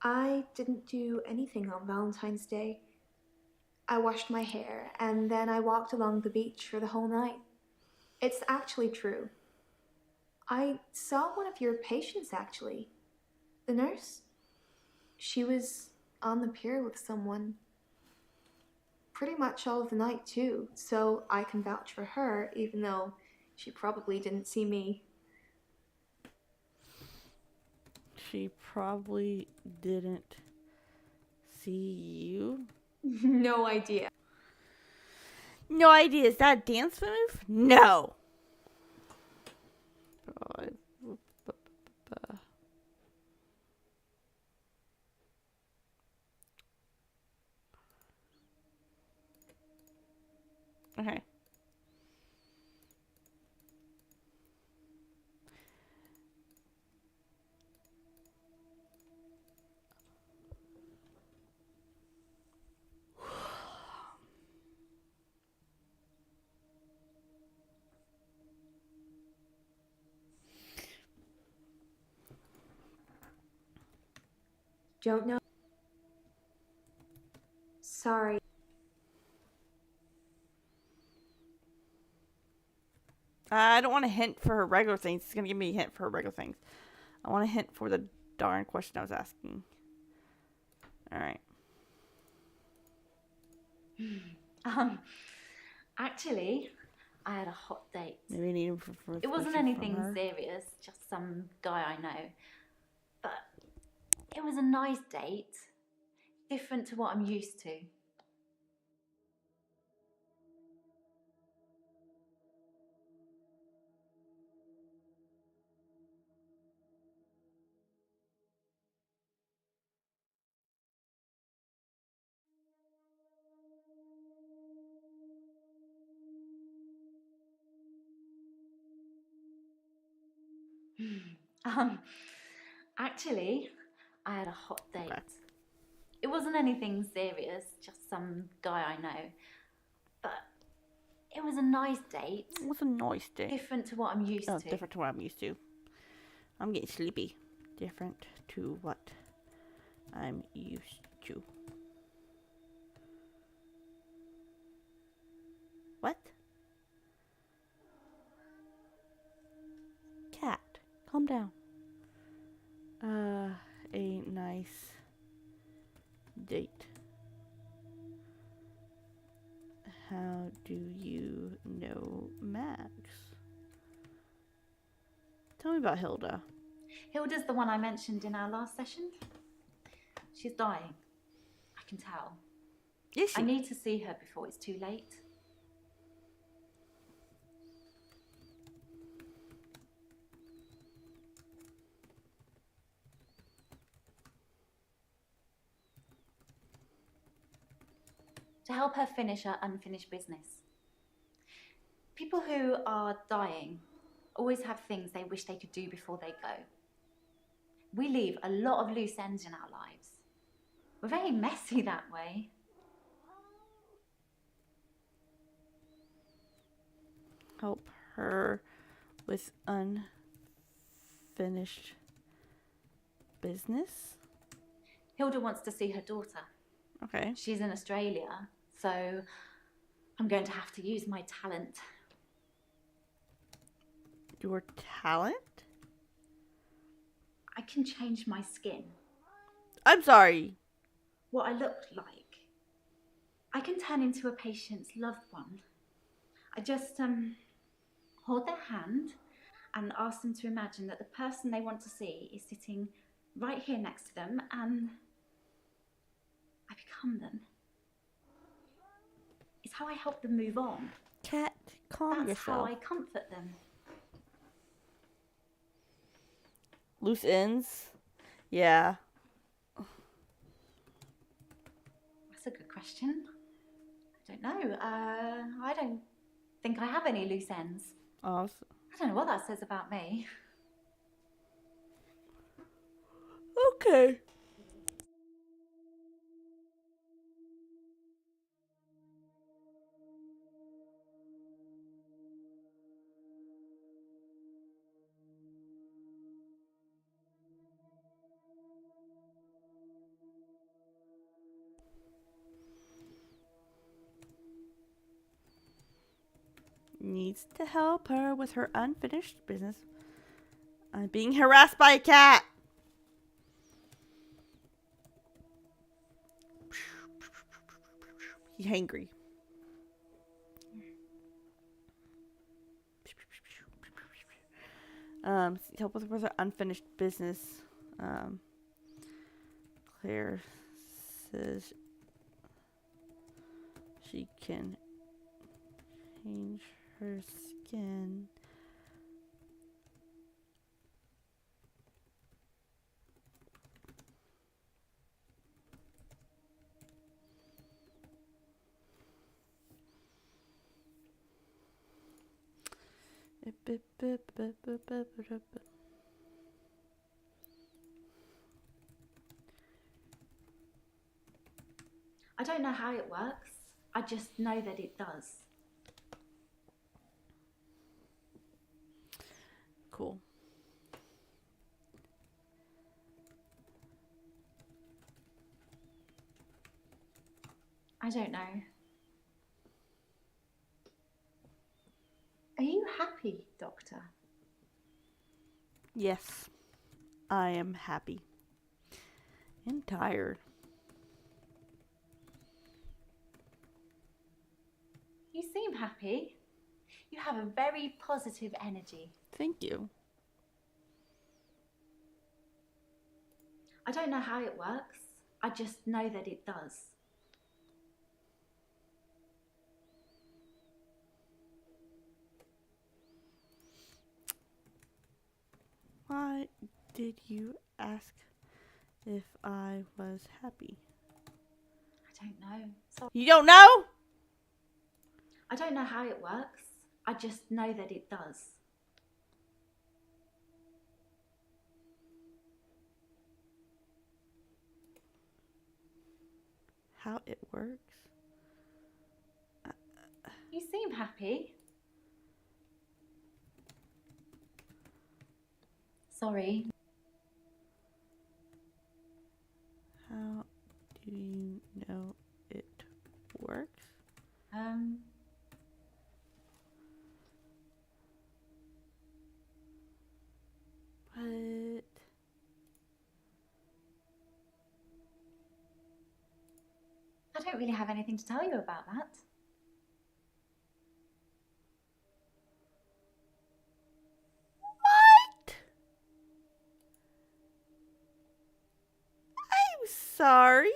I didn't do anything on Valentine's Day. I washed my hair and then I walked along the beach for the whole night. It's actually true. I saw one of your patients actually. The nurse. She was on the pier with someone. Pretty much all of the night too, so I can vouch for her even though she probably didn't see me. She probably didn't see you. No idea. No idea. Is that a dance move? No. Okay. Don't know. Sorry. I don't want a hint for her regular things. It's going to give me a hint for her regular things. I want a hint for the darn question I was asking. Alright. Actually, I had a hot date. Maybe I need him for It wasn't anything serious, just some guy I know. But it was a nice date, different to what I'm used to. Actually, I had a hot date. Okay. It wasn't anything serious, just some guy I know. But it was a nice date, It was a nice day. different to what I'm used to. Different to what I'm used to. I'm getting sleepy. Different to what I'm used to. What? Cat, calm down. A nice date. How do you know Max? Tell me about Hilda. Hilda's the one I mentioned in our last session. She's dying. I can tell. Is she? I need to see her before it's too late. To help her finish her unfinished business. People who are dying always have things they wish they could do before they go. We leave a lot of loose ends in our lives. We're very messy that way. Help her with unfinished business? Hilda wants to see her daughter. Okay. She's in Australia, so I'm going to have to use my talent. Your talent? I can change my skin. I'm sorry. What I look like. I can turn into a patient's loved one. I just hold their hand and ask them to imagine that the person they want to see is sitting right here next to them, and I become them. It's how I help them move on. Cat, calm That's how yourself. I comfort them. Loose ends? Yeah. That's a good question. I don't know. I don't think I have any loose ends. Awesome. I don't know what that says about me. Okay. Needs to help her with her unfinished business. I'm being harassed by a cat. He's hangry. Help with her unfinished business. Claire says she can change her skin. I don't know how it works. I just know that it does. Cool. I don't know. Are you happy, Doctor? Yes, I am happy and tired. You seem happy. You have a very positive energy. Thank you. I don't know how it works. I just know that it does. Why did you ask if I was happy? I don't know. So You don't know? I don't know how it works. I just know that it does. How it works? You seem happy. Sorry. How do you know it works? What? I don't really have anything to tell you about that. What? I'm sorry.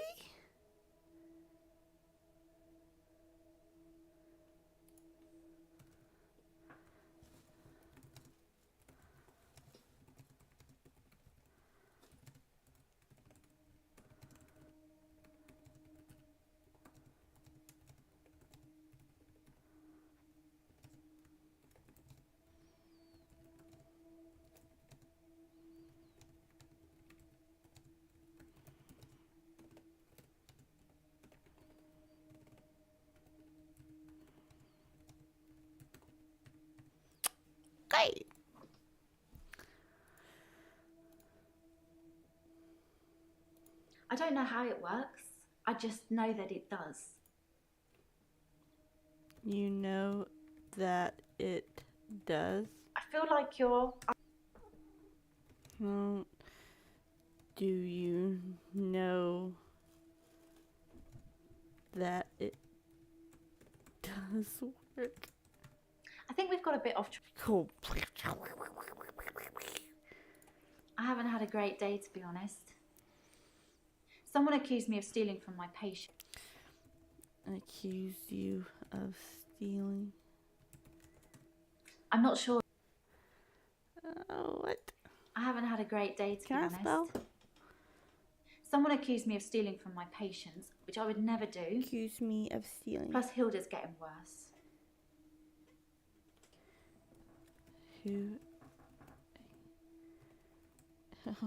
Okay. I don't know how it works. I just know that it does. You know that it does? I feel like you're. Well, do you know that it does work? I think we've got a bit off track. Cool. I haven't had a great day, to be honest. Someone accused me of stealing from my patient. Accused you of stealing? I'm not sure. What? I haven't had a great day, to Can be I honest. spell? Someone accused me of stealing from my patients, which I would never do. Accuse me of stealing. Plus, Hilda's getting worse. Who?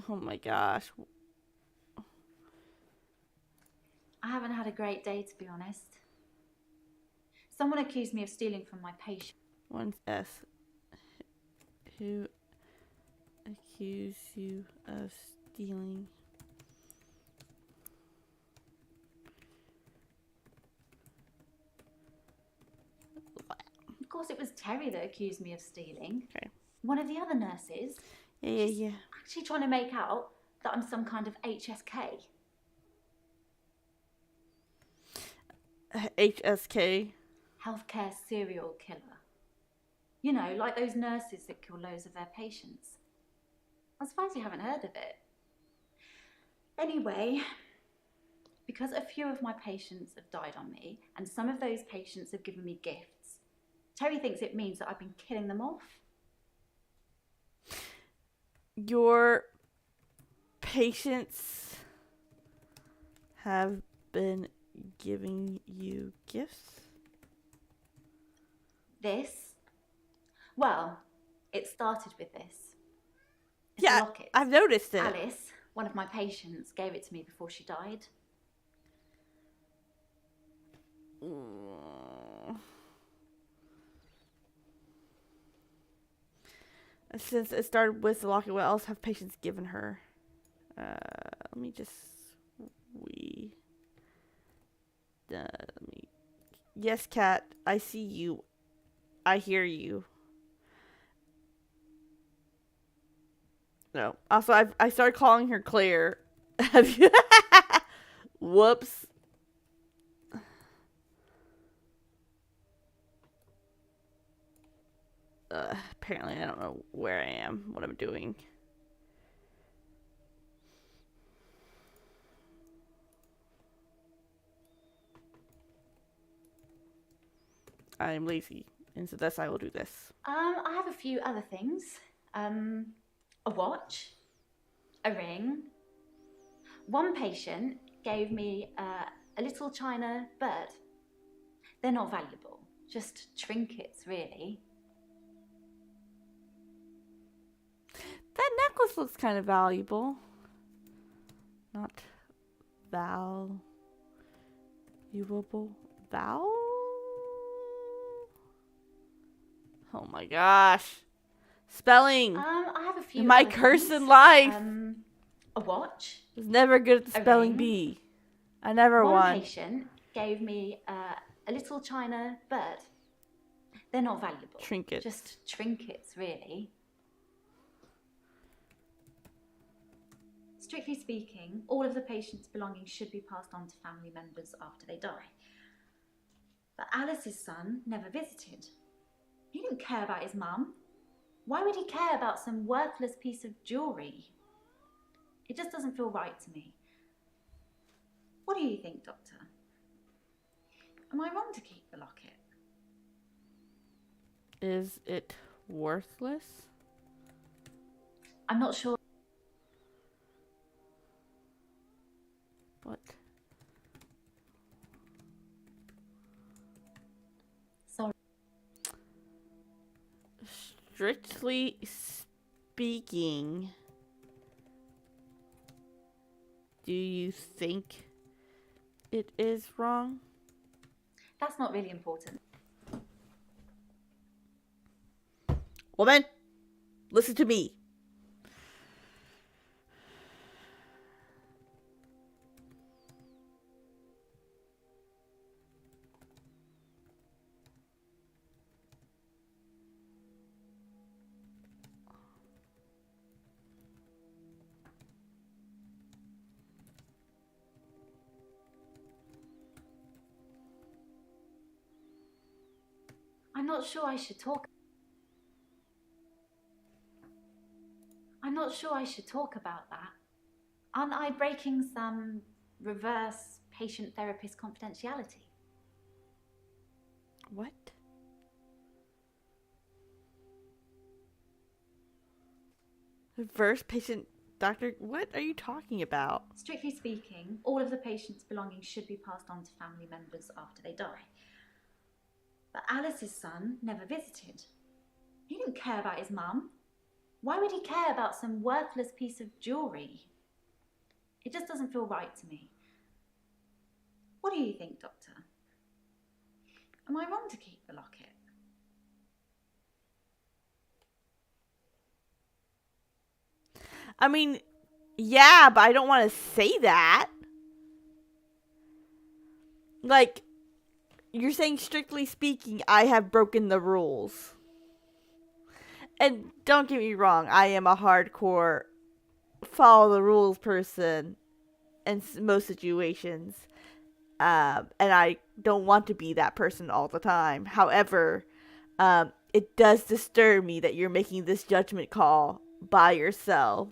Oh my gosh. I haven't had a great day, to be honest. Someone accused me of stealing from my patient. One's S. Who accused you of stealing? Of course, it was Terry that accused me of stealing. Okay. One of the other nurses. Yeah. Actually trying to make out that I'm some kind of HSK. HSK. Healthcare serial killer. You know, like those nurses that kill loads of their patients. I'm surprised you haven't heard of it. Anyway, because a few of my patients have died on me, and some of those patients have given me gifts, Terry thinks it means that I've been killing them off. Your patients have been giving you gifts? Well, it started with this. It's a Yeah, locket. I've noticed it. Alice, one of my patients, gave it to me before she died. Since it started with the locket, what else have patients given her? Let me just Yes, Cat, I see you. I hear you. No. Also, I started calling her Claire. Have you? Whoops. Apparently, I don't know where I am, what I'm doing. I'm lazy, and so thus I will do this. I have a few other things. A watch, a ring. One patient gave me a little china bird. They're not valuable, just trinkets, really. That necklace looks kind of valuable. Not valuable. Oh my gosh. Spelling. I have a few. My other curse things. in life. A watch. I was never good at the A spelling ring. bee. I never One won. patient gave me a little china bird. They're not valuable. Trinkets. Just trinkets, really. Strictly speaking, all of the patient's belongings should be passed on to family members after they die. But Alice's son never visited. He didn't care about his mum. Why would he care about some worthless piece of jewellery? It just doesn't feel right to me. What do you think, Doctor? Am I wrong to keep the locket? Is it worthless? I'm not sure. What? Sorry. Strictly speaking, do you think it is wrong? That's not really important. Woman, listen to me. I'm not sure I should talk. I'm not sure I should talk about that. Aren't I breaking some reverse patient-therapist confidentiality? What? Reverse patient doctor? What are you talking about? Strictly speaking, all of the patient's belongings should be passed on to family members after they die. But Alice's son never visited. He didn't care about his mum. Why would he care about some worthless piece of jewellery? It just doesn't feel right to me. What do you think, Doctor? Am I wrong to keep the locket? I mean, yeah, but I don't want to say that. Like, you're saying strictly speaking, I have broken the rules. And don't get me wrong, I am a hardcore follow the rules person in most situations. And I don't want to be that person all the time. However, it does disturb me that you're making this judgment call by yourself.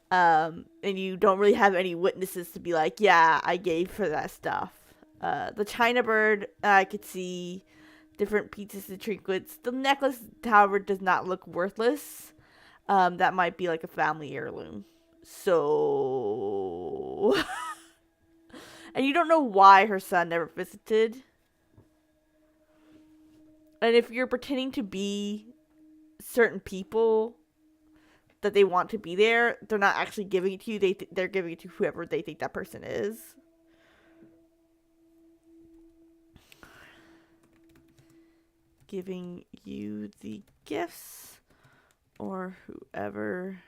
And you don't really have any witnesses to be like, yeah, I gave for that stuff. The China bird, I could see different pieces of trinkets. The necklace, however, does not look worthless. That might be like a family heirloom. So... And you don't know why her son never visited. And if you're pretending to be certain people that they want to be there, they're not actually giving it to you. They're giving it to whoever they think that person is. Giving you the gifts or whoever...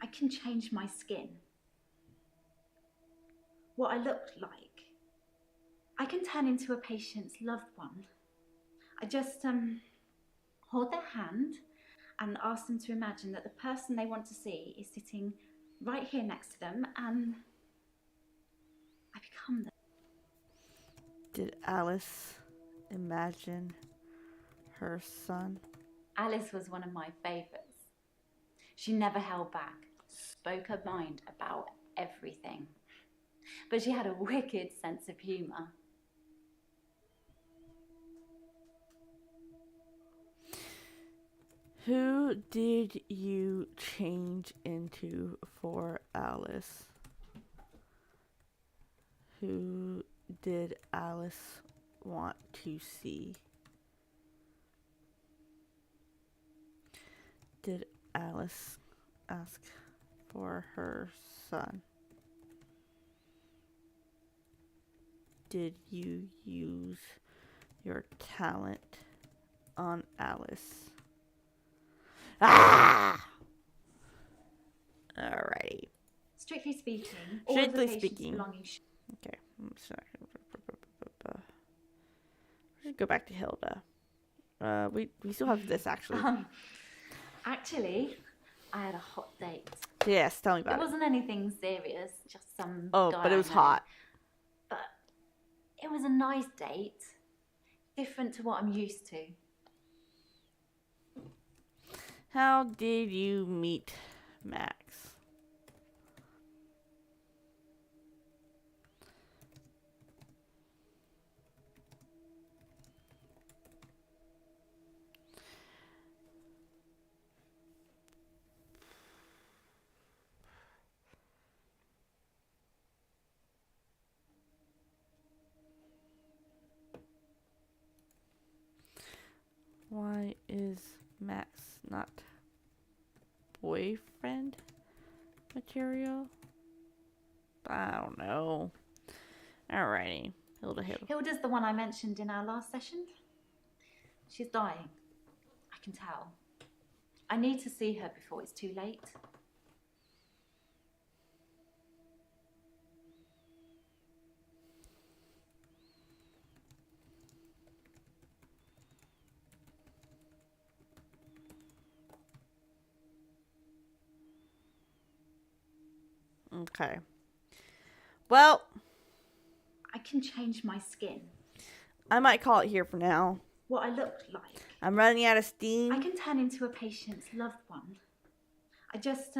I can change my skin. What I look like. I can turn into a patient's loved one. I just hold their hand and ask them to imagine that the person they want to see is sitting right here next to them, and I become them. Did Alice imagine her son? Alice was one of my favourites. She never held back, spoke her mind about everything. But she had a wicked sense of humour. Who did you change into for Alice? Who did Alice want to see? Did Alice ask for her son? Did you use your talent on Alice? Ah! Alrighty. Strictly speaking, all of the Strictly patient's speaking. belongings. Okay. I'm sorry. Let's go back to Hilda. We still have this actually. Actually, I had a hot date. Yes, tell me It about it. wasn't anything serious, just some Oh, guy but it I was know. hot. But it was a nice date, different to what I'm used to. How did you meet Max? Why is Max not boyfriend material? I don't know. Alrighty. Hilda. Hilda's the one I mentioned in our last session. She's dying. I can tell. I need to see her before it's too late. Okay. Well, I can change my skin. I might call it here for now. What I look like. I'm running out of steam. I can turn into a patient's loved one. I just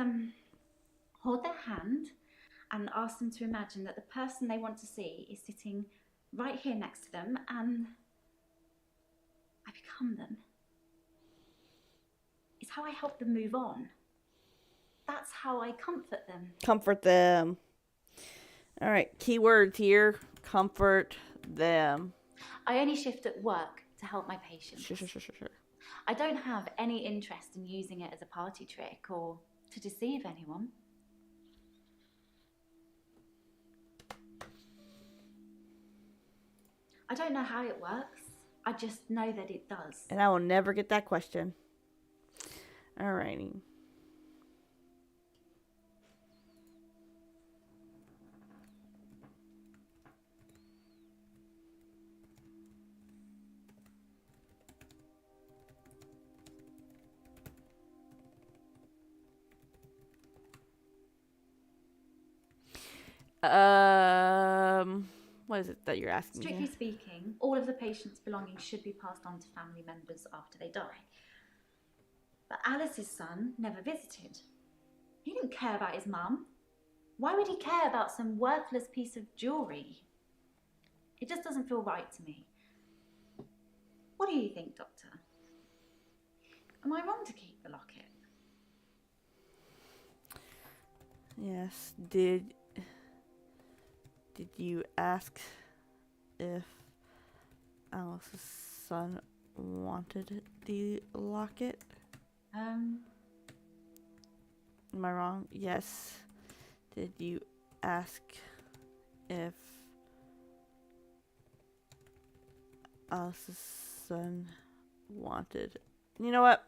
hold their hand and ask them to imagine that the person they want to see is sitting right here next to them, and I become them. It's how I help them move on. That's how I comfort them. Comfort them. All right, keywords here. Comfort them. I only shift at work to help my patients. Sure. I don't have any interest in using it as a party trick or to deceive anyone. I don't know how it works. I just know that it does. And I will never get that question. Alrighty. What is it that you're asking me? Strictly speaking, all of the patient's belongings should be passed on to family members after they die. But Alice's son never visited. He didn't care about his mum. Why would he care about some worthless piece of jewellery? It just doesn't feel right to me. What do you think, Doctor? Am I wrong to keep the locket? Yes. Did you ask if Alice's son wanted the locket? Am I wrong? Yes. Did you ask if Alice's son wanted? You know what?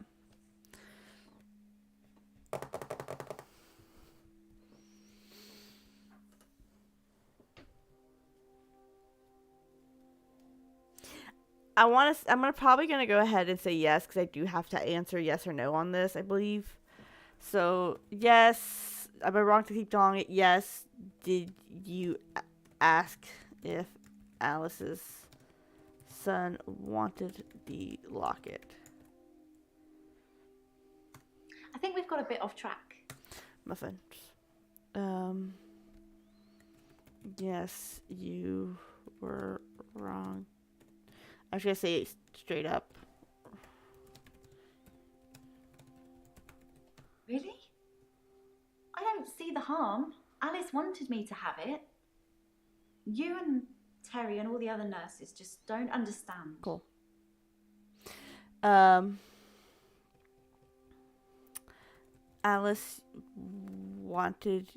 I'm probably gonna go ahead and say yes, because I do have to answer yes or no on this, I believe. So yes, am I wrong to keep doing it? Yes. Did you ask if Alice's son wanted the locket? I think we've got a bit off track. Muffins. Yes, you were wrong. I was gonna say it straight up. Really? I don't see the harm. Alice wanted me to have it. You and Terry and all the other nurses just don't understand. Cool. Alice wanted...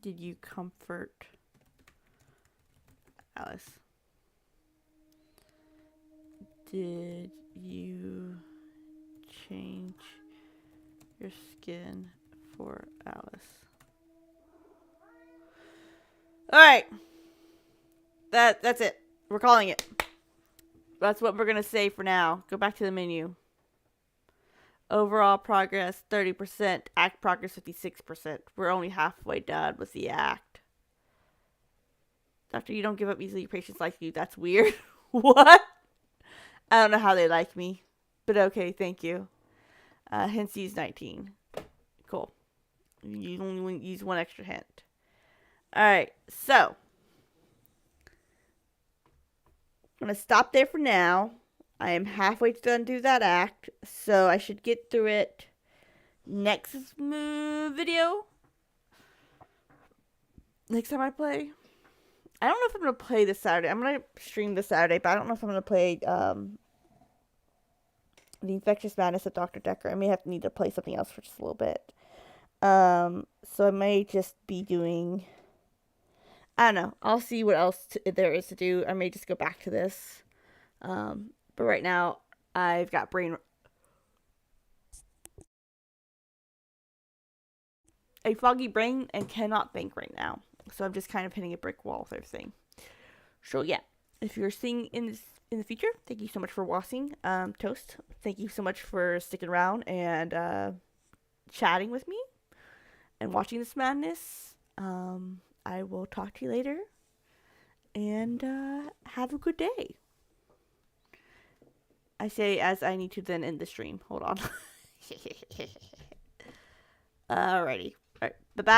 Did you comfort Alice? Did you change your skin for Alice? Alright. That's it. We're calling it. That's what we're gonna say for now. Go back to the menu. Overall progress 30%, act progress 56%. We're only halfway done with the act. Doctor, you don't give up easily. Your patients like you. That's weird. What? I don't know how they like me. But okay, thank you. Hints use 19. Cool. You only use one extra hint. Alright, so. I'm going to stop there for now. I am halfway done do that act, so I should get through it next video. Next time I play. I don't know if I'm going to play this Saturday. I'm going to stream this Saturday, but I don't know if I'm going to play the Infectious Madness of Doctor Dekker. I may have to need to play something else for just a little bit. So I may just be doing... I don't know. I'll see what else there is to do. I may just go back to this. But right now, I've got a foggy brain and cannot think right now. So I'm just kind of hitting a brick wall with everything. So yeah, if you're seeing in the future, thank you so much for watching. Toast, thank you so much for sticking around and chatting with me and watching this madness. I will talk to you later, and have a good day. I say as I need to then end the stream. Hold on. Alrighty.